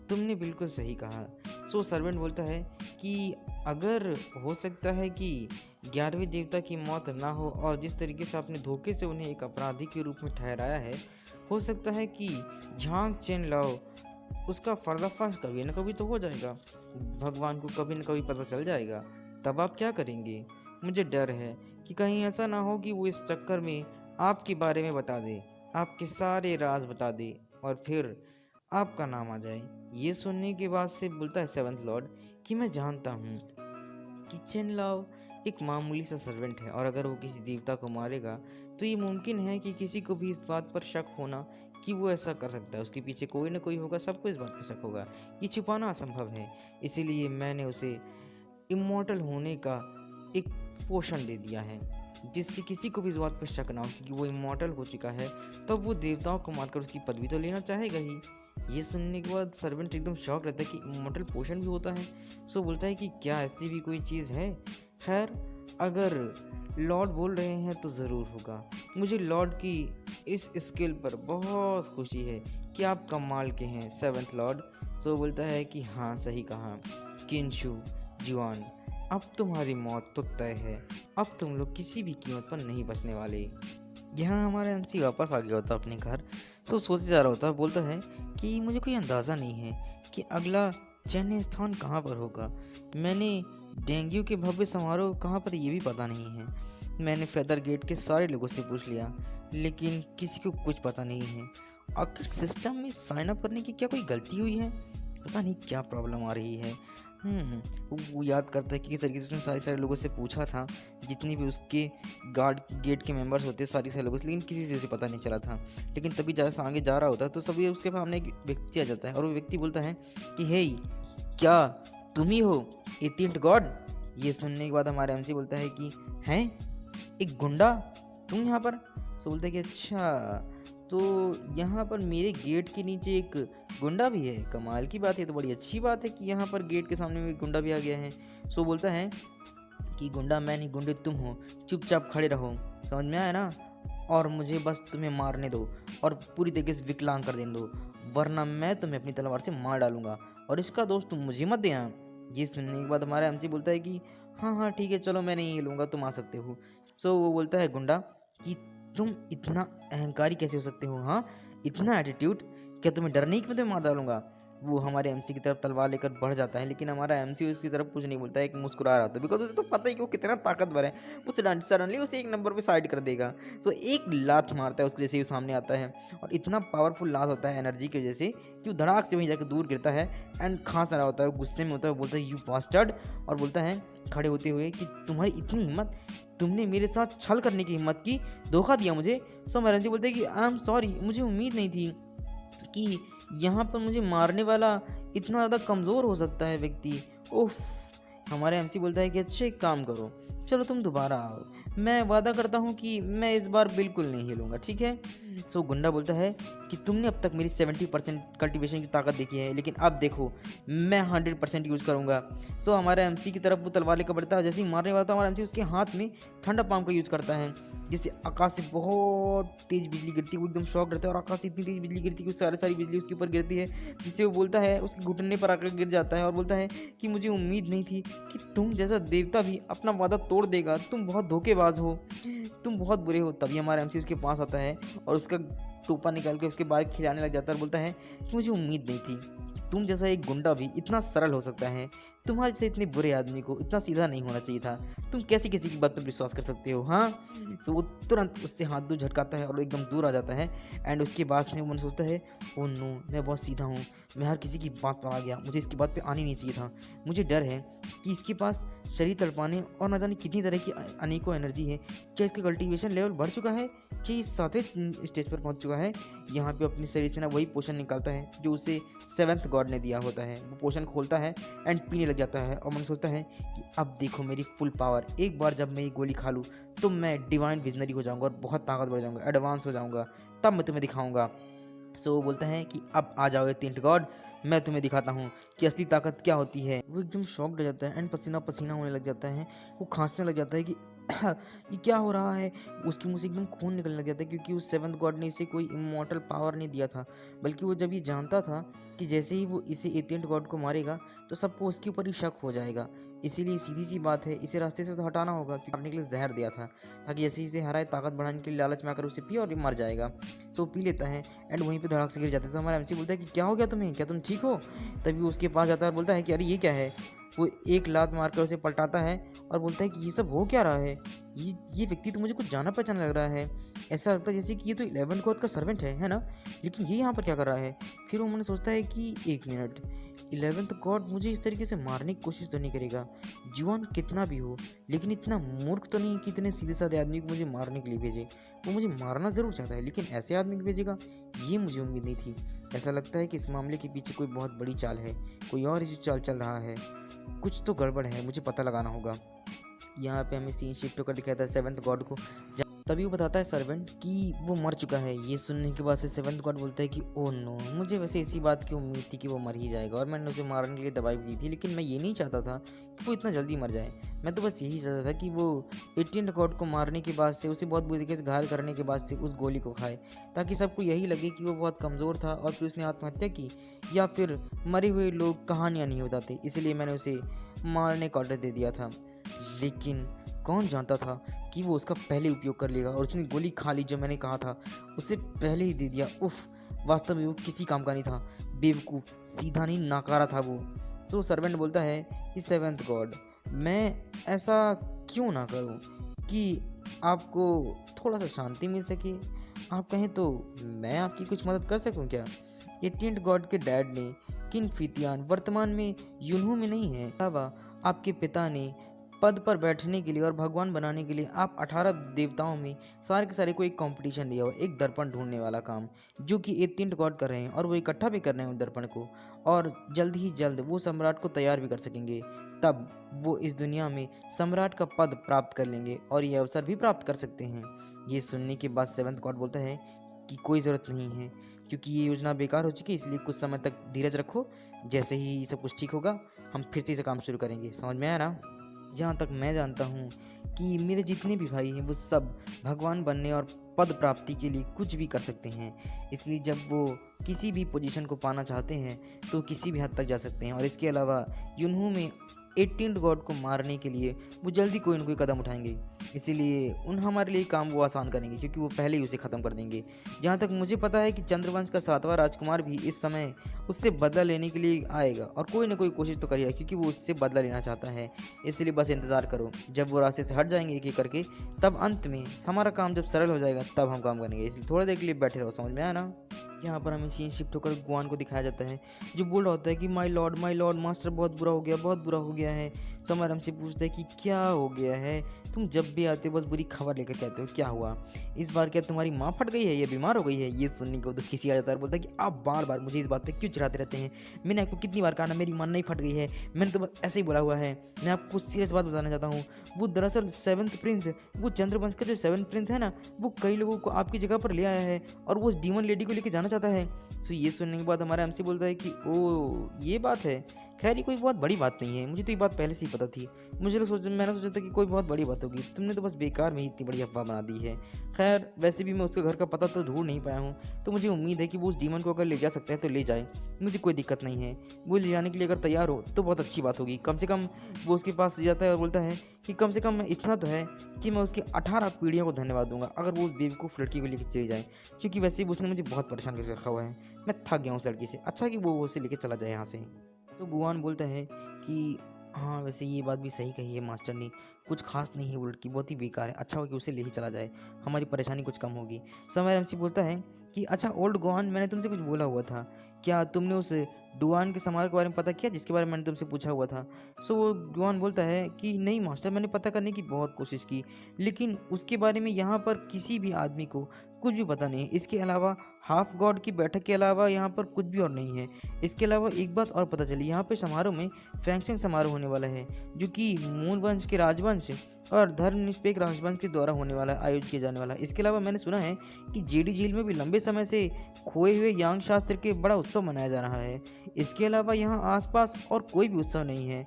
तुमने बिल्कुल सही कहा। सो सर्वेंट बोलता है कि अगर हो सकता है कि 11वें देवता की मौत ना हो और जिस तरीके से आपने धोखे से उन्हें एक अपराधी के रूप में ठहराया है, हो सकता है कि झांग चेन लाओ उसका पर्दाफाश कभी न कभी तो हो जाएगा, भगवान को कभी न कभी पता चल जाएगा। तब आप क्या करेंगे? मुझे डर है कि कहीं ऐसा ना हो कि वो इस चक्कर में आपके बारे में बता दे, आपके सारे राज बता दे और फिर आपका नाम आ जाए। ये सुनने के बाद से बोलता है सेवंथ लॉर्ड कि मैं जानता हूँ कि चेन लाओ एक मामूली सा सर्वेंट है और अगर वो किसी देवता को मारेगा तो ये मुमकिन है कि किसी को भी इस बात पर शक होना कि वो ऐसा कर सकता है। उसके पीछे कोई ना कोई होगा, सबको इस बात का शक होगा। ये छुपाना असंभव है, इसीलिए मैंने उसे इमॉर्टल होने का एक पोशन दे दिया है जिससे किसी को भी इस बात पर शक ना हो, क्योंकि वो इमॉर्टल हो चुका है तब वो देवताओं को मारकर उसकी पदवी तो लेना चाहेगा ही। ये सुनने के बाद सर्वेंट एकदम शॉक रहता है कि इमॉर्टल पोशन भी होता है। सो बोलता है कि क्या ऐसी भी कोई चीज़ है? खैर अगर लॉर्ड बोल रहे हैं तो ज़रूर होगा। मुझे लॉर्ड की इस स्किल पर बहुत खुशी है कि आप कमाल के हैं सेवंथ लॉर्ड। सो बोलता है कि हाँ सही कहा किनशु जुआन, अब तुम्हारी मौत तो तय है, अब तुम लोग किसी भी कीमत पर नहीं बचने वाले। यहाँ हमारा अंशी वापस आ गया होता अपने घर। सो सोचे जा रहा होता, बोलता है कि मुझे कोई अंदाज़ा नहीं है कि अगला चयन स्थान कहाँ पर होगा। मैंने डेंगू के भव्य समारोह कहाँ पर ये भी पता नहीं है। मैंने फेदर गेट के सारे लोगों से पूछ लिया लेकिन किसी को कुछ पता नहीं है। आखिर सिस्टम में साइन अप करने की क्या कोई गलती हुई है? पता नहीं क्या प्रॉब्लम आ रही है। वो याद करता है कि किस तरीके से उसने सारे लोगों से पूछा था, जितनी भी उसके गार्ड गेट के मेंबर्स होते सारे लोगों से, लेकिन किसी से उसे पता नहीं चला था। लेकिन तभी जैसा आगे जा रहा होता है तो सभी उसके सामने एक व्यक्ति आ जाता है और वो व्यक्ति बोलता है कि हे क्या तुम ही हो एथियंट गॉड? ये सुनने के बाद हमारा एमसी बोलता है कि हैं एक गुंडा तुम यहाँ पर? तो बोलता है कि अच्छा तो यहाँ पर मेरे गेट के नीचे एक गुंडा भी है, कमाल की बात है, तो बड़ी अच्छी बात है कि यहाँ पर गेट के सामने में गुंडा भी आ गया है। सो बोलता है कि गुंडा मैं नहीं, गुंडे तुम हो, चुपचाप खड़े रहो, समझ में आया ना? और मुझे बस तुम्हें मारने दो और पूरी तरीके से विकलांग कर देने दो, वरना मैं तुम्हें अपनी तलवार से मार डालूंगा और इसका दोस्त तुम मुझे मत देना। ये सुनने के बाद हमारा एमसी बोलता है कि हाँ ठीक है चलो मैं नहीं लूँगा, तुम आ सकते हो। सो वो बोलता है गुंडा कि तुम इतना अहंकारी कैसे हो सकते हो? हाँ इतना एटीट्यूड, क्या तुम्हें डर नहीं कि मैं तुम्हें मार डालूंगा? वो हमारे एमसी की तरफ तलवार लेकर बढ़ जाता है, लेकिन हमारा एमसी उसकी तरफ कुछ नहीं बोलता है, एक मुस्कुरा रहा था, बिकॉज उसे तो पता ही कि वो कितना ताकतवर है। वो सडनली उसे एक नंबर पे साइड कर देगा। तो एक लात मारता है उसके जैसे ही सामने आता है और इतना पावरफुल लात होता है एनर्जी की वजह से कि वो धड़ाक से वहीं जाकर दूर गिरता है एंड खांस रहा होता है, गुस्से में होता है, बोलता है यू बास्टर्ड, और बोलता है खड़े होते हुए कि तुम्हारी इतनी हिम्मत, तुमने मेरे साथ छल करने की हिम्मत की, धोखा दिया मुझे। सो मैरनजी बोलते हैं कि आई एम सॉरी, मुझे उम्मीद नहीं थी कि यहाँ पर मुझे मारने वाला इतना ज़्यादा कमज़ोर हो सकता है व्यक्ति। उफ। हमारे एमसी बोलता है कि अच्छा एक काम करो, चलो तुम दोबारा आओ, मैं वादा करता हूँ कि मैं इस बार बिल्कुल नहीं हिलूंगा, ठीक है? सो गुंडा बोलता है कि तुमने अब तक मेरी 70% कल्टीवेशन की ताकत देखी है, लेकिन अब देखो मैं 100% यूज़ करूँगा। सो हमारा एमसी की तरफ वो तलवार लेकर बढ़ता है, जैसे ही मारने वाला था हमारा एमसी उसके हाथ में ठंडा पाम का यूज़ करता है, जिससे आकाश से बहुत तेज़ बिजली गिरती है। वो एकदम शॉक रहता है और आकाश से इतनी तेज़ बिजली गिरती है कि सारी बिजली उसके ऊपर गिरती है, जिससे वो बोलता है उसके घुटने पर आकर गिर जाता है और बोलता है कि मुझे उम्मीद नहीं थी कि तुम जैसा देवता भी अपना वादा तोड़ देगा, तुम बहुत धोखेबाज हो, तुम बहुत बुरे हो। तभी हमारा एमसी उसके पास आता है और उसका टोपा निकाल के उसके बाल खिलाने लग जाता है और बोलता है कि मुझे उम्मीद नहीं थी कि तुम जैसा एक गुंडा भी इतना सरल हो सकता है। तुम्हारे जैसे इतने बुरे आदमी को इतना सीधा नहीं होना चाहिए था। तुम कैसे किसी की बात पर विश्वास कर सकते हो, हाँ? सो वो तुरंत उससे हाथ दूर झटकाता है और एकदम दूर आ जाता है। एंड उसके बाद में वो सोचता है, ओ नो, मैं बहुत सीधा हूँ, मैं हर किसी की बात पर आ गया, मुझे इसकी बात पे आनी नहीं चाहिए था। मुझे डर है कि इसके पास शरीर तड़पाने और ना जाने कितनी तरह की अनेकों एनर्जी है। क्या इसका कल्टीवेशन लेवल बढ़ चुका है कि इस 7वें स्टेज पर पहुंच चुका है? यहाँ पे अपने शरीर से ना वही पोशन निकालता है जो उसे 7th गॉड ने दिया होता है। वो पोशन खोलता है एंड पीने लग जाता है और मन सोचता है कि अब देखो मेरी फुल पावर, एक बार जब मैं ये गोली खा लूँ तो मैं डिवाइन विजनरी हो जाऊँगा और बहुत ताकतवर हो जाऊँगा, एडवांस हो जाऊँगा, तब मैं तुम्हें दिखाऊँगा। सो वो बोलता है कि अब आ जाओ 10th गॉड, मैं तुम्हें दिखाता हूँ कि असली ताकत क्या होती है। वो एकदम शॉक्ड हो जाता है एंड पसीना पसीना होने लग जाता है। वो खांसने लग जाता है कि ये क्या हो रहा है। उसके मुंह से एकदम खून निकलने लग जाता है क्योंकि उस 7th गॉड ने इसे कोई इमॉर्टल पावर नहीं दिया था, बल्कि वो जब ये जानता था कि जैसे ही वो इसे 18th गॉड को मारेगा तो सबको उसके ऊपर ही शक हो जाएगा। इसीलिए सीधी सी बात है, इसे रास्ते से तो हटाना होगा क्योंकि मारने के लिए जहर दिया था, ताकि जैसे इसे हराए ताकत बढ़ाने के लिए लालच में आकर उसे पिए और ये मर जाएगा। सो पी लेता है एंड वहीं पे धड़ाक से गिर जाता है। तो हमारा एमसी बोलता है कि क्या हो गया तुम्हें, क्या तुम ठीक हो? तभी वो उसके पास जाता है और बोलता है कि अरे ये क्या है। वो एक लात मारकर उसे पलटाता है और बोलता है कि ये सब हो क्या रहा है। ये व्यक्ति तो मुझे कुछ जाना पहचाना लग रहा है। ऐसा लगता है जैसे कि ये तो 11th गॉड का सर्वेंट है ना, लेकिन ये यहाँ पर क्या कर रहा है। फिर वो मैंने सोचता है कि एक मिनट, 11th गॉड मुझे इस तरीके से मारने की कोशिश तो नहीं करेगा। जुआन कितना भी हो, लेकिन इतना मूर्ख तो नहीं कि इतने सीधे साधे आदमी को मुझे मारने के लिए भेजे। वो मुझे मारना ज़रूर चाहता है, लेकिन ऐसे आदमी को भेजेगा, ये मुझे उम्मीद नहीं थी। ऐसा लगता है कि इस मामले के पीछे कोई बहुत बड़ी चाल है, कोई और ही चाल चल रहा है। कुछ तो गड़बड़ है, मुझे पता लगाना होगा। यहाँ पे हमें सीन शिफ्ट होकर दिखाता है 7th गॉड को। तभी वो बताता है सर्वेंट कि वो मर चुका है। ये सुनने के बाद से 7th गॉड बोलता है कि ओ नो, मुझे वैसे इसी बात की उम्मीद थी कि वो मर ही जाएगा और मैंने उसे मारने के लिए दवाई भी दी थी, लेकिन मैं ये नहीं चाहता था कि वो इतना जल्दी मर जाए। मैं तो बस यही चाहता था कि वो 18th गॉड को मारने के बाद से, उसे बहुत बुरी तरीके से घायल करने के बाद से उस गोली को खाए, ताकि सबको यही लगे कि वो बहुत कमज़ोर था और फिर उसने आत्महत्या की। या फिर मरे हुए लोग कहानियाँ नहीं बताते, इसलिए मैंने उसे मारने का ऑर्डर दे दिया था। लेकिन कौन जानता था कि वो उसका पहले उपयोग कर लेगा और उसने गोली खा ली जो मैंने कहा था, उससे पहले ही दे दिया। उफ, वास्तव में वो किसी काम का नहीं था, बेवकूफ़, सीधा नहीं नाकारा था वो। तो सर्वेंट बोलता है कि 7th गॉड, मैं ऐसा क्यों ना करूं कि आपको थोड़ा सा शांति मिल सके। आप कहें तो मैं आपकी कुछ मदद कर सकूं क्या? 18th गॉड के डैड ने, किन फितियान, वर्तमान में यूनहू में नहीं है। अलावा आपके पिता ने पद पर बैठने के लिए और भगवान बनाने के लिए आप 18 देवताओं में सारे के सारे को एक कंपटीशन दिया हुआ, एक दर्पण ढूंढने वाला काम, जो कि 18th गॉड कर रहे हैं और वो इकट्ठा भी कर रहे हैं उन दर्पण को, और जल्द ही जल्द वो सम्राट को तैयार भी कर सकेंगे। तब वो इस दुनिया में सम्राट का पद प्राप्त कर लेंगे और ये अवसर भी प्राप्त कर सकते हैं। ये सुनने के बाद 7th गॉड बोलता है कि कोई ज़रूरत नहीं है, क्योंकि ये योजना बेकार हो चुकी है, इसलिए कुछ समय तक धीरज रखो। जैसे ही सब कुछ ठीक होगा हम फिर से इसे काम शुरू करेंगे। समझ में आया ना? जहाँ तक मैं जानता हूँ कि मेरे जितने भी भाई हैं वो सब भगवान बनने और पद प्राप्ति के लिए कुछ भी कर सकते हैं, इसलिए जब वो किसी भी पोजीशन को पाना चाहते हैं तो किसी भी हद तक जा सकते हैं। और इसके अलावा यूनहू में 18th गॉड को मारने के लिए वो जल्दी कोई न कोई कदम उठाएंगे, इसीलिए हमारे लिए काम वो आसान करेंगे, क्योंकि वो पहले ही उसे ख़त्म कर देंगे। जहाँ तक मुझे पता है कि चंद्रवंश का 7वां राजकुमार भी इस समय उससे बदला लेने के लिए आएगा और कोई ना कोई कोशिश तो करेगा, क्योंकि वो उससे बदला लेना चाहता है। इसलिए बस इंतज़ार करो, जब वो रास्ते से हट जाएंगे एक एक करके, तब अंत में हमारा काम जब सरल हो जाएगा तब हम काम करेंगे। इसलिए थोड़ा देर के लिए बैठे रहो। समझ में आया ना? यहाँ पर हमें सीन शिफ्ट होकर गुआन को दिखाया जाता है, जो बोल रहा होता है कि माय लॉर्ड मास्टर, बहुत बुरा हो गया, बहुत बुरा हो गया है। समर हमसे पूछता है कि क्या हो गया है, तुम जब भी आते हो बस बुरी खबर लेकर कहते हो, क्या हुआ इस बार? क्या तुम्हारी माँ फट गई है या बीमार हो गई है? ये सुनने को तो किसी आ जाता है, बोलता है कि आप बार बार मुझे इस बात पे क्यों चिढ़ाते रहते हैं? मैंने आपको कितनी बार कहा ना मेरी माँ नहीं फट गई है, मैंने तो बस ऐसे ही बोला हुआ है। मैं आपको सीरियस बात बताना चाहता हूँ, वो दरअसल 7th प्रिंस, वो चंद्रवंश का जो 7th प्रिंस है ना, वो कई लोगों को आपकी जगह पर ले आया है और वो उस डीमन लेडी को लेकर जाना चाहता है। तो ये सुनने के बाद हमारा एमसी बोलता है कि ओ ये बात है, खैर ये कोई बहुत बड़ी बात नहीं है, मुझे तो ये बात पहले से ही पता थी। मैंने सोचा था कि कोई बहुत बड़ी बात होगी, तुमने तो बस बेकार में ही इतनी बड़ी अफवाह बना दी है। खैर वैसे भी मैं उसके घर का पता तो ढूंढ नहीं पाया हूँ, तो मुझे उम्मीद है कि वो उस डीमन को अगर ले जा सकता है तो ले जाए, मुझे कोई दिक्कत नहीं है। वो ले जाने के लिए अगर तैयार हो तो बहुत अच्छी बात होगी। कम से कम वो उसके पास जाता है और बोलता है कि कम से कम इतना तो है कि मैं उसकी 18 पीढ़ियों को धन्यवाद दूंगा अगर वो उस बेवकूफ़ लड़की को लेकर चली जाए, क्योंकि वैसे भी उसने मुझे बहुत परेशान करके रखा हुआ है। मैं थक गया हूँ उस लड़की से, अच्छा कि वो उसे लेकर चला जाए यहाँ से। तो गुआन बोलता है कि हाँ वैसे ये बात भी सही कही है मास्टर ने, कुछ खास नहीं है, वो लड़की बहुत ही बेकार है, अच्छा हो कि उसे ले ही चला जाए, हमारी परेशानी कुछ कम होगी। समय एमसी बोलता है कि अच्छा ओल्ड गुआन, मैंने तुमसे कुछ बोला हुआ था, क्या तुमने उस डुआन के समारोह के बारे में पता किया जिसके बारे में मैंने तुमसे पूछा हुआ था? सो वो डुआन बोलता है कि नहीं मास्टर, मैंने पता करने की बहुत कोशिश की, लेकिन उसके बारे में यहाँ पर किसी भी आदमी को कुछ भी पता नहीं है। इसके अलावा हाफ गॉड की बैठक के अलावा यहाँ पर कुछ भी और नहीं है। इसके अलावा एक बात और पता चली, यहाँ पे समारोह में फैंक्शन समारोह होने वाला है, जो कि मून वंश के राजवंश और धर्मनिरपेक्ष राजवंश के द्वारा होने वाला आयोजित किया जाने वाला है। इसके अलावा मैंने सुना है कि जेडी झील में भी लंबे समय से खोए हुए यांग शास्त्र के बड़ा उत्सव मनाया जा रहा है। इसके अलावा यहाँ आसपास और कोई भी उत्सव नहीं है,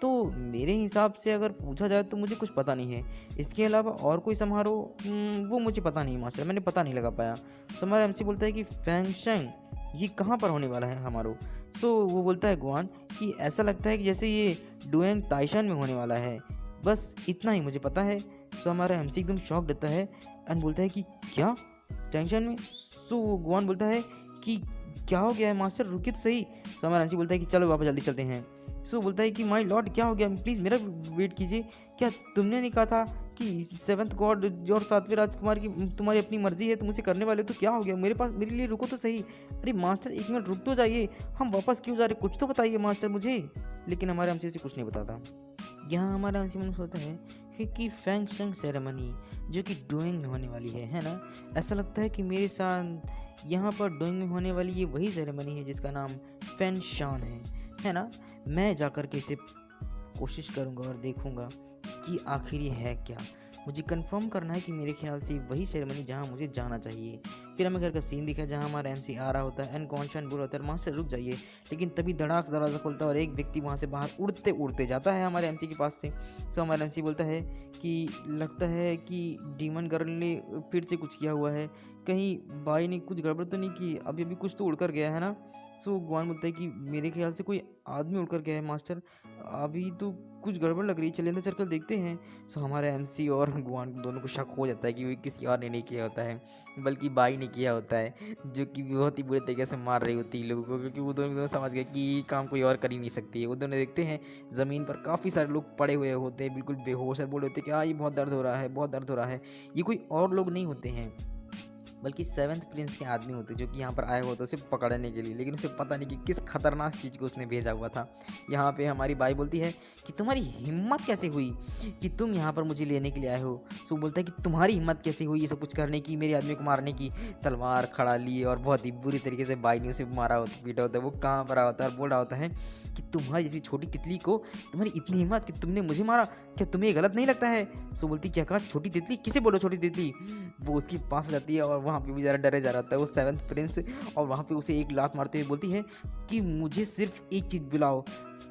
तो मेरे हिसाब से अगर पूछा जाए तो मुझे कुछ पता नहीं है। इसके अलावा और कोई समारोह वो मुझे पता नहीं मास्टर, मैंने पता नहीं लगा पाया। समारोह एमसी बोलता है कि फैंक्शन ये कहाँ पर होने वाला है समारोह? सो वो बोलता है गुआन कि ऐसा लगता है कि जैसे ये डुएंग ताइशान में होने वाला है, बस इतना ही मुझे पता है। सो हमारा एमसी एकदम शॉक देता है एंड बोलता है कि क्या टेंशन में? सो गुआन बोलता है कि क्या हो गया है मास्टर, रुकिए तो सही। सो हमारा एमसी बोलता है कि चलो वापस जल्दी चलते हैं। सो बोलता है कि माय लॉर्ड क्या हो गया, प्लीज़ मेरा वेट कीजिए, क्या तुमने नहीं कहा था कि सेवंथ गॉड और 7वें राजकुमार की तुम्हारी अपनी मर्जी है, तुम उसे करने वाले हो, तो क्या हो गया मेरे लिए रुको तो सही। अरे मास्टर एक मिनट रुक तो जाइए, हम वापस क्यों जा रहे, कुछ तो बताइए मास्टर मुझे। लेकिन हमारे एमसी से कुछ नहीं बताता। यहाँ हमारा एमसी मन सोचता है कि फैंक्शन सेरेमनी जो कि डोइंग में होने वाली है ना, ऐसा लगता है कि मेरे साथ यहाँ पर डोइंग में होने वाली ये वही सेरेमनी है जिसका नाम फैंशान है ना। मैं जाकर के इसे कोशिश करूँगा और देखूँगा कि आखिर ये है क्या। मुझे कंफर्म करना है कि मेरे ख्याल से वही सेरेमनी जहाँ मुझे जाना चाहिए। फिर हमें घर का सीन दिखा जहाँ हमारा एमसी आ रहा होता है एंड कॉन्शन बुरा होता है, मास्टर रुक जाइए, लेकिन तभी धड़ाक से दरवाज़ा खुलता है और एक व्यक्ति वहाँ से बाहर उड़ते उड़ते जाता है हमारे एमसी के पास से। सो हमारा एमसी बोलता है कि लगता है कि डीमन गर्ल ने फिर से कुछ किया हुआ है, कहीं बाई ने कुछ गड़बड़ तो नहीं की, अभी अभी कुछ तो उड़कर गया है ना। सो गुआन बोलता है कि मेरे ख्याल से कोई आदमी उड़कर गया है मास्टर, अभी तो कुछ गड़बड़ लग रही है, चलिए अंदर चलकर देखते हैं। सो हमारे एमसी और गुआन दोनों को शक हो जाता है कि किसी और ने नहीं किया होता है, बल्कि बाई ने किया होता है, जो कि बहुत ही बुरे तरीके से मार रही होती है लोगों को, क्योंकि वो दोनों समझ गए कि ये काम कोई और कर ही नहीं सकती है। वो दोनों देखते हैं ज़मीन पर काफ़ी सारे लोग पड़े हुए होते हैं, बिल्कुल बेहोश, और बोल रहे होते हैं कि हाँ ये बहुत दर्द हो रहा है, बहुत दर्द हो रहा है। ये कोई और लोग नहीं होते हैं, बल्कि सेवन्थ प्रिंस के आदमी होते जो कि यहाँ पर आए हुए थे उसे पकड़ने के लिए, लेकिन उसे पता नहीं कि किस खतरनाक चीज़ को उसने भेजा हुआ था। यहाँ पे हमारी बाई बोलती है कि तुम्हारी हिम्मत कैसे हुई कि तुम यहाँ पर मुझे लेने के लिए आए हो। सो बोलता है कि तुम्हारी हिम्मत कैसे हुई ये सब कुछ करने की, मेरे आदमी को मारने की, तलवार खड़ा लिए और बहुत ही बुरी तरीके से बाई ने उसे मारा होता, पीटा होता है, वो कांप रहा होता है और बोल रहा होता है कि तुम्हारी जैसी छोटी तितली को तुम्हारी इतनी हिम्मत कि तुमने मुझे मारा, क्या तुम्हें गलत नहीं लगता है? सो बोलती क्या कहा छोटी तितली, किसे बोलो छोटी तितली? वो उसके पास जाती है और वहाँ पे भी ज़रा डरे जा रहा था वो सेवन्थ प्रिंस, और वहाँ पे उसे एक लात मारते हुए बोलती है कि मुझे सिर्फ एक चीज़ बुलाओ,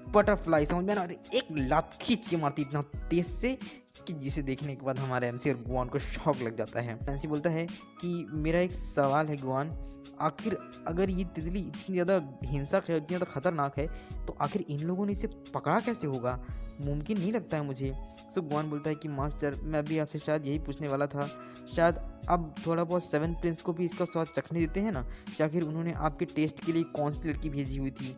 बटरफ्लाई, समझ में ना? एक लात खींच के मारती इतना तेज से कि जिसे देखने के बाद हमारे एमसी और गुआन को शॉक लग जाता है। एमसी बोलता है कि मेरा एक सवाल है गुआन, आखिर अगर ये तितली इतनी ज़्यादा हिंसक है, इतनी ज़्यादा खतरनाक है, तो आखिर इन लोगों ने इसे पकड़ा कैसे होगा? मुमकिन नहीं लगता है मुझे। सो गुआन बोलता है कि मास्टर मैं भी आपसे शायद यही पूछने वाला था, शायद अब थोड़ा बहुत सेवन प्रिंस को भी इसका स्वाद चखने देते हैं ना, या फिर उन्होंने आपके टेस्ट के लिए कौन सी लड़की भेजी हुई थी?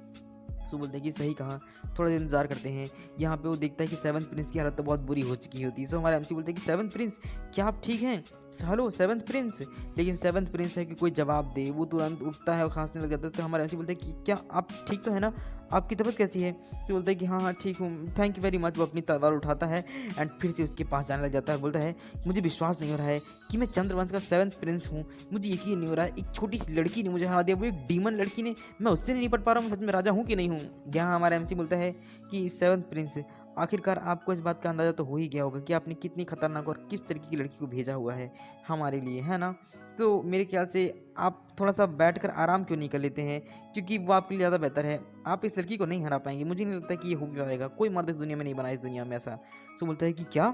सो बोलते हैं कि सही कहा, थोड़ा देर इंतजार करते हैं। यहाँ पे वो देखता है कि सेवन्थ प्रिंस की हालत तो बहुत बुरी हो चुकी होती है। सो हमारे एमसी बोलते हैं कि सेवन्थ प्रिंस क्या आप ठीक हैं? Hello seventh Prince. लेकिन सेवन्थ प्रिंस है कि कोई जवाब दे, वो तुरंत उठता है और खांसने लग जाता है। तो हमारे एमसी बोलते हैं कि क्या आप ठीक तो है ना, आपकी तबीयत कैसी है? तो बोलता है कि हाँ ठीक हूँ, थैंक यू वेरी मच। वो अपनी तलवार उठाता है एंड फिर से उसके पास जाने लग जाता है। बोलता है मुझे विश्वास नहीं हो रहा है कि मैं चंद्रवंश का सेवन्थ प्रिंस हूँ, मुझे यकीन नहीं हो रहा है, एक छोटी सी लड़की ने मुझे हरा दिया, वो एक डीमन लड़की ने, मैं उससे नहीं निपट पा रहा हूँ, सच में राजा हूँ कि नहीं हूँ? यहाँ हमारा एमसी बोलता है कि सेवन्थ प्रिंस आखिरकार आपको इस बात का अंदाज़ा तो हो ही गया होगा कि आपने कितनी खतरनाक और किस तरीके की लड़की को भेजा हुआ है हमारे लिए, है ना? तो मेरे ख्याल से आप थोड़ा-सा बैठकर आराम क्यों नहीं कर लेते हैं? क्योंकि वो आपके लिए ज़्यादा बेहतर है। आप इस लड़की को नहीं हरा पाएँगे। मुझे नहीं लगता कि ये हो भी पाएगा। कोई मर्द इस दुनिया में नहीं बना इस दुनिया में ऐसा। सो बोलता है कि क्या?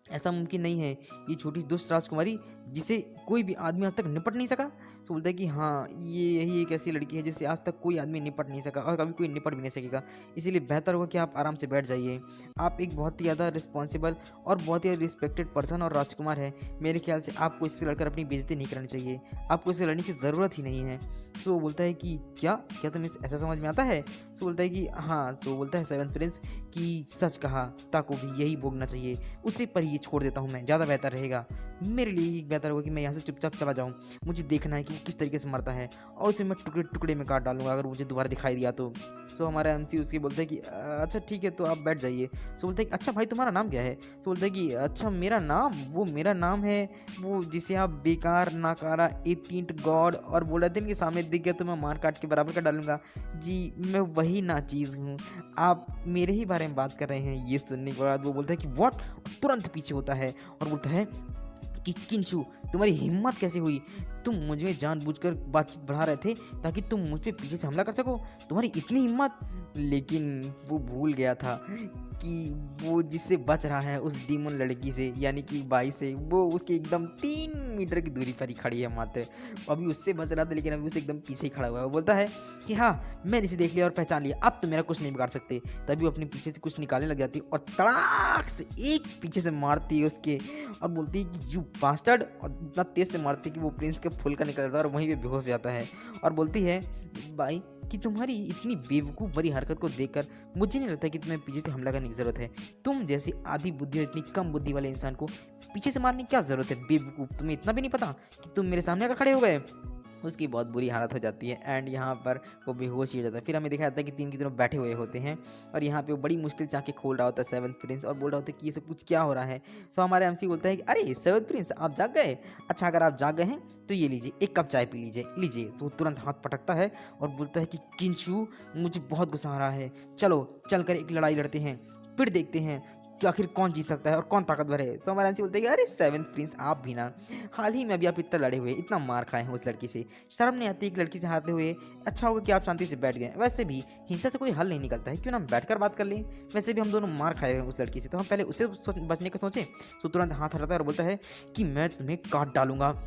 ऐसा मुमकिन नहीं है। ये छोटी दुष्ट राजकुमारी जिसे कोई भी आदमी आज तक निपट नहीं सका? तो बोलता है कि हाँ, ये यही एक ऐसी लड़की है जिससे आज तक कोई आदमी निपट नहीं सका और कभी कोई निपट भी नहीं सकेगा। इसीलिए बेहतर होगा कि आप आराम से बैठ जाइए। आप एक बहुत ही ज़्यादा रिस्पॉन्सिबल और बहुत ही रिस्पेक्टेड पर्सन और राजकुमार हैं। मेरे ख़्याल से आपको इससे लड़कर अपनी बेइज़्ज़ती नहीं करनी चाहिए। आपको इससे लड़ने की ज़रूरत ही नहीं है। सो वो बोलता है कि क्या? क्या तुम्हें ऐसा समझ में आता है? सो बोलता है कि हाँ। सो बोलता है सेवंथ प्रिंस कि सच कहा, ताको भी यही भोगना चाहिए। उसी पर ये छोड़ देता हूँ मैं, ज़्यादा बेहतर रहेगा। मेरे लिए ही बेहतर होगा कि मैं यहाँ से चुपचाप चला जाऊँ। मुझे देखना है कि वो किस तरीके से मरता है और उसे मैं टुकड़े-टुकड़े में काट डालूँगा अगर मुझे दोबारा दिखाई दिया तो। सो हमारा एमसी उसके बोलता है कि अच्छा ठीक है, तो आप बैठ जाइए। सो बोलता है कि अच्छा भाई तुम्हारा नाम क्या है? सो बोलता है कि अच्छा मेरा नाम? वो मेरा नाम है वो जिसे आप बेकार, नाकारा, एटीन्थ गॉड और बोल रहे थे ना कि सामने दिख गया तो मैं मार काट के बराबर कर डालूँगा। जी, मैं वही नाचीज़ हूँ। आप मेरे ही बारे में बात कर रहे हैं। ये सुनने के बाद वो बोलता है कि व्हाट? तुरंत पीछे होता है और बोलता है कि किंचू तुम्हारी हिम्मत कैसे हुई? तुम मुझ में जानबूझकर बातचीत बढ़ा रहे थे ताकि तुम मुझ पे पीछे से हमला कर सको? तुम्हारी इतनी हिम्मत? लेकिन वो भूल गया था कि वो जिससे बच रहा है उस डीमन लड़की से यानी कि बाई से, वो उसके एकदम 3 मीटर की दूरी पर ही खड़ी है मात्र। अभी उससे बच रहा था लेकिन अभी उससे एकदम पीछे ही खड़ा हुआ है। वो बोलता है कि हाँ, मैंने इसे देख लिया और पहचान लिया, अब तो मेरा कुछ नहीं बिगाड़ सकते। तभी वो अपने पीछे से कुछ निकालने लग जाती है और तड़ाक से एक पीछे से मारती है उसके और बोलती है कि यू बास्टर्ड, और इतना तेज से मारती है कि वो प्रिंस के फुल का निकल जाता है और वहीं पे बेहोश हो जाता है और बोलती है भाई कि तुम्हारी इतनी बेवकूफ़ भरी हरकत को देखकर मुझे नहीं लगता कि तुम्हें पीछे से हमला करने की ज़रूरत है। तुम जैसी आधी बुद्धि और इतनी कम बुद्धि वाले इंसान को पीछे से मारने की क्या ज़रूरत है? बेवकूफ़, तुम्हें इतना भी नहीं पता कि तुम मेरे सामने आकर खड़े हो गए? उसकी बहुत बुरी हालत हो जाती है एंड यहाँ पर वो बेहोश ही हो जाता है। फिर हमें दिखाया जाता है कि तीन की तरफ बैठे हुए होते हैं और यहाँ पे वो बड़ी मुश्किल से आके खोल रहा होता है सेवंथ प्रिंस और बोल रहा होता है कि ये सब कुछ क्या हो रहा है। सो हमारे एमसी बोलता है कि अरे सेवंथ प्रिंस आप जाग गए? अच्छा अगर आप जाग गए हैं तो ये लीजिए, एक कप चाय पी लीजिए लीजिए। तो वो तुरंत हाथ पटकता है और बोलता है कि किंचू मुझे बहुत गुस्सा आ रहा है, चलो चलकर एक लड़ाई लड़ते हैं, फिर देखते हैं कि आखिर कौन जीत सकता है और कौन ताकतवर है। तो हमारा एमसी बोलते हैं कि अरे सेवंथ प्रिंस आप भी ना, हाल ही में अभी आप इतना लड़े हुए, इतना मार खाए हैं उस लड़की से, शर्म नहीं आती एक लड़की से हारते हुए? अच्छा होगा कि आप शांति से बैठ गए। वैसे भी हिंसा से कोई हल नहीं निकलता है, क्यों ना हम बैठकर बात कर लें? वैसे भी हम दोनों मार खाए हुए हैं उस लड़की से, तो हम पहले उससे बचने का सोचें। तो तुरंत हाथ हटाता है और बोलता है कि मैं तुम्हें काट डालूंगा,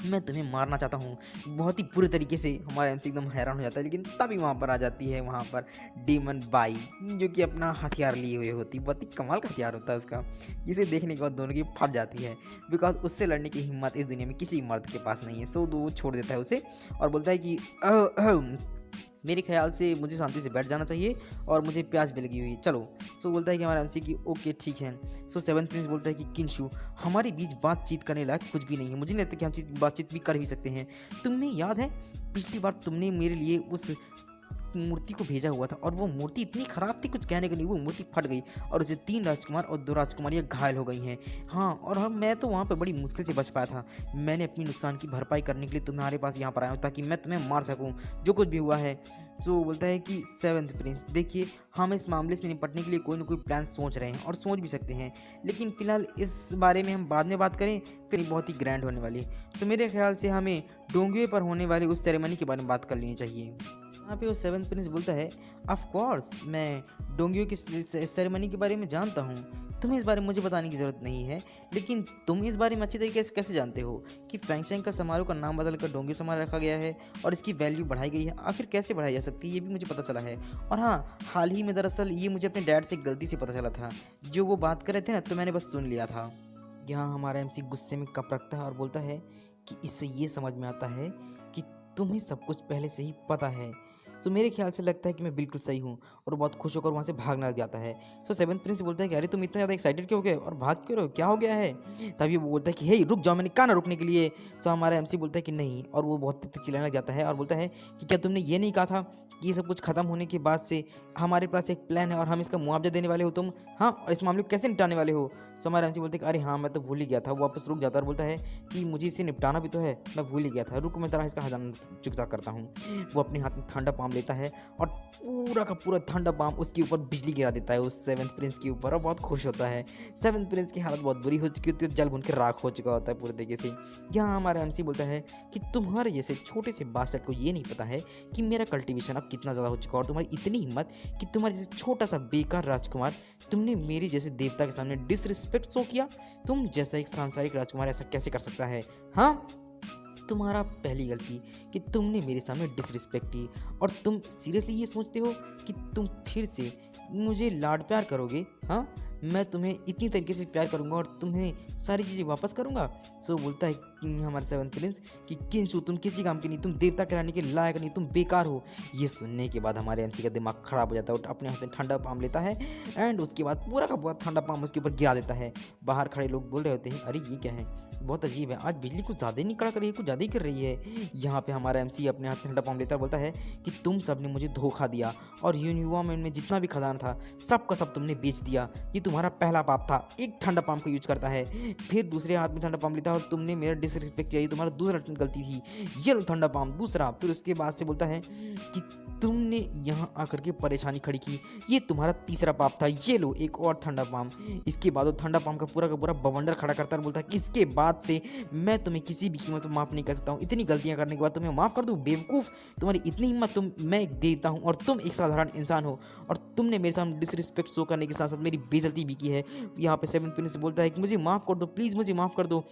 मैं तुम्हें मारना चाहता हूँ बहुत ही बुरे तरीके से। हमारा एमसी एकदम हैरान हो जाता है लेकिन तभी वहाँ पर आ जाती है वहाँ पर डीमन बाई, जो कि अपना हथियार लिए हुए होती है। बहुत ही कमाल का हथियार होता है उसका, जिसे देखने के बाद दोनों की फट जाती है बिकॉज उससे लड़ने की हिम्मत इस दुनिया में किसी मर्द के पास नहीं है। सो वो छोड़ देता है उसे और बोलता है कि मेरे ख्याल से मुझे शांति से बैठ जाना चाहिए और मुझे प्यास भी लगी हुई है, चलो। सो बोलता है कि हमारा एमसी की ओके ठीक है। सो सेवंथ प्रिंस बोलता है कि किंशु हमारे बीच बातचीत करने लायक कुछ भी नहीं है, मुझे नहीं लगता कि हम बातचीत भी कर भी सकते हैं। तुम्हें याद है पिछली बार तुमने मेरे लिए उस मूर्ति को भेजा हुआ था और वो मूर्ति इतनी खराब थी कुछ कहने को नहीं, वो मूर्ति फट गई और उसे 3 राजकुमार और 2 राजकुमारियाँ घायल हो गई हैं। हाँ, और मैं तो वहाँ पे बड़ी मुश्किल से बच पाया था। मैंने अपनी नुकसान की भरपाई करने के लिए तुम्हारे पास यहाँ पर आया हूँ ताकि मैं तुम्हें मार सकूँ जो कुछ भी हुआ है। तो बोलता है कि सेवंथ प्रिंस देखिए, हम इस मामले से निपटने के लिए कोई ना कोई प्लान सोच रहे हैं और सोच भी सकते हैं, लेकिन फिलहाल इस बारे में हम बाद में बात करें, फिर बहुत ही ग्रैंड होने वाली है। तो मेरे ख्याल से हमें डोंगियों पर होने वाली उस सेरेमनी के बारे में बात कर लेनी चाहिए। यहाँ पे वो सेवंथ प्रिंस बोलता है ऑफ कोर्स मैं डोंगियों की सेरेमनी के बारे में जानता हूँ, तुम्हें इस बारे में मुझे बताने की ज़रूरत नहीं है, लेकिन तुम इस बारे में अच्छी तरीके से कैसे जानते हो कि फ्रैंकशाइन का समारोह का नाम बदलकर डोंगियो समारोह रखा गया है और इसकी वैल्यू बढ़ाई गई है? आखिर कैसे बढ़ाई जा सकती है ये भी मुझे पता चला है। और हाँ, हाल ही में दरअसल ये मुझे अपने डैड से गलती से पता चला था, जो वो बात कर रहे थे ना तो मैंने बस सुन लिया था। यहाँ हमारा एमसी गुस्से में कप रखता है और बोलता है कि इससे ये समझ में आता है कि तुम्हें सब कुछ पहले से ही पता है। तो मेरे ख्याल से लगता है कि मैं बिल्कुल सही हूँ और बहुत खुश होकर वहाँ से भागने लग जाता है। सो सेवंथ प्रिंस बोलता है कि अरे तुम इतना ज़्यादा एक्साइटेड क्यों हो गए और भाग क्यों रहे हो, क्या हो गया है? तभी वो बोलता है कि हे रुक जाओ, मैंने कहा ना रुकने के लिए। सो हमारा एमसी बोलता है कि नहीं, और वो बहुत चिल्लाने लग जाता है और बोलता है कि क्या तुमने ये नहीं कहा था कि ये सब कुछ खत्म होने के बाद से हमारे पास एक प्लान है और हम इसका मुआवजा देने वाले हो तुम, हाँ, और इस मामले को कैसे निपटाने वाले हो। सो हमारा एमसी बोलते हैं कि अरे हाँ मैं तो भूल ही गया था। वो वापस रुक जाता है और बोलता है कि मुझे इसे निपटाना भी तो है, मैं भूल ही गया था, रुक मैं तेरा इसका खजाना चुकता करता हूँ। वो अपने हाथ में ठंडा पाम लेता है और पूरा का पूरा ठंडा पाम उसके ऊपर बिजली गिरा देता है उस सेवंथ प्रिंस के ऊपर, और बहुत खुश होता है। सेवंथ प्रिंस की हालत बहुत बुरी हो चुकी होती है, जल भुन के राख हो चुका होता है पूरे तरीके से। यहाँ हमारा एमसी बोलता है कि तुम्हारे जैसे छोटे से बास्टर्ड को ये नहीं पता है कि मेरा कल्टीवेशन अब कितना ज़्यादा हो चुका है, और तुम्हारी इतनी हिम्मत कि तुम्हारे जैसे छोटा सा बेकार राजकुमार, तुमने मेरे जैसे देवता के सामने डिसरिस्पेक्ट शो किया। तुम जैसा एक सांसारिक राजकुमार ऐसा कैसे कर सकता है, हाँ। तुम्हारा पहली गलती कि तुमने मेरे सामने डिसरिस्पेक्ट की, और तुम सीरियसली ये सोचते हो कि तुम फिर से मुझे लाड प्यार करोगे, हाँ। मैं तुम्हें इतनी तरीके से प्यार करूंगा और तुम्हें सारी चीज़ें वापस करूंगा। सो बोलता है हमारा सेवंथ प्रिंस कि किंशु तुम किसी काम की नहीं, तुम देवता कहलाने के लायक नहीं, तुम बेकार हो। ये सुनने के बाद हमारे एमसी का दिमाग खराब हो जाता है और अपने हाथ में ठंडा पाम लेता है एंड उसके बाद पूरा का पूरा ठंडा पाम उसके ऊपर गिरा देता है। बाहर खड़े लोग बोल रहे होते हैं अरे ये क्या है, बहुत अजीब है, आज बिजली कुछ ज़्यादा ही नहीं कड़क रही है, कुछ ज़्यादा ही कर रही है। यहाँ पे हमारा एमसी अपने हाथ में ठंडा पाम लेता है, बोलता है कि तुम सब ने मुझे धोखा दिया और यूनिवर्म में जितना भी खजाना था सब का सब तुमने बेच दिया। ये तुम्हारा पहला पाप था। एक ठंडा पाम का यूज करता है, फिर दूसरे हाथ में ठंडा पाम लेता है और तुमने मेरा डिसरिस्पेक्ट किया, ये तुम्हारा दूसरा गलती थी। ये लो ठंडा पाम दूसरा। फिर उसके बाद से बोलता है कि तुमने यहाँ आकर के परेशानी खड़ी की, ये तुम्हारा तीसरा पाप था, ये लो एक और ठंडा पाम। इसके बाद वो ठंडा पाम का पूरा बवंडर खड़ा करता है और बोलता है कि इसके बाद से मैं तुम्हें किसी भी कीमत पर माफ़ नहीं कर सकता हूँ। इतनी गलतियाँ करने के बाद तुम्हें माफ़ कर दूँ, बेवकूफ़। तुम्हारी इतनी हिम्मत, मैं एक देवता हूँ और तुम एक साधारण इंसान हो, और तुमने मेरे सामने डिसरिस्पेक्ट शो करने के साथ साथ मेरी बेइज्जती भी की है। यहाँ पे सेवन प्रिंस बोलता है कि मुझे माफ़ कर दो प्लीज़, मुझे माफ़ कर दो।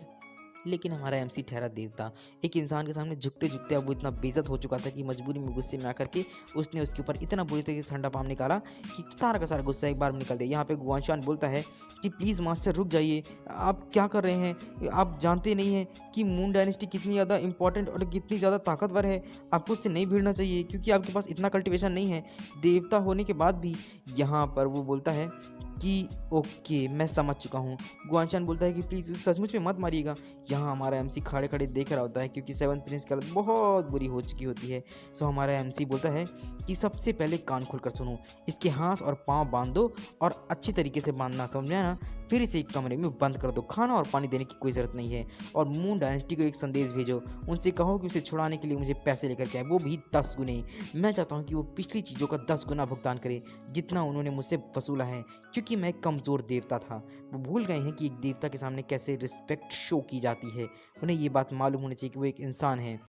लेकिन हमारा एमसी ठहरा देवता एक इंसान के सामने झुकते झुकते अब वो इतना बेइज्जत हो चुका था कि मजबूरी में गुस्से में आकर के उसने उसके ऊपर इतना बुरी तरीके से ठंडा पाम निकाला कि सारा का सारा गुस्सा एक बार में निकल दिया। यहाँ पे गुआंशान बोलता है कि प्लीज़ मास्टर रुक जाइए, आप क्या कर रहे हैं, आप जानते नहीं हैं कि मून डायनेस्टी कितनी ज़्यादा इंपॉर्टेंट और कितनी ज़्यादा ताकतवर है। आपको उससे नहीं भिड़ना चाहिए क्योंकि आपके पास इतना कल्टिवेशन नहीं है देवता होने के बाद भी। यहाँ पर वो बोलता है कि ओके मैं समझ चुका हूँ। गुआंशान बोलता है कि प्लीज़ सचमुच में मत मारिएगा। यहाँ हमारा एमसी खड़े खड़े देख रहा होता है क्योंकि सेवन प्रिंस की हालत बहुत बुरी हो चुकी होती है। सो हमारा एमसी बोलता है कि सबसे पहले कान खोल कर सुनो, इसके हाथ और पाँव बांध दो और अच्छी तरीके से बांधना, समझा ना। फिर इसे एक कमरे में बंद कर दो, खाना और पानी देने की कोई ज़रूरत नहीं है। और मून डायनेस्टी को एक संदेश भेजो, उनसे कहो कि उसे छुड़ाने के लिए मुझे पैसे लेकर के आए, वो भी 10 गुने। मैं चाहता हूँ कि वो पिछली चीज़ों का 10 गुना भुगतान करे जितना उन्होंने मुझसे वसूला है, क्योंकि मैं एक कमज़ोर देवता था। वो भूल गए हैं कि एक देवता के सामने कैसे रिस्पेक्ट शो की जाती है। उन्हें ये बात मालूम होनी चाहिए कि वो एक इंसान है।